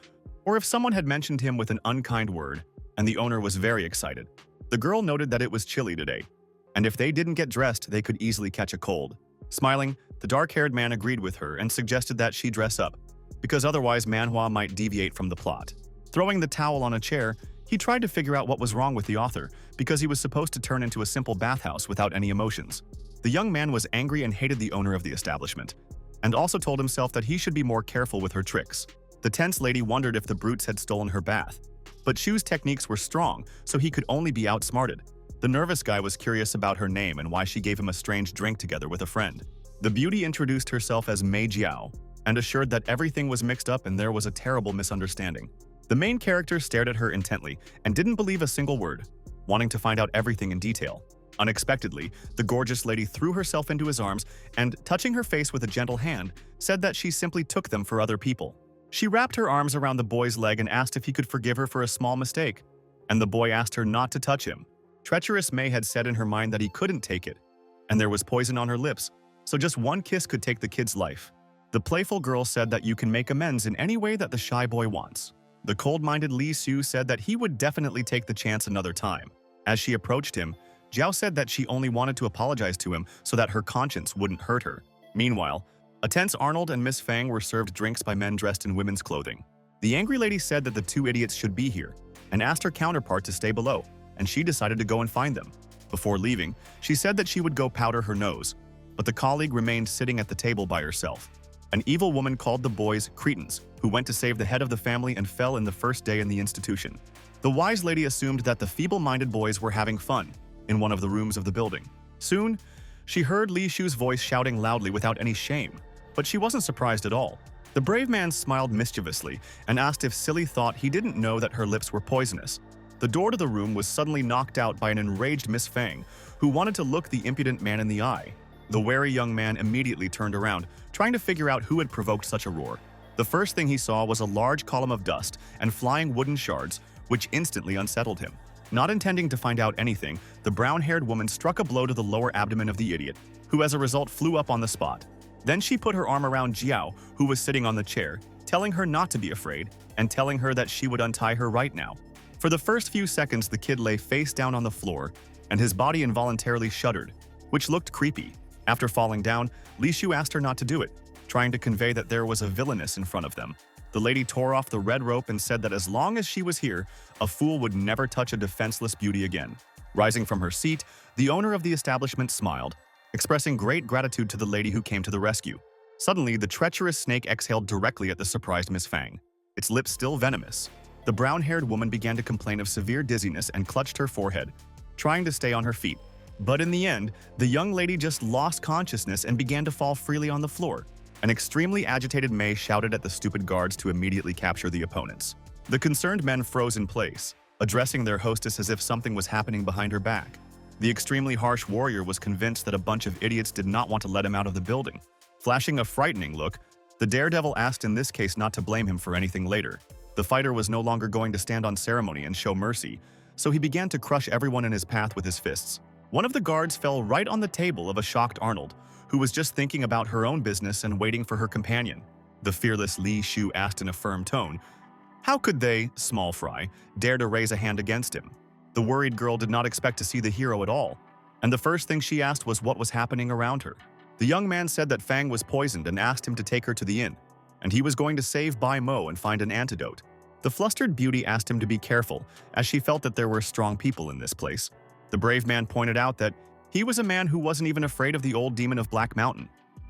or if someone had mentioned him with an unkind word, and the owner was very excited. The girl noted that it was chilly today, and if they didn't get dressed, they could easily catch a cold. Smiling, the dark-haired man agreed with her and suggested that she dress up, because otherwise Manhwa might deviate from the plot. Throwing the towel on a chair, he tried to figure out what was wrong with the author, because he was supposed to turn into a simple bathhouse without any emotions. The young man was angry and hated the owner of the establishment, and also told himself that he should be more careful with her tricks. The tense lady wondered if the brutes had stolen her bath, but Shu's techniques were strong, so he could only be outsmarted. The nervous guy was curious about her name and why she gave him a strange drink together with a friend. The beauty introduced herself as Mei Jiao and assured that everything was mixed up and there was a terrible misunderstanding. The main character stared at her intently and didn't believe a single word, wanting to find out everything in detail. Unexpectedly, the gorgeous lady threw herself into his arms and, touching her face with a gentle hand, said that she simply took them for other people. She wrapped her arms around the boy's leg and asked if he could forgive her for a small mistake, and the boy asked her not to touch him. Treacherous Mei had said in her mind that he couldn't take it, and there was poison on her lips, so just one kiss could take the kid's life. The playful girl said that you can make amends in any way that the shy boy wants. The cold-minded Li Su said that he would definitely take the chance another time. As she approached him, Jiao said that she only wanted to apologize to him so that her conscience wouldn't hurt her. Meanwhile, a tense Arnold and Miss Fang were served drinks by men dressed in women's clothing. The angry lady said that the two idiots should be here and asked her counterpart to stay below, and she decided to go and find them. Before leaving, she said that she would go powder her nose, but the colleague remained sitting at the table by herself. An evil woman called the boys Cretans, who went to save the head of the family and fell in the first day in the institution. The wise lady assumed that the feeble-minded boys were having fun in one of the rooms of the building. Soon, she heard Li Shu's voice shouting loudly without any shame, but she wasn't surprised at all. The brave man smiled mischievously and asked if Silly thought he didn't know that her lips were poisonous. The door to the room was suddenly knocked out by an enraged Miss Fang, who wanted to look the impudent man in the eye. The wary young man immediately turned around, trying to figure out who had provoked such a roar. The first thing he saw was a large column of dust and flying wooden shards, which instantly unsettled him. Not intending to find out anything, the brown-haired woman struck a blow to the lower abdomen of the idiot, who as a result flew up on the spot. Then she put her arm around Jiao, who was sitting on the chair, telling her not to be afraid and telling her that she would untie her right now. For the first few seconds, the kid lay face down on the floor, and his body involuntarily shuddered, which looked creepy. After falling down, Li Shu asked her not to do it, trying to convey that there was a villainess in front of them. The lady tore off the red rope and said that as long as she was here, a fool would never touch a defenseless beauty again. Rising from her seat, the owner of the establishment smiled, expressing great gratitude to the lady who came to the rescue. Suddenly, the treacherous snake exhaled directly at the surprised Miss Fang, its lips still venomous. The brown-haired woman began to complain of severe dizziness and clutched her forehead, trying to stay on her feet. But in the end, the young lady just lost consciousness and began to fall freely on the floor. An extremely agitated Mei shouted at the stupid guards to immediately capture the opponents. The concerned men froze in place, addressing their hostess as if something was happening behind her back. The extremely harsh warrior was convinced that a bunch of idiots did not want to let him out of the building. Flashing a frightening look, the daredevil asked in this case not to blame him for anything later. The fighter was no longer going to stand on ceremony and show mercy, so he began to crush everyone in his path with his fists. One of the guards fell right on the table of a shocked Arnold, who was just thinking about her own business and waiting for her companion. The fearless Li Shu asked in a firm tone, how could they, small fry, dare to raise a hand against him? The worried girl did not expect to see the hero at all, and the first thing she asked was what was happening around her. The young man said that Fang was poisoned and asked him to take her to the inn, and he was going to save Bai Mo and find an antidote. The flustered beauty asked him to be careful, as she felt that there were strong people in this place. The brave man pointed out that he was a man who wasn't even afraid of the old demon of Black Mountain,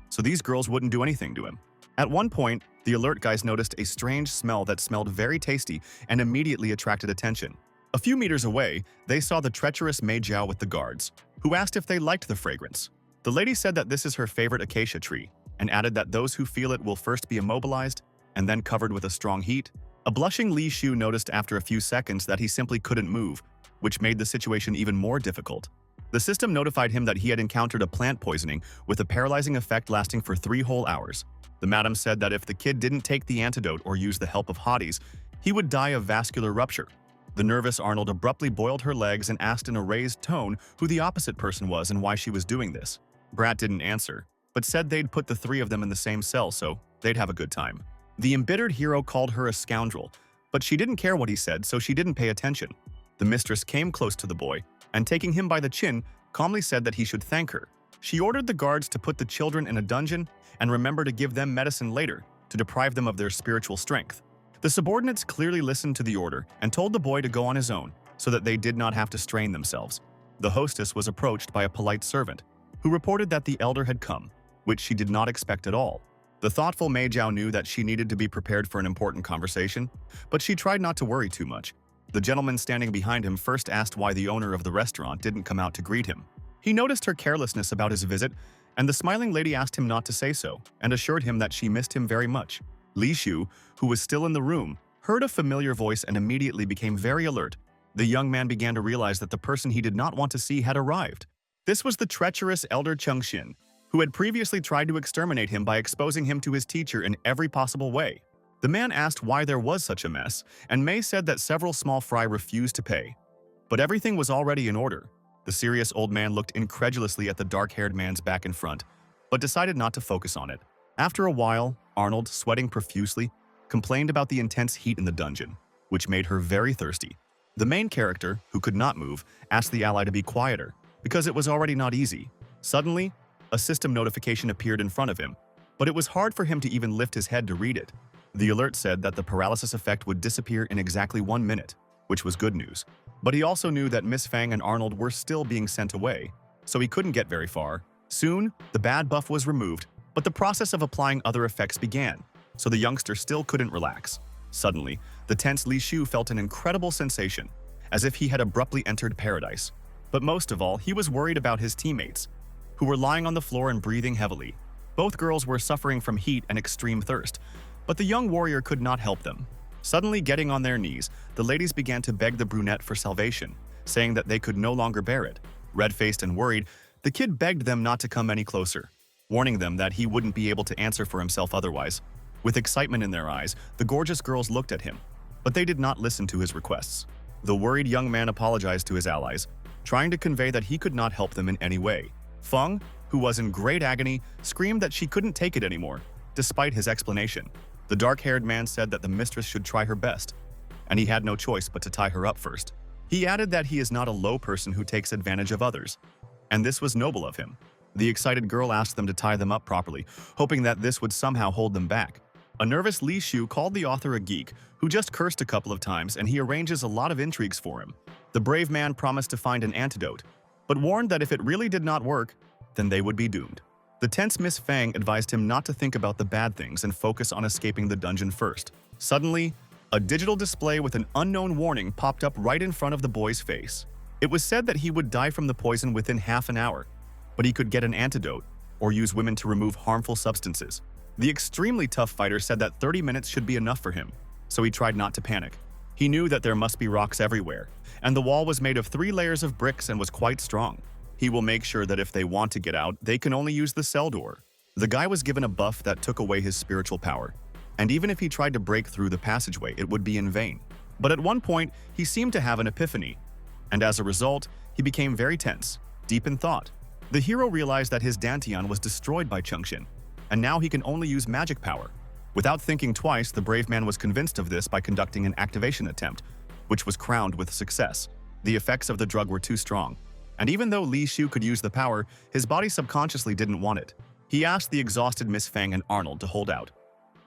so these girls wouldn't do anything to him. At one point, the alert guys noticed a strange smell that smelled very tasty and immediately attracted attention. A few meters away, they saw the treacherous Mei Jiao with the guards, who asked if they liked the fragrance. The lady said that this is her favorite acacia tree, and added that those who feel it will first be immobilized and then covered with a strong heat. A blushing Li Shu noticed after a few seconds that he simply couldn't move, which made the situation even more difficult. The system notified him that he had encountered a plant poisoning with a paralyzing effect lasting for 3 whole hours. The madam said that if the kid didn't take the antidote or use the help of hotties, he would die of vascular rupture. The nervous Arnold abruptly boiled her legs and asked in a raised tone who the opposite person was and why she was doing this. Brat didn't answer, but said they'd put the 3 of them in the same cell so they'd have a good time. The embittered hero called her a scoundrel, but she didn't care what he said, so she didn't pay attention. The mistress came close to the boy, and taking him by the chin, calmly said that he should thank her. She ordered the guards to put the children in a dungeon and remember to give them medicine later to deprive them of their spiritual strength. The subordinates clearly listened to the order and told the boy to go on his own so that they did not have to strain themselves. The hostess was approached by a polite servant who reported that the elder had come, which she did not expect at all. The thoughtful Mei Jiao knew that she needed to be prepared for an important conversation, but she tried not to worry too much. The gentleman standing behind him first asked why the owner of the restaurant didn't come out to greet him. He noticed her carelessness about his visit, and the smiling lady asked him not to say so and assured him that she missed him very much. Li Shu, who was still in the room, heard a familiar voice and immediately became very alert. The young man began to realize that the person he did not want to see had arrived. This was the treacherous elder Cheng Xin, who had previously tried to exterminate him by exposing him to his teacher in every possible way. The man asked why there was such a mess, and Mei said that several small fry refused to pay. But everything was already in order. The serious old man looked incredulously at the dark-haired man's back and front, but decided not to focus on it. After a while, Arnold, sweating profusely, complained about the intense heat in the dungeon, which made her very thirsty. The main character, who could not move, asked the ally to be quieter, because it was already not easy. Suddenly, a system notification appeared in front of him, but it was hard for him to even lift his head to read it. The alert said that the paralysis effect would disappear in exactly 1 minute, which was good news. But he also knew that Miss Fang and Arnold were still being sent away, so he couldn't get very far. Soon, the bad buff was removed, but the process of applying other effects began, so the youngster still couldn't relax. Suddenly, the tense Li Shu felt an incredible sensation, as if he had abruptly entered paradise. But most of all, he was worried about his teammates, who were lying on the floor and breathing heavily. Both girls were suffering from heat and extreme thirst, but the young warrior could not help them. Suddenly getting on their knees, the ladies began to beg the brunette for salvation, saying that they could no longer bear it. Red-faced and worried, the kid begged them not to come any closer, warning them that he wouldn't be able to answer for himself otherwise. With excitement in their eyes, the gorgeous girls looked at him, but they did not listen to his requests. The worried young man apologized to his allies, trying to convey that he could not help them in any way. Feng, who was in great agony, screamed that she couldn't take it anymore, despite his explanation. The dark-haired man said that the mistress should try her best, and he had no choice but to tie her up first. He added that he is not a low person who takes advantage of others, and this was noble of him. The excited girl asked them to tie them up properly, hoping that this would somehow hold them back. A nervous Li Shu called the author a geek, who just cursed a couple of times, and he arranges a lot of intrigues for him. The brave man promised to find an antidote, but warned that if it really did not work, then they would be doomed. The tense Miss Fang advised him not to think about the bad things and focus on escaping the dungeon first. Suddenly, a digital display with an unknown warning popped up right in front of the boy's face. It was said that he would die from the poison within half an hour, but he could get an antidote or use women to remove harmful substances. The extremely tough fighter said that 30 minutes should be enough for him, so he tried not to panic. He knew that there must be rocks everywhere, and the wall was made of 3 layers of bricks and was quite strong. He will make sure that if they want to get out, they can only use the cell door. The guy was given a buff that took away his spiritual power, and even if he tried to break through the passageway, it would be in vain. But at one point, he seemed to have an epiphany, and as a result, he became very tense, deep in thought. The hero realized that his Dantian was destroyed by Chengxin, and now he can only use magic power. Without thinking twice, the brave man was convinced of this by conducting an activation attempt, which was crowned with success. The effects of the drug were too strong, and even though Li Shu could use the power, his body subconsciously didn't want it. He asked the exhausted Miss Fang and Arnold to hold out,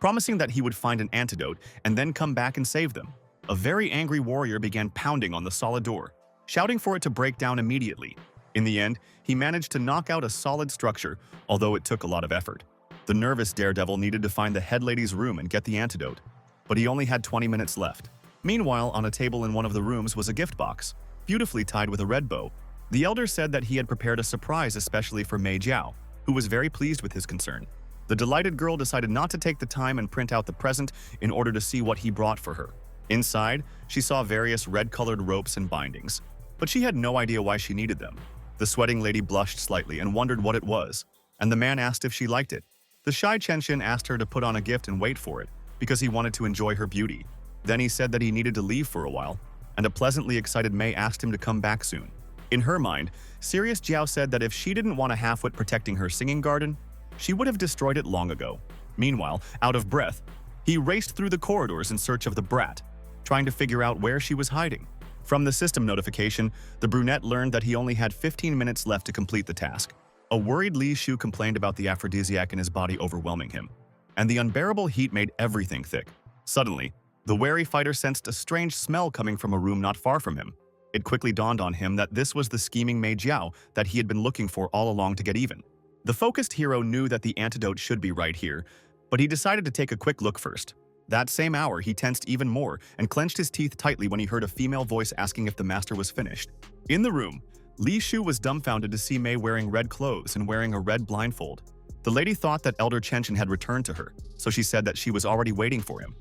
promising that he would find an antidote and then come back and save them. A very angry warrior began pounding on the solid door, shouting for it to break down immediately. In the end, he managed to knock out a solid structure, although it took a lot of effort. The nervous daredevil needed to find the head lady's room and get the antidote, but he only had 20 minutes left. Meanwhile, on a table in one of the rooms was a gift box, beautifully tied with a red bow. The elder said that he had prepared a surprise especially for Mei Jiao, who was very pleased with his concern. The delighted girl decided not to take the time and print out the present in order to see what he brought for her. Inside, she saw various red-colored ropes and bindings, but she had no idea why she needed them. The sweating lady blushed slightly and wondered what it was, and the man asked if she liked it. The shy Chenshin asked her to put on a gift and wait for it, because he wanted to enjoy her beauty. Then he said that he needed to leave for a while, and a pleasantly excited Mei asked him to come back soon. In her mind, Serious Jiao said that if she didn't want a half-wit protecting her singing garden, she would have destroyed it long ago. Meanwhile, out of breath, He raced through the corridors in search of the brat, trying to figure out where she was hiding. From the system notification, the brunette learned that he only had 15 minutes left to complete the task. A worried Li Shu complained about the aphrodisiac in his body overwhelming him, and the unbearable heat made everything thick. Suddenly, the wary fighter sensed a strange smell coming from a room not far from him. It quickly dawned on him that this was the scheming Mei Jiao that he had been looking for all along to get even. The focused hero knew that the antidote should be right here, but he decided to take a quick look first. That same hour, he tensed even more and clenched his teeth tightly when he heard a female voice asking if the master was finished. In the room, Li Shu was dumbfounded to see Mei wearing red clothes and wearing a red blindfold. The lady thought that Elder Chenshin had returned to her, so she said that she was already waiting for him.